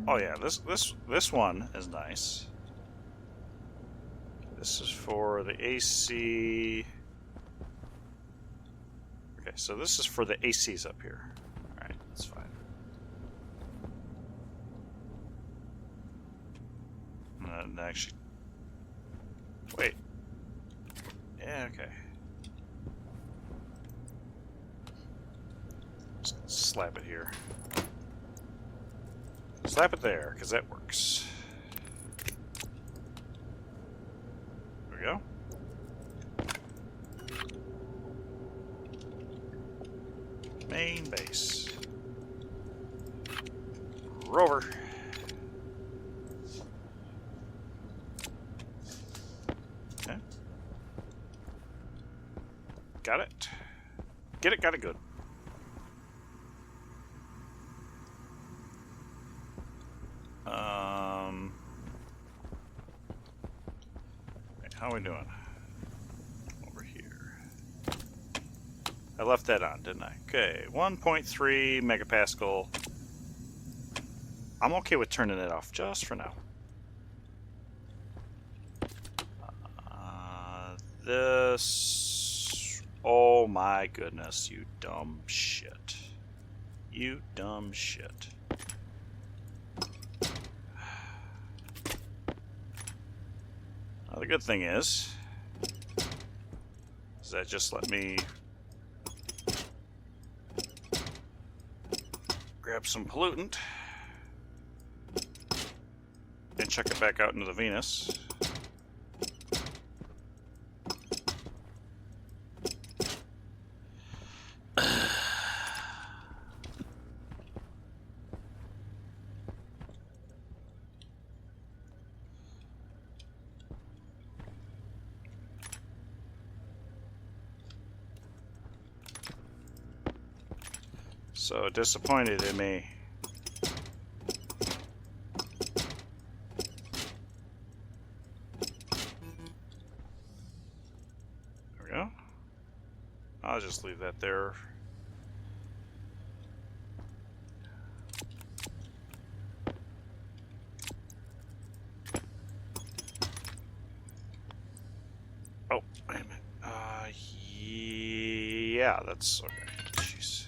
Oh yeah, this one is nice. This is for the AC. Okay, so this is for the ACs up here. Alright, that's fine. And actually... Wait. Yeah, okay. Just slap it here. Slap it there, because that works. There we go. Main base. Rover. Okay. Got it. Get it, got it good. How are we doing? Over here. I left that on, didn't I? Okay, 1.3 megapascal. I'm okay with turning it off just for now. This... Oh my goodness, you dumb shit. You dumb shit. Now, the good thing is that just let me grab some pollutant and chuck it back out into the Venus. So disappointed in me. There we go. I'll just leave that there. Oh, wait a minute. Yeah, that's okay. Jeez.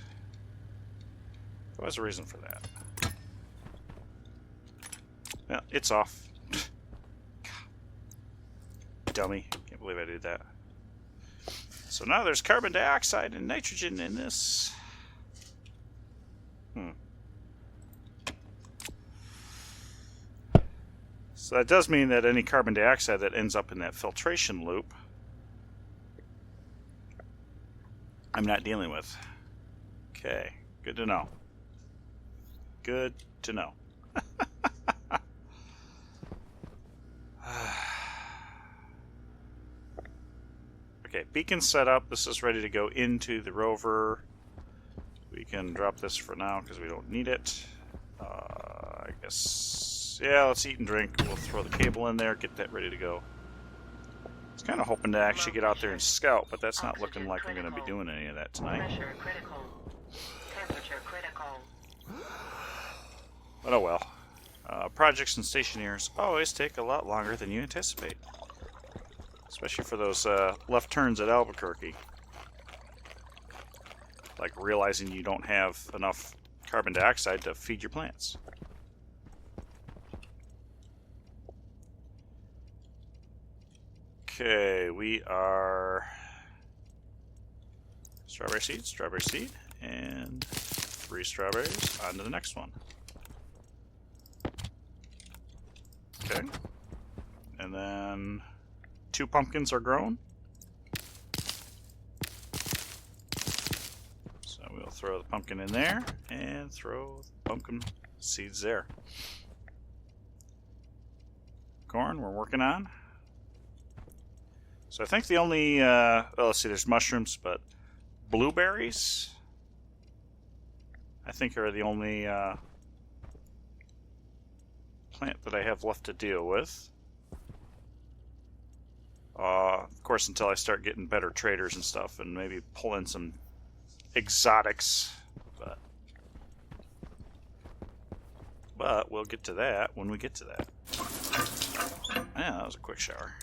There was a reason for that. Well, it's off. Dummy. Can't believe I did that. So now there's carbon dioxide and nitrogen in this. So that does mean that any carbon dioxide that ends up in that filtration loop, I'm not dealing with. Okay, good to know. Good to know. Okay, beacon set up. This is ready to go into the rover. We can drop this for now because we don't need it. I guess, yeah, let's eat and drink. We'll throw the cable in there, get that ready to go. I was kind of hoping to actually get out there and scout, but that's not looking like I'm going to be doing any of that tonight. Pressure critical. Temperature critical. But oh well. Projects and stationeers always take a lot longer than you anticipate. Especially for those left turns at Albuquerque. Like realizing you don't have enough carbon dioxide to feed your plants. Okay, we are strawberry seed, and 3 strawberries. On to the next one. Okay. And then 2 pumpkins are grown. So we'll throw the pumpkin in there and throw the pumpkin seeds there. Corn we're working on. So I think the only, well, let's see, there's mushrooms, but blueberries, I think, are the only plant that I have left to deal with. Of course, until I start getting better traders and stuff, and maybe pull in some exotics. But we'll get to that when we get to that. Yeah, that was a quick shower.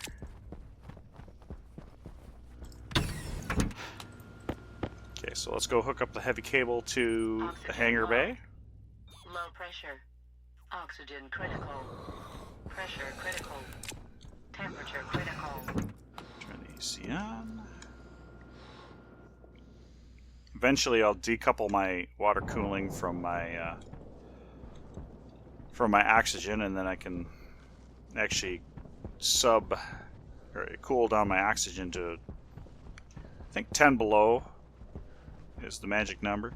Okay, so let's go hook up the heavy cable to the hangar bay. Low pressure. Oxygen critical. Pressure critical. Temperature critical. Turn the AC on. Eventually, I'll decouple my water cooling from my oxygen, and then I can actually cool down my oxygen to, I think, 10 below is the magic number.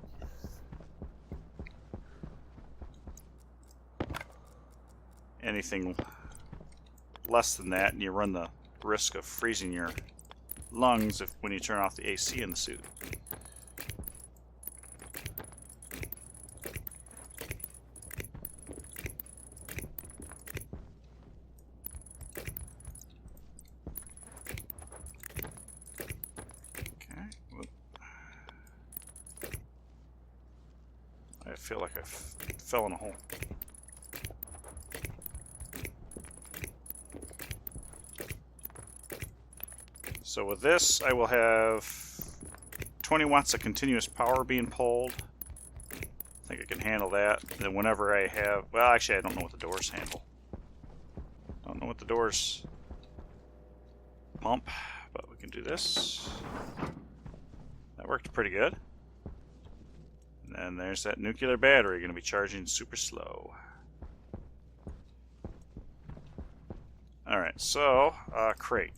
Anything less than that, and you run the risk of freezing your lungs when you turn off the AC in the suit. Okay. Whoop. I feel like I fell in a hole. So with this, I will have 20 watts of continuous power being pulled. I think I can handle that. And then whenever I have, well, actually, I don't know what the doors handle. Don't know what the doors pump, but we can do this. That worked pretty good. And there's that nuclear battery going to be charging super slow. Alright, so, crate.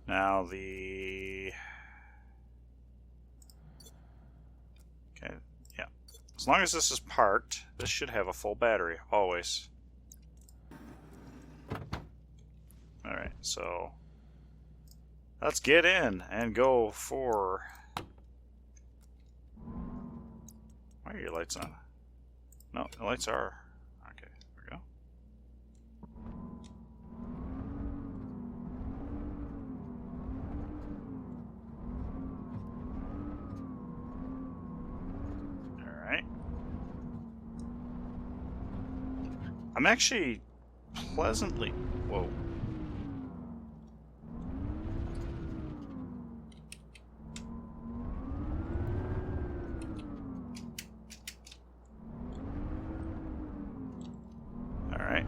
Now the... Okay, yeah. As long as this is parked, this should have a full battery, always. Alright, so... let's get in and go for... Why are your lights on? No, the lights are... Okay, there we go. Alright. I'm actually pleasantly... Whoa. Alright.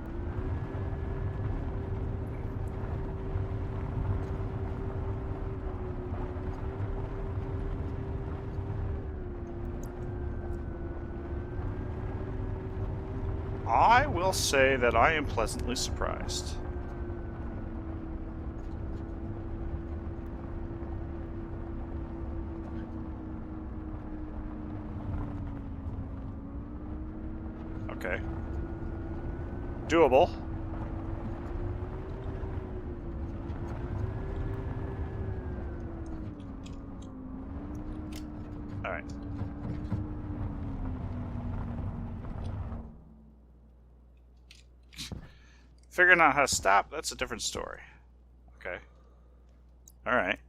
I will say that I am pleasantly surprised. Okay. Doable. Alright. Figuring out how to stop, that's a different story. Okay. Alright.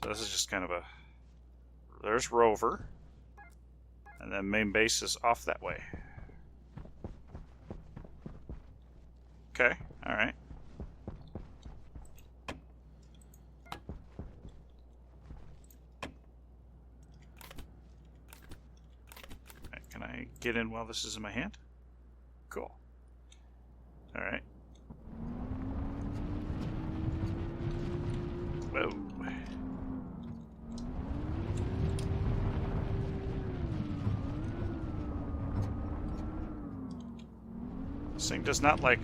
So this is just kind of a... There's Rover. And then main base is off that way. Okay, alright. Can I get in while this is in my hand? Cool. Alright. Whoa. This thing does not like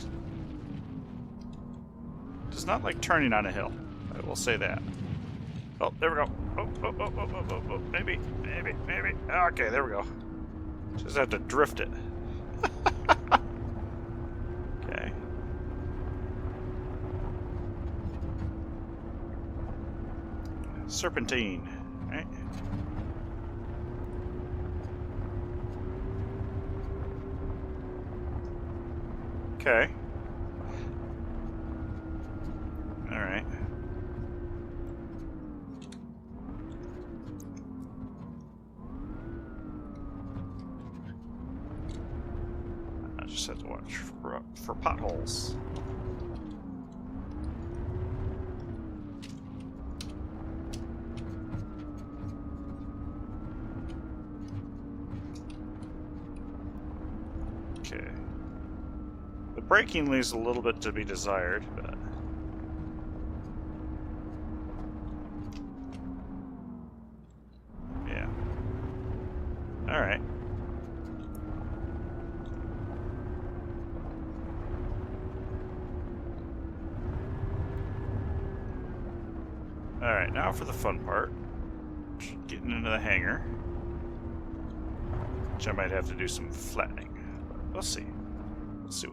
turning on a hill. I will say that. Oh, there we go. Oh, maybe. Okay, there we go. Just have to drift it. Okay. Serpentine, right? Okay. Alright. I just have to watch for potholes. Okay. The braking leaves a little bit to be desired, but... yeah. Alright. Alright, now for the fun part. Getting into the hangar. Which I might have to do some flattening. But we'll see. Let's see.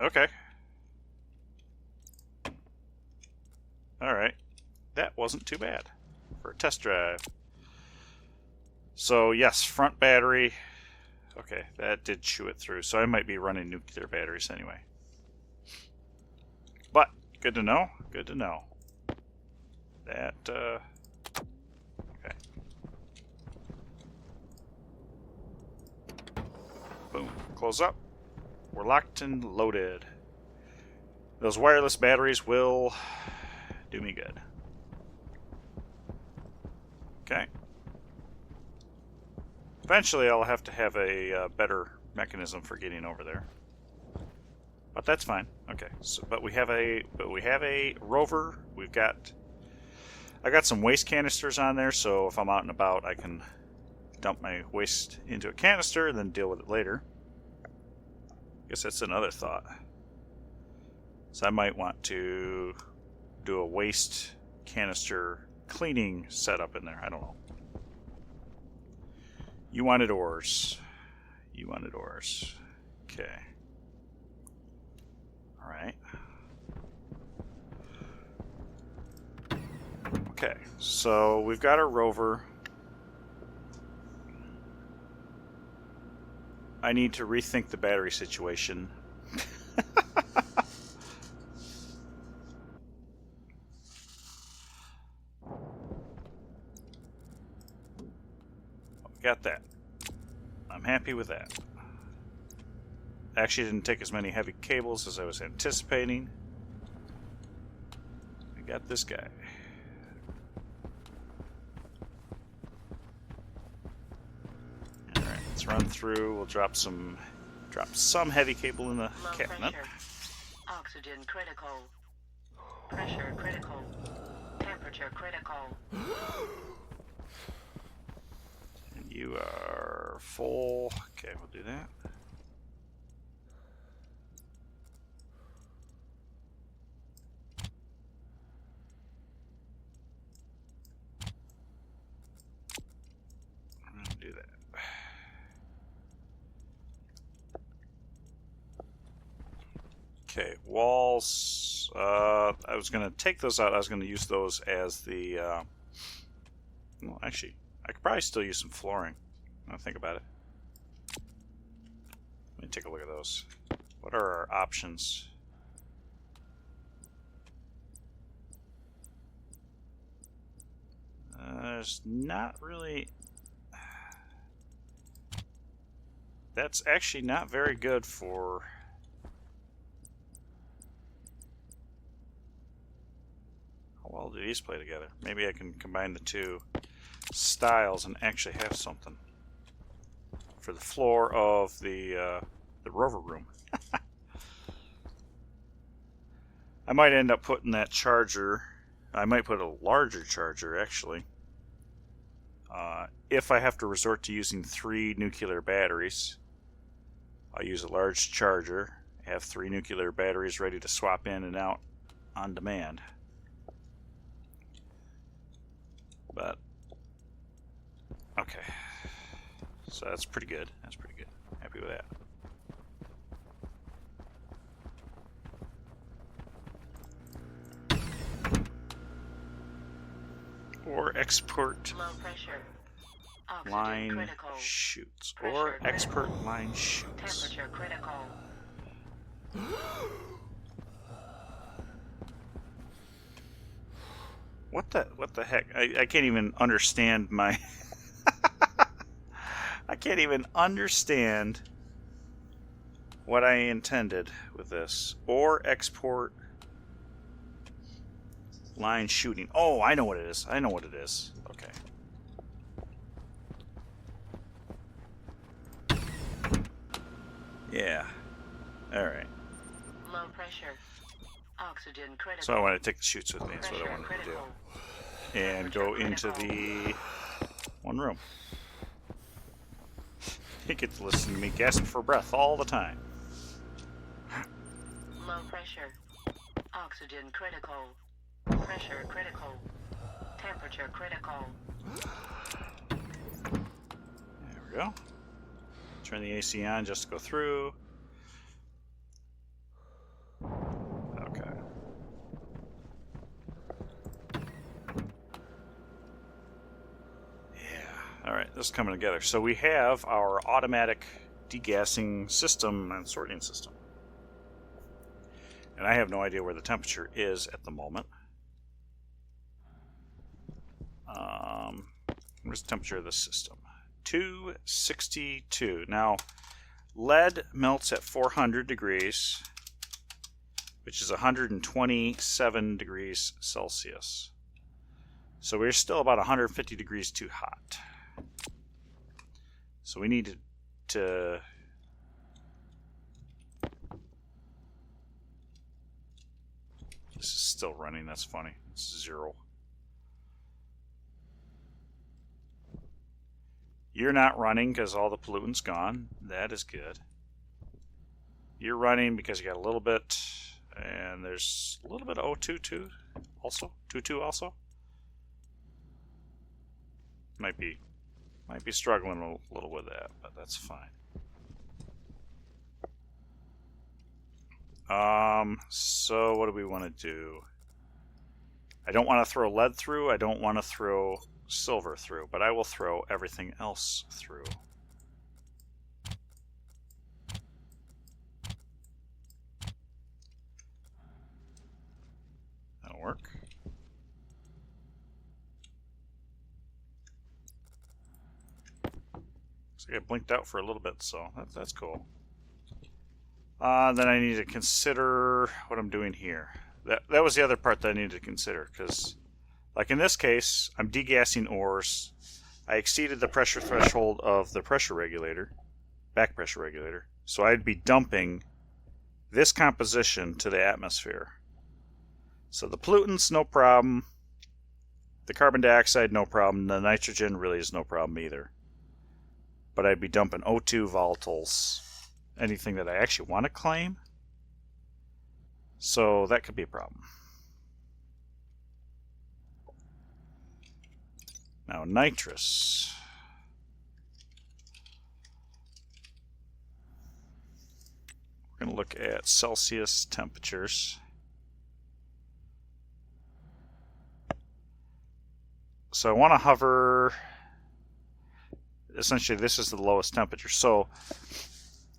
Okay. Alright. That wasn't too bad for a test drive. So, yes, front battery. Okay, that did chew it through. So I might be running nuclear batteries anyway. But, good to know. Good to know. That, okay. Boom. Close up. We're locked and loaded. Those wireless batteries will do me good. Okay. Eventually I'll have to have a better mechanism for getting over there. But that's fine. Okay. So, but we have a Rover. I got some waste canisters on there, so if I'm out and about, I can dump my waste into a canister and then deal with it later. Guess that's another thought. So I might want to do a waste canister cleaning setup in there. I don't know. You wanted ores. You wanted ores. Okay. Alright. Okay, so we've got a Rover. I need to rethink the battery situation. Got that. I'm happy with that. Actually didn't take as many heavy cables as I was anticipating. I got this guy. Alright, let's run through. We'll drop some heavy cable in the cabinet. Pressure. Oxygen critical. Pressure critical. Temperature critical. And you are full. Okay, we'll do that. I'm gonna do that. Okay, walls. I was going to take those out. I was going to use those as the... well, actually, I could probably still use some flooring. Now think about it. Let me take a look at those. What are our options? There's not really... That's actually not very good for... How well do these play together? Maybe I can combine the two styles and actually have something for the floor of the Rover room. I might end up putting that charger. I might put a larger charger, actually. If I have to resort to using 3 nuclear batteries, I'll use a large charger. Have 3 nuclear batteries ready to swap in and out on demand. But, okay. So that's pretty good. That's pretty good. Happy with that. Or export Low pressure. Oxygen line critical. shoots. Pressure Or critical. export line shoots. Temperature critical. What the heck? I can't even understand my... I can't even understand what I intended with this. Or export line shooting. Oh, I know what it is. I know what it is. Okay. Yeah. Alright. Low pressure. Oxygen critical. So I want to take the chutes with me. That's what I wanted to do. And go into the one room. You get to listen to me gasp for breath all the time. Low pressure. Oxygen critical. Pressure critical. Temperature critical. There we go. Turn the AC on just to go through. Okay. Yeah. All right, this is coming together. So we have our automatic degassing system and sorting system. And I have no idea where the temperature is at the moment. Where's the temperature of the system? 262. Now, lead melts at 400 degrees, which is 127 degrees Celsius. So we're still about 150 degrees too hot. So we need to This is still running. That's funny. It's 0. You're not running because all the pollutant's gone. That is good. You're running because you got a little bit, and there's a little bit of O2 too, also. 2.2 also. Might be struggling a little with that, but that's fine. So what do we want to do? I don't want to throw lead through. I don't want to throw silver through, but I will throw everything else through. That'll work. So I got blinked out for a little bit, so that's cool. Then I need to consider what I'm doing here. That was the other part that I needed to consider, because like in this case, I'm degassing ores. I exceeded the pressure threshold of the pressure regulator, back pressure regulator, so I'd be dumping this composition to the atmosphere. So the pollutants, no problem. The carbon dioxide, no problem. The nitrogen really is no problem either. But I'd be dumping O2 volatiles, anything that I actually want to claim. So that could be a problem. Now nitrous. We're going to look at Celsius temperatures. So I want to hover, essentially this is the lowest temperature. So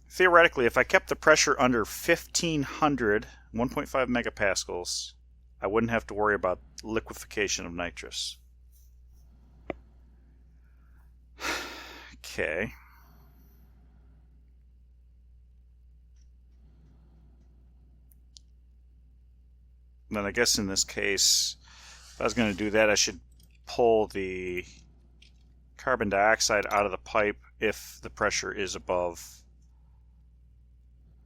theoretically, if I kept the pressure under 1500, 1.5 megapascals, I wouldn't have to worry about liquefaction of nitrous. Okay. Then I guess in this case, if I was going to do that, I should pull the carbon dioxide out of the pipe if the pressure is above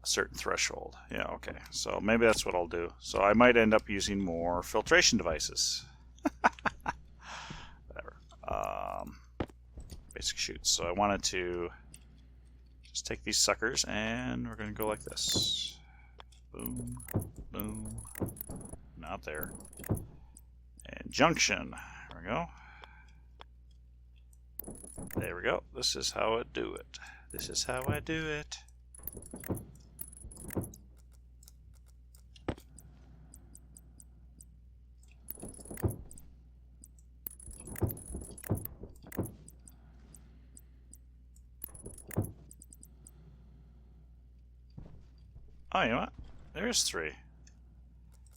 a certain threshold. Yeah, okay. So maybe that's what I'll do. So I might end up using more filtration devices. Whatever. Basic chutes. So I wanted to just take these suckers and we're going to go like this. Boom, boom. Not there. And junction. There we go. There we go. This is how I do it. This is how I do it. Oh, you know what? There's 3.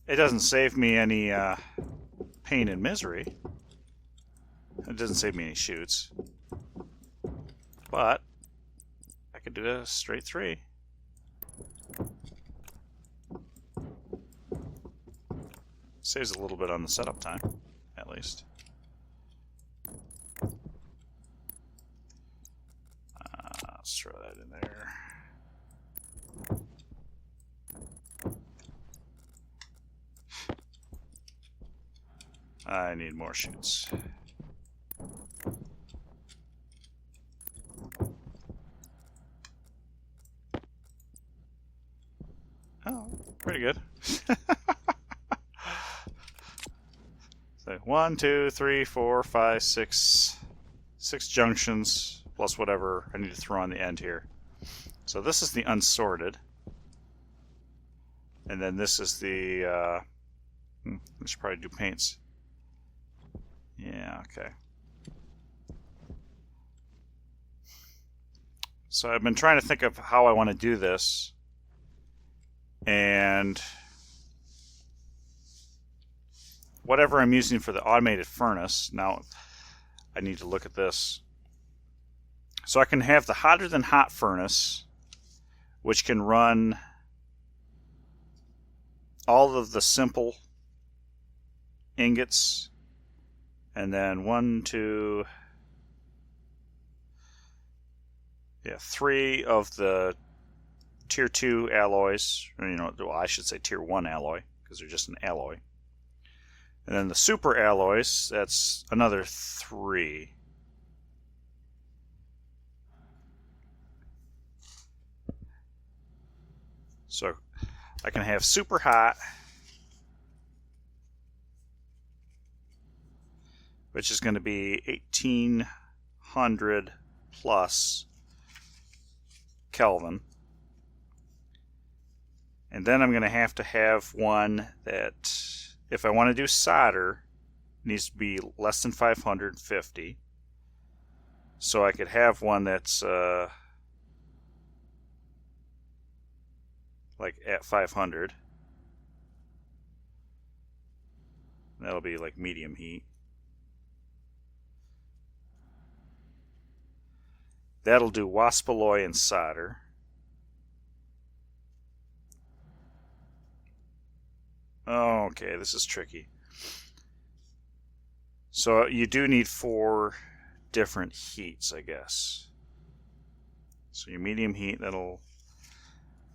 It doesn't save me any pain and misery. It doesn't save me any shoots. But I could do a straight 3. Saves a little bit on the setup time, at least. Let's throw that in there. I need more chutes. Oh, pretty good. So 1, 2, 3, 4, 5, 6 junctions plus whatever I need to throw on the end here. So this is the unsorted, and then this is the I should probably do paints. Yeah, okay. So I've been trying to think of how I want to do this, and whatever I'm using for the automated furnace, now I need to look at this. So I can have the hotter than hot furnace, which can run all of the simple ingots, and then 1, 2, 3 of the tier 2 alloys, or, well, I should say tier 1 alloy, because they're just an alloy. And then the super alloys, that's another 3. So I can have super hot, which is going to be 1800 plus Kelvin. And then I'm going to have one that, if I want to do solder, needs to be less than 550. So I could have one that's like at 500. That'll be like medium heat. That'll do waspaloy and solder. Oh, okay, this is tricky. So you do need 4 different heats, I guess. So your medium heat, that'll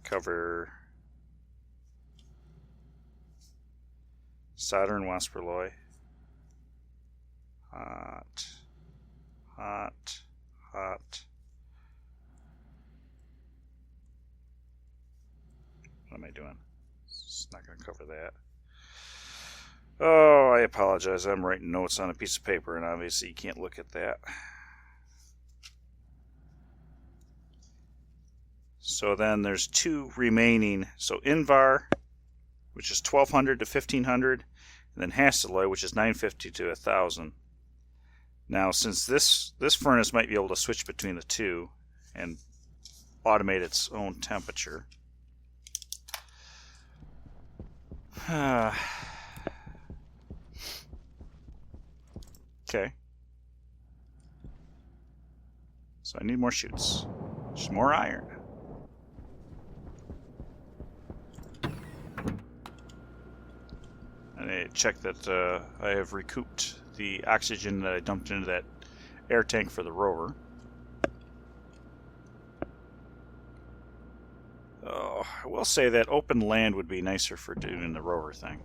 cover solder and waspaloy. Hot, hot, hot. What am I doing? It's not going to cover that. Oh, I apologize. I'm writing notes on a piece of paper, and obviously you can't look at that. So then there's 2 remaining. So Invar, which is 1200 to 1500, and then Hastelloy, which is 950 to 1000. Now, since this furnace might be able to switch between the 2 and automate its own temperature. Okay. So I need more chutes. Just more iron. I need to check that I have recouped the oxygen that I dumped into that air tank for the rover. Oh, I will say that open land would be nicer for doing the rover thing.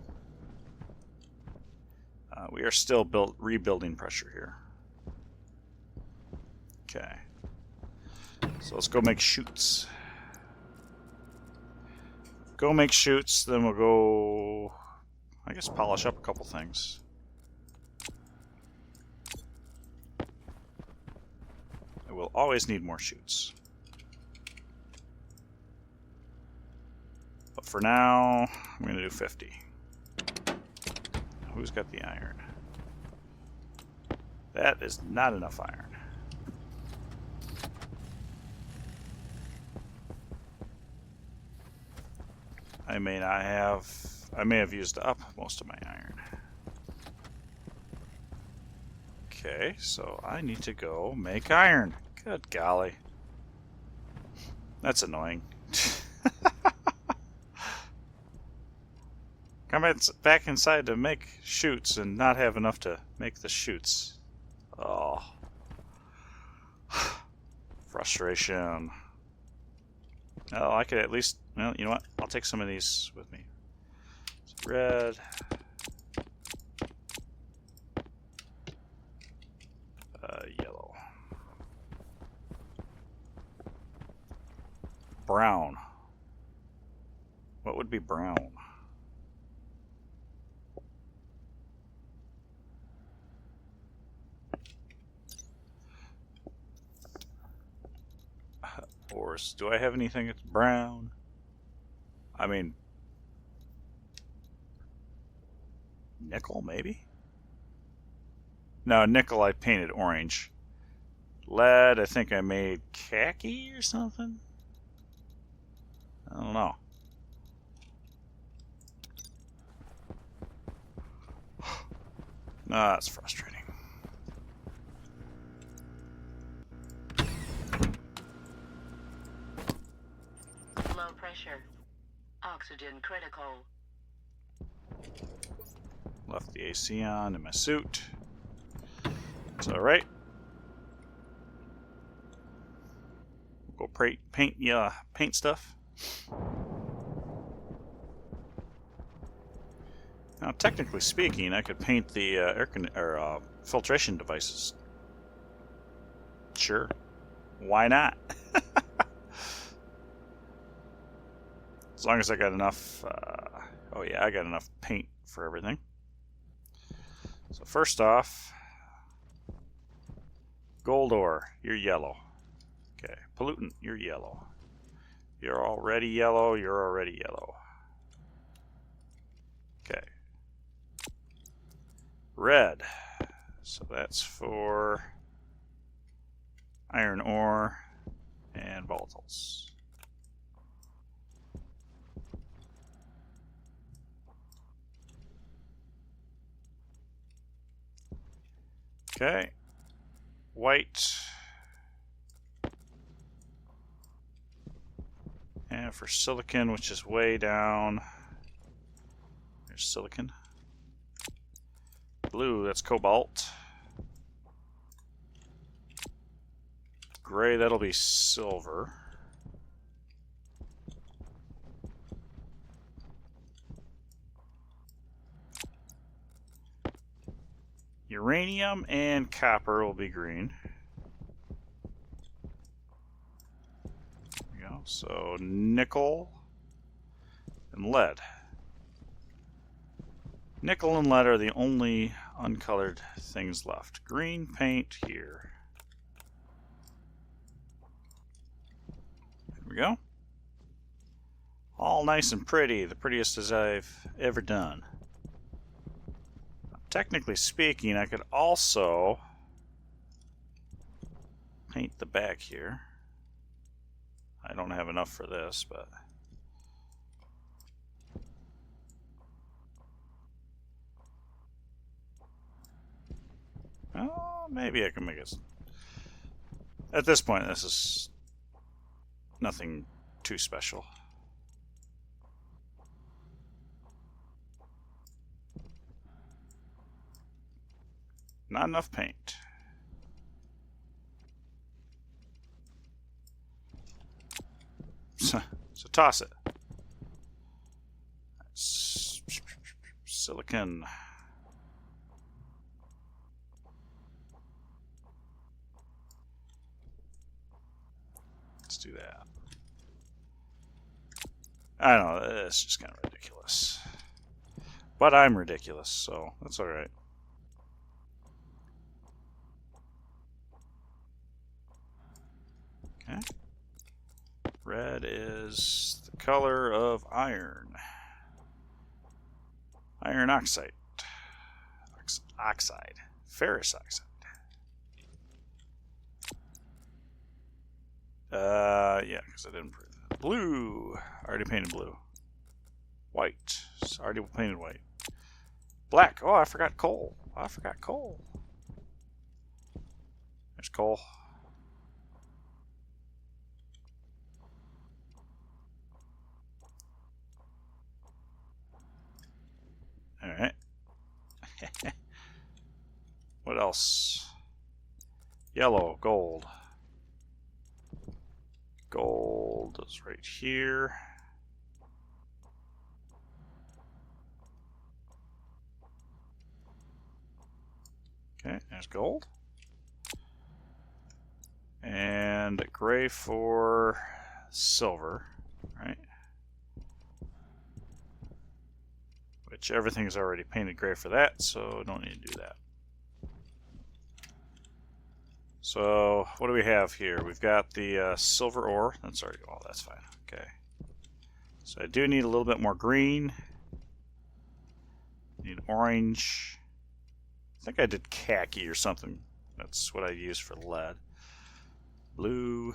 We are still rebuilding pressure here. Okay. So let's go make chutes. Go make chutes, then we'll go, I guess, polish up a couple things. I will always need more chutes. But for now, I'm going to do 50. Who's got the iron? That is not enough iron. I may have used up most of my iron. Okay, so I need to go make iron. Good golly. That's annoying. Come back inside to make chutes and not have enough to make the chutes. Oh. Frustration. Oh, I could at least, well, you know what? I'll take some of these with me. So red. Yellow. Brown. What would be brown? Or do I have anything that's brown? I mean, nickel maybe? No, nickel I painted orange. Lead I think I made khaki or something? I don't know. No, that's frustrating. Low pressure. Oxygen critical. Left the AC on in my suit. It's alright. Go paint stuff. Now, technically speaking, I could paint the filtration devices. Sure. Why not? As long as I got enough... oh yeah, I got enough paint for everything. So first off, gold ore, you're yellow. Okay, pollutant, you're yellow. You're already yellow, you're already yellow. Okay. Red. So that's for iron ore and volatiles. Okay. White. And for silicon, which is way down. There's silicon. Blue, that's cobalt. Gray, that'll be silver. Uranium and copper will be green. There we go. So nickel and lead. Nickel and lead are the only uncolored things left. Green paint here. There we go. All nice and pretty. The prettiest as I've ever done. Technically speaking, I could also paint the back here. I don't have enough for this, but... oh, maybe I can make it... At this point, this is nothing too special. Not enough paint. So toss it. Silicon. Let's do that. I know, it's just kind of ridiculous. But I'm ridiculous, so that's alright. Okay. Red is the color of iron. Iron oxide. Oxide. Ferrous oxide. Yeah, because I didn't prove that. Blue. Already painted blue. White. Already painted white. Black. Oh, I forgot coal. I forgot coal. There's coal. Alright. What else? Yellow, gold. Gold is right here. Okay, there's gold. And gray for silver, right? Which everything's already painted gray for that, so don't need to do that. So what do we have here? We've got the silver ore. That's already, oh, that's fine. Okay. So I do need a little bit more green. Need orange. I think I did khaki or something. That's what I use for lead. Blue.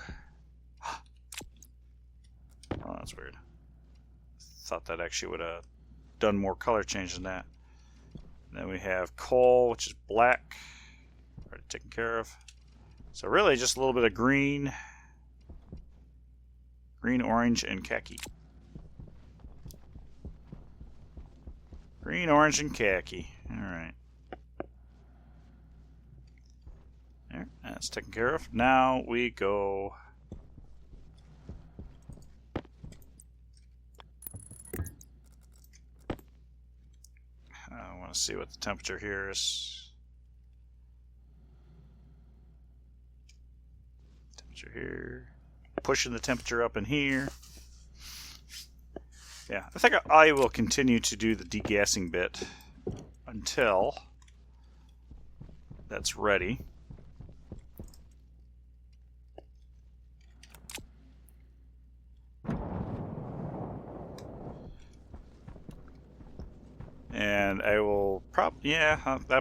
Oh, that's weird. Thought that actually would have done more color change than that. And then we have coal, which is black. Already taken care of. So really just a little bit of green. Green, orange, and khaki. Green, orange, and khaki. Alright. There, that's taken care of. Now we go... want to see what the temperature here is. Temperature here. Pushing the temperature up in here. Yeah, I think I will continue to do the degassing bit until that's ready. And I will I'll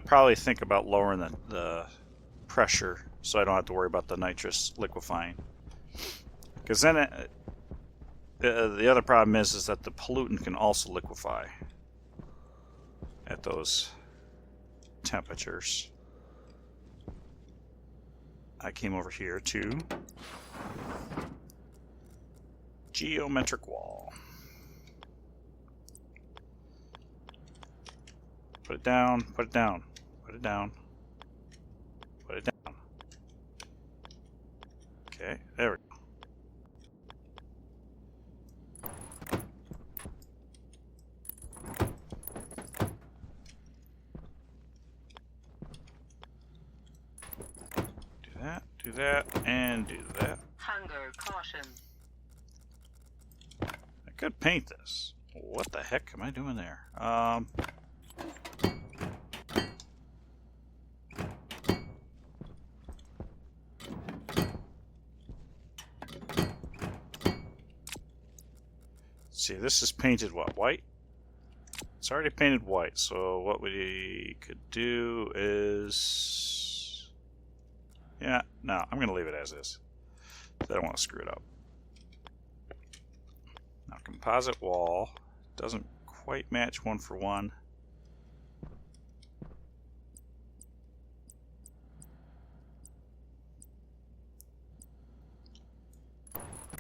probably think about lowering the pressure so I don't have to worry about the nitrous liquefying. Because then the other problem is that the pollutant can also liquefy at those temperatures. I came over here to geometric wall. Put it down, put it down, put it down, put it down. Okay, there we go. Do that, and do that. Hunger caution. I could paint this. What the heck am I doing there? See, this is painted what? White? It's already painted white, so what we could do is... Yeah, no, I'm going to leave it as is. I don't want to screw it up. Now, composite wall doesn't quite match one for one.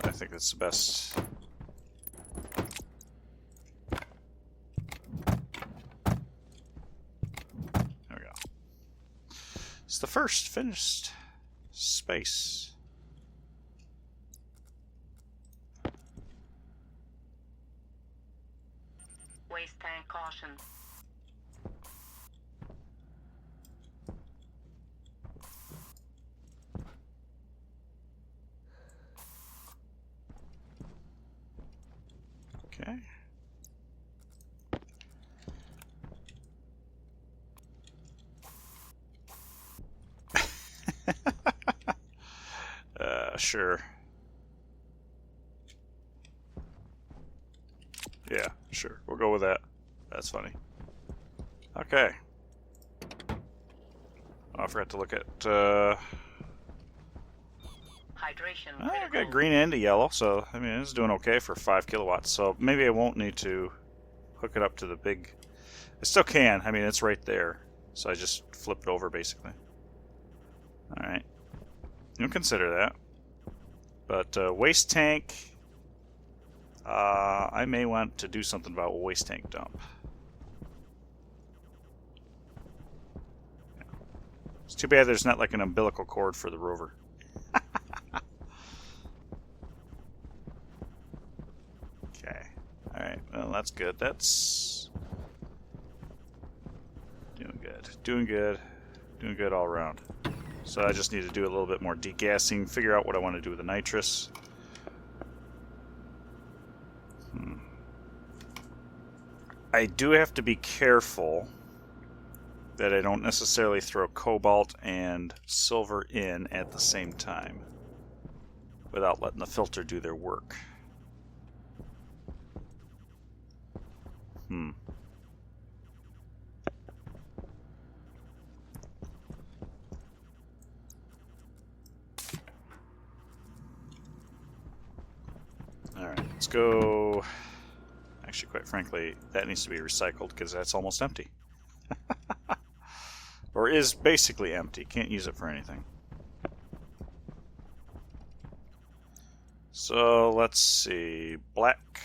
I think that's the best. There we go. It's the first finished space. Waste tank caution. Okay. Sure. Yeah, sure. We'll go with that. That's funny. Okay. Oh, I forgot to look at... Hydration I critical. got green and a yellow, so I mean it's doing okay for 5 kilowatts. So maybe I won't need to hook it up to the big. I still can. I mean it's right there, so I just flip it over basically. All right, you'll consider that. But waste tank, I may want to do something about a waste tank dump. It's too bad there's not like an umbilical cord for the rover. Alright, well that's good. That's doing good. Doing good. Doing good all around. So I just need to do a little bit more degassing, figure out what I want to do with the nitrous. I do have to be careful that I don't necessarily throw cobalt and silver in at the same time without letting the filter do their work. Alright, let's go. Actually, quite frankly, that needs to be recycled because that's almost empty. Or is basically empty. Can't use it for anything. So let's see. Black,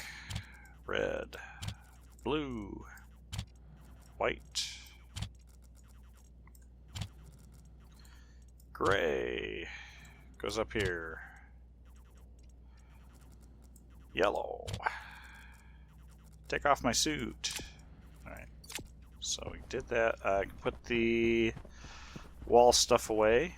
red, blue, white, gray, goes up here, yellow, take off my suit. Alright, So we did that. I can put the wall stuff away.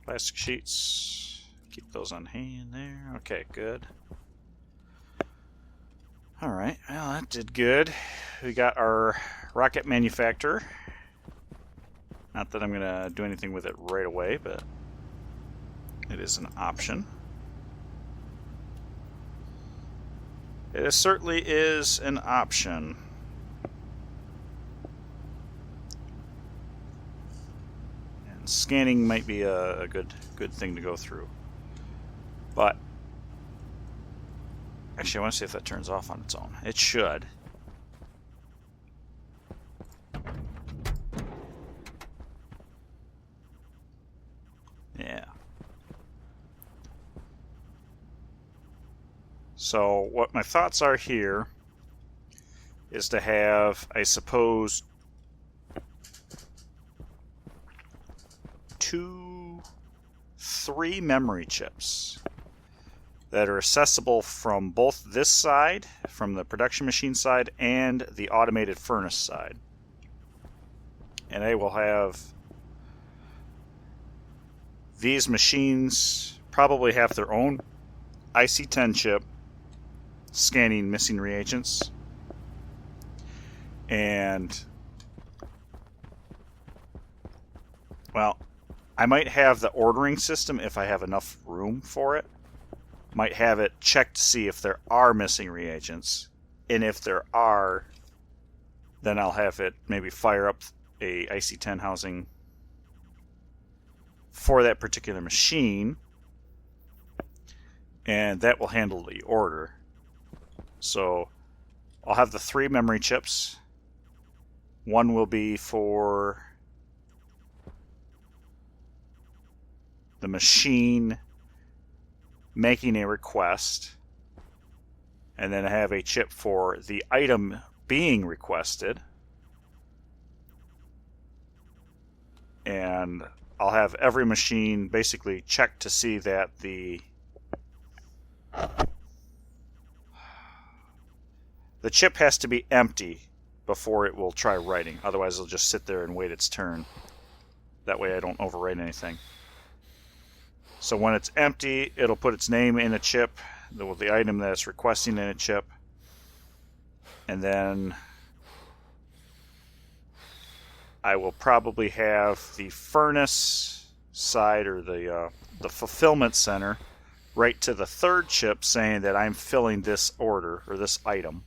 Plastic sheets. Keep those on hand there. Okay, good. Alright, well that did good. We got our rocket manufacturer. Not that I'm going to do anything with it right away, but it is an option. It certainly is an option. And scanning might be a good thing to go through. But actually, I want to see if that turns off on its own. It should. Yeah. So what my thoughts are here is to have, I suppose, 3 memory chips that are accessible from both this side, from the production machine side, and the automated furnace side. And they will have these machines probably have their own IC10 chip scanning missing reagents, and well, I might have the ordering system, if I have enough room for it, might have it check to see if there are missing reagents, and if there are, then I'll have it maybe fire up a IC10 housing for that particular machine, and that will handle the order. So I'll have the 3 memory chips. One will be for the machine making a request, and then I have a chip for the item being requested, and I'll have every machine basically check to see that the chip has to be empty before it will try writing. Otherwise, it'll just sit there and wait its turn. That way I don't overwrite anything. So when it's empty, it'll put its name in a chip, the item that it's requesting in a chip, and then I will probably have the furnace side, or the fulfillment center, right to the 3rd chip saying that I'm filling this order or this item.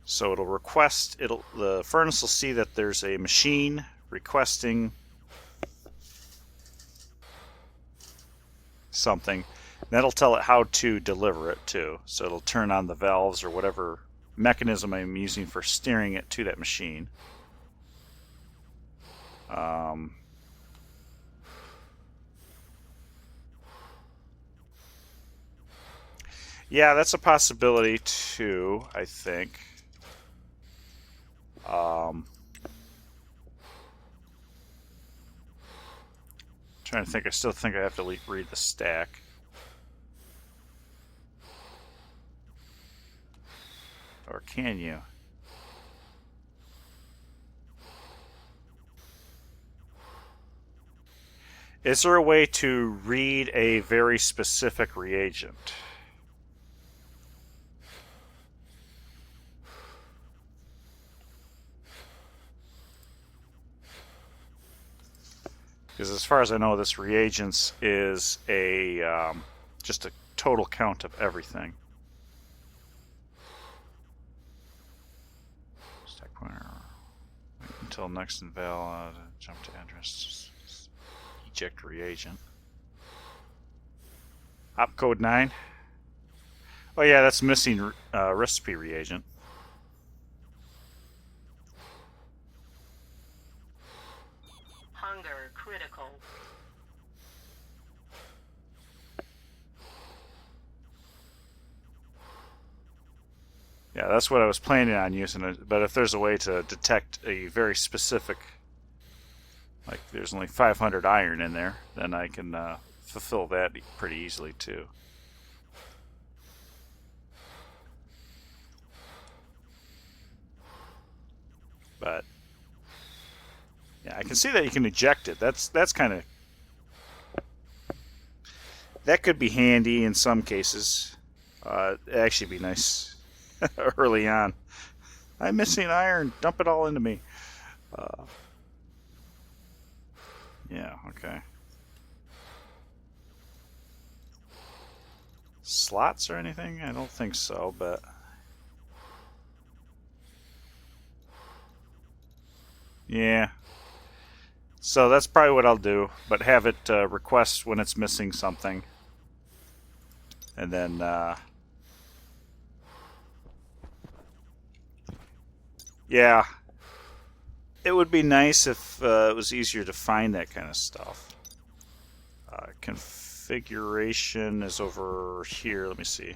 So it'll request, the furnace will see that there's a machine requesting something. That'll tell it how to deliver it too. So it'll turn on the valves or whatever mechanism I'm using for steering it to that machine. Yeah, that's a possibility too, I think. Trying to think, I still think I have to read the stack. Or can you? Is there a way to read a very specific reagent? Because as far as I know, this reagents is a just a total count of everything. Stack pointer. Wait until next invalid. Jump to address. Eject reagent. Opcode 9. Oh yeah, that's missing recipe reagent. Hunger critical. Yeah, that's what I was planning on using it. But if there's a way to detect a very specific, like there's only 500 iron in there, then I can fulfill that pretty easily too. But yeah, I can see that you can eject it. That's kind of, that could be handy in some cases. It'd actually be nice early on. I'm missing iron. Dump it all into me. Yeah, okay. Slots or anything? I don't think so, but... yeah. So that's probably what I'll do, but have it request when it's missing something. And then... yeah. It would be nice if it was easier to find that kind of stuff. Configuration is over here. Let me see.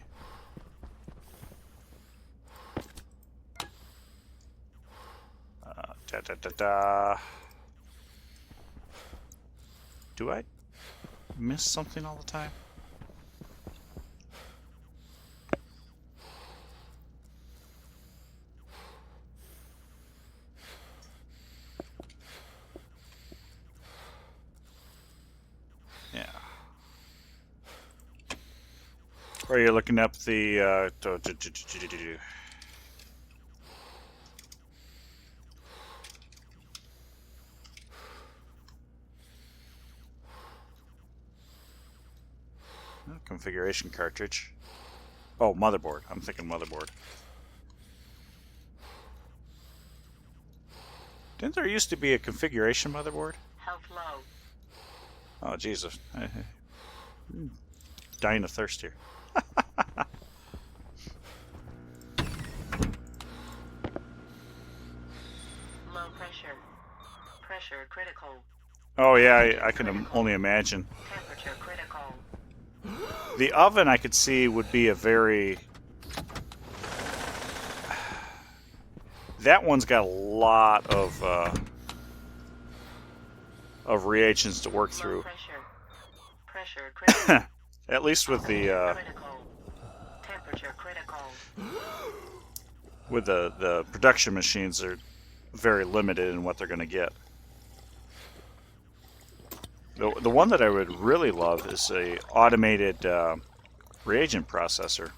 Do I miss something all the time? Yeah. Or you're looking up the configuration cartridge. Oh, motherboard. I'm thinking motherboard. Didn't there used to be a configuration motherboard? Health low. Oh, Jesus. I'm dying of thirst here. Low pressure. Pressure critical. Oh, yeah, I can only imagine. Temperature critical. The oven I could see would be a very... that one's got a lot of reagents to work through. Pressure critical. At least with the critical. Temperature critical. with the production machines, they're very limited in what they're going to get. The one that I would really love is a automated reagent processor.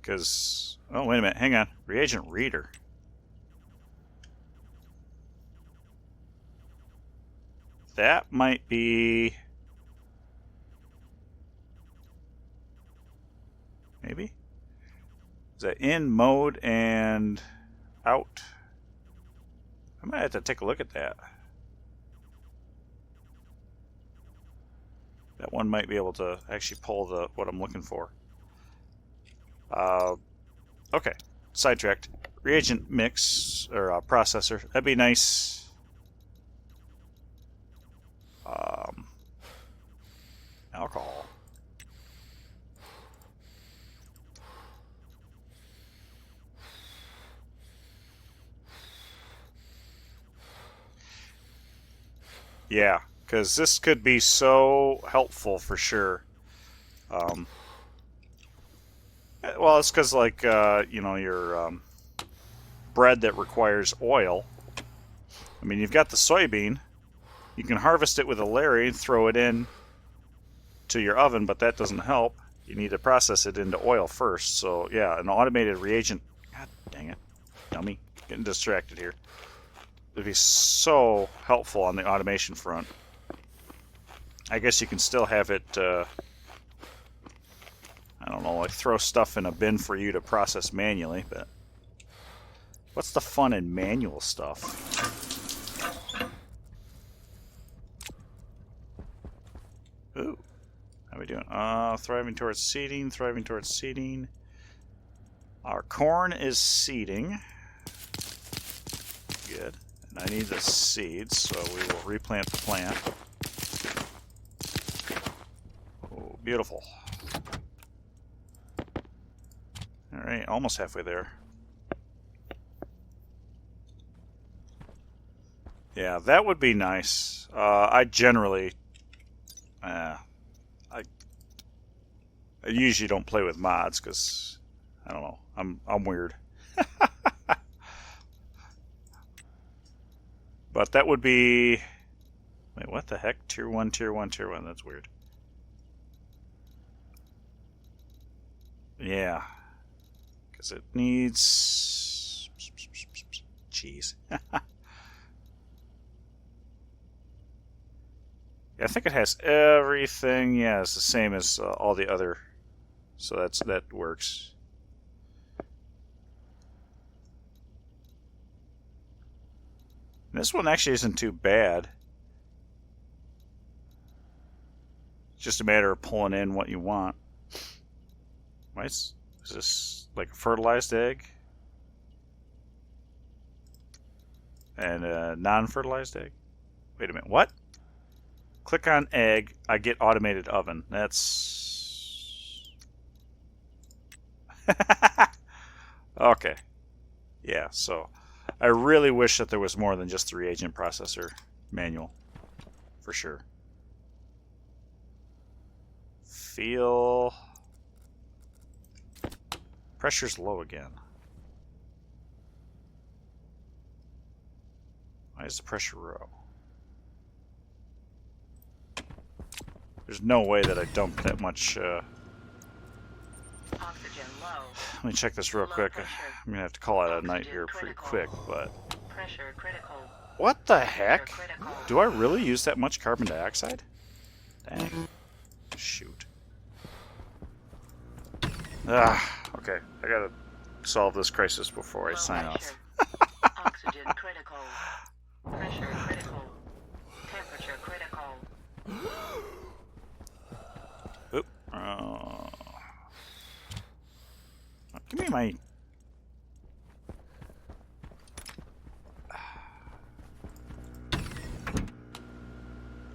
Because, oh, wait a minute, hang on. Reagent reader. That might be... maybe? Is that in, mode, and out? I might have to take a look at that. That one might be able to actually pull the what I'm looking for. Okay, sidetracked. Reagent mix, or processor. That'd be nice. Alcohol. Yeah, because this could be so helpful for sure. Well, it's because, like, you know, your bread that requires oil. I mean, you've got the soybean. You can harvest it with a Larry and throw it in to your oven, but that doesn't help. You need to process it into oil first. So, yeah, an automated reagent. God dang it. Dummy. Getting distracted here. It'd be so helpful on the automation front. I guess you can still have it, I don't know, like throw stuff in a bin for you to process manually, but what's the fun in manual stuff? Ooh. How are we doing? Thriving towards seeding, thriving towards seeding. Our corn is seeding. Good. And I need the seeds, so we will replant the plant. Oh, beautiful. Alright, almost halfway there. Yeah, that would be nice. I generally, I usually don't play with mods because I don't know. I'm weird. But that would be. Wait, what the heck? Tier 1, Tier 1, Tier 1. That's weird. Yeah. Because it needs. Jeez. I think it has everything. Yeah, it's the same as all the other. So that works. This one actually isn't too bad. It's just a matter of pulling in what you want. Why is this like a fertilized egg? And a non-fertilized egg? Wait a minute, what? Click on egg, I get automated oven. That's... Okay. Yeah, so I really wish that there was more than just the reagent processor manual. For sure. Feel... Pressure's low again. Why is the pressure low? There's no way that I dumped that much. Oxygen low. Let me check this real quick. I'm gonna have to call it a night here pretty quick, but. Pressure critical. What the heck? Do I really use that much carbon dioxide? Dang. Shoot. Okay. I gotta solve this crisis before I sign off. Oxygen critical. Pressure critical. Temperature critical. Oop. Give me my...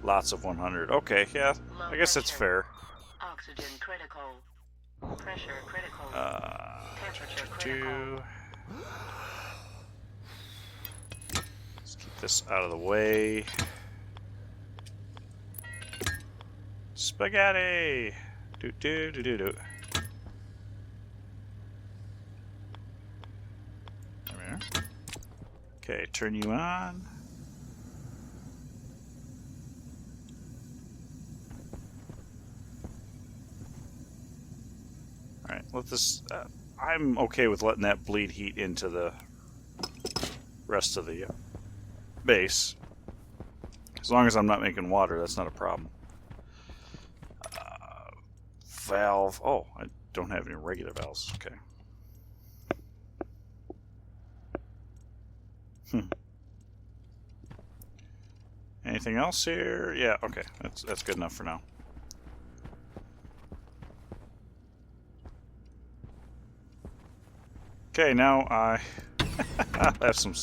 Lots of 100. Okay, yeah. I guess that's fair. Oxygen critical. Pressure critical. Temperature critical. Let's keep this out of the way. Spaghetti! Do do do do do. There we are. Okay, turn you on. Alright, let this... I'm okay with letting that bleed heat into the rest of the base. As long as I'm not making water, that's not a problem. Valve... Oh, I don't have any regular valves. Okay. Anything else here? Yeah, okay. That's good enough for now. Okay, now I have some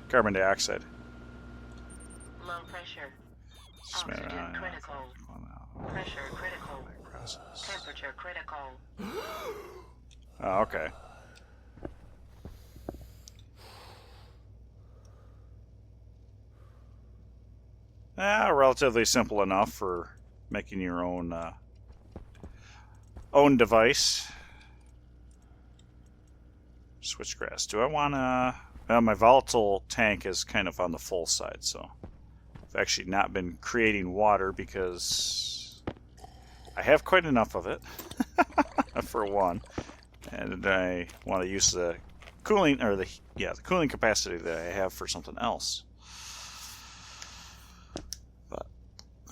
carbon dioxide. Low pressure. Oxygen critical. Pressure critical. Temperature critical. Oh, okay. Relatively simple enough for making your own device. Switchgrass. Do I want to... my volatile tank is kind of on the full side, so I've actually not been creating water because I have quite enough of it, for one, and I want to use the cooling, or the cooling capacity that I have for something else. But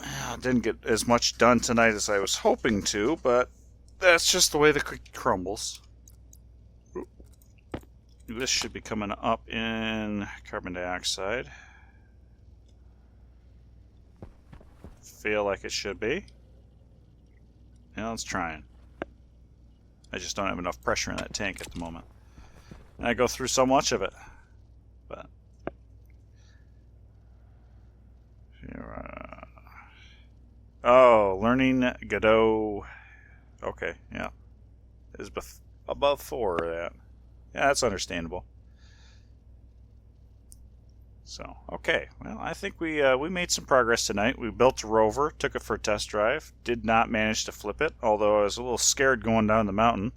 I didn't get as much done tonight as I was hoping to, but that's just the way the cookie crumbles. This should be coming up in carbon dioxide. Feel like it should be. Yeah, it's trying. I just don't have enough pressure in that tank at the moment. And I go through so much of it. But oh, learning Godot. Okay, yeah. Is above 4 of that. Yeah, that's understandable. So, okay. Well, I think we made some progress tonight. We built a Rover, took it for a test drive. Did not manage to flip it, although I was a little scared going down the mountain.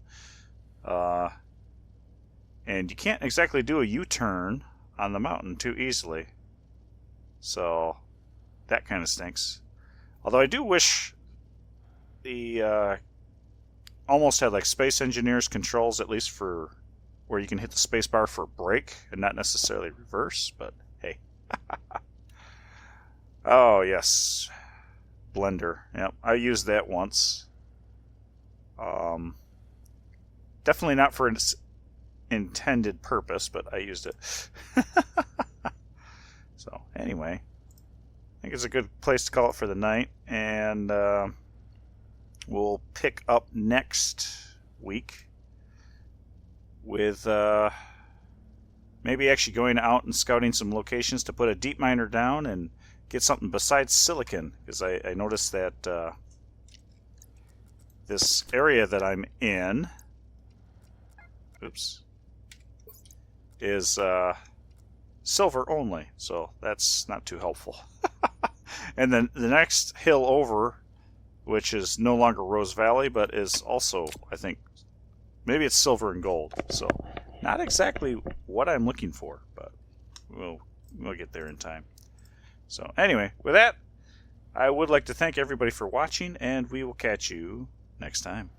And you can't exactly do a U-turn on the mountain too easily. So, that kind of stinks. Although I do wish the almost had like Space Engineers controls, at least for where you can hit the space bar for brake and not necessarily reverse, but hey. Oh, yes. Blender. Yep, I used that once. Definitely not for its intended purpose, but I used it. So, anyway, I think it's a good place to call it for the night, and we'll pick up next week with maybe actually going out and scouting some locations to put a deep miner down and get something besides silicon, because I noticed that this area that I'm in, oops, is silver only, so that's not too helpful. And then the next hill over, which is no longer Rose Valley, but is also, I think, maybe it's silver and gold. So not exactly what I'm looking for, but we'll get there in time. So anyway, with that, I would like to thank everybody for watching, and we will catch you next time.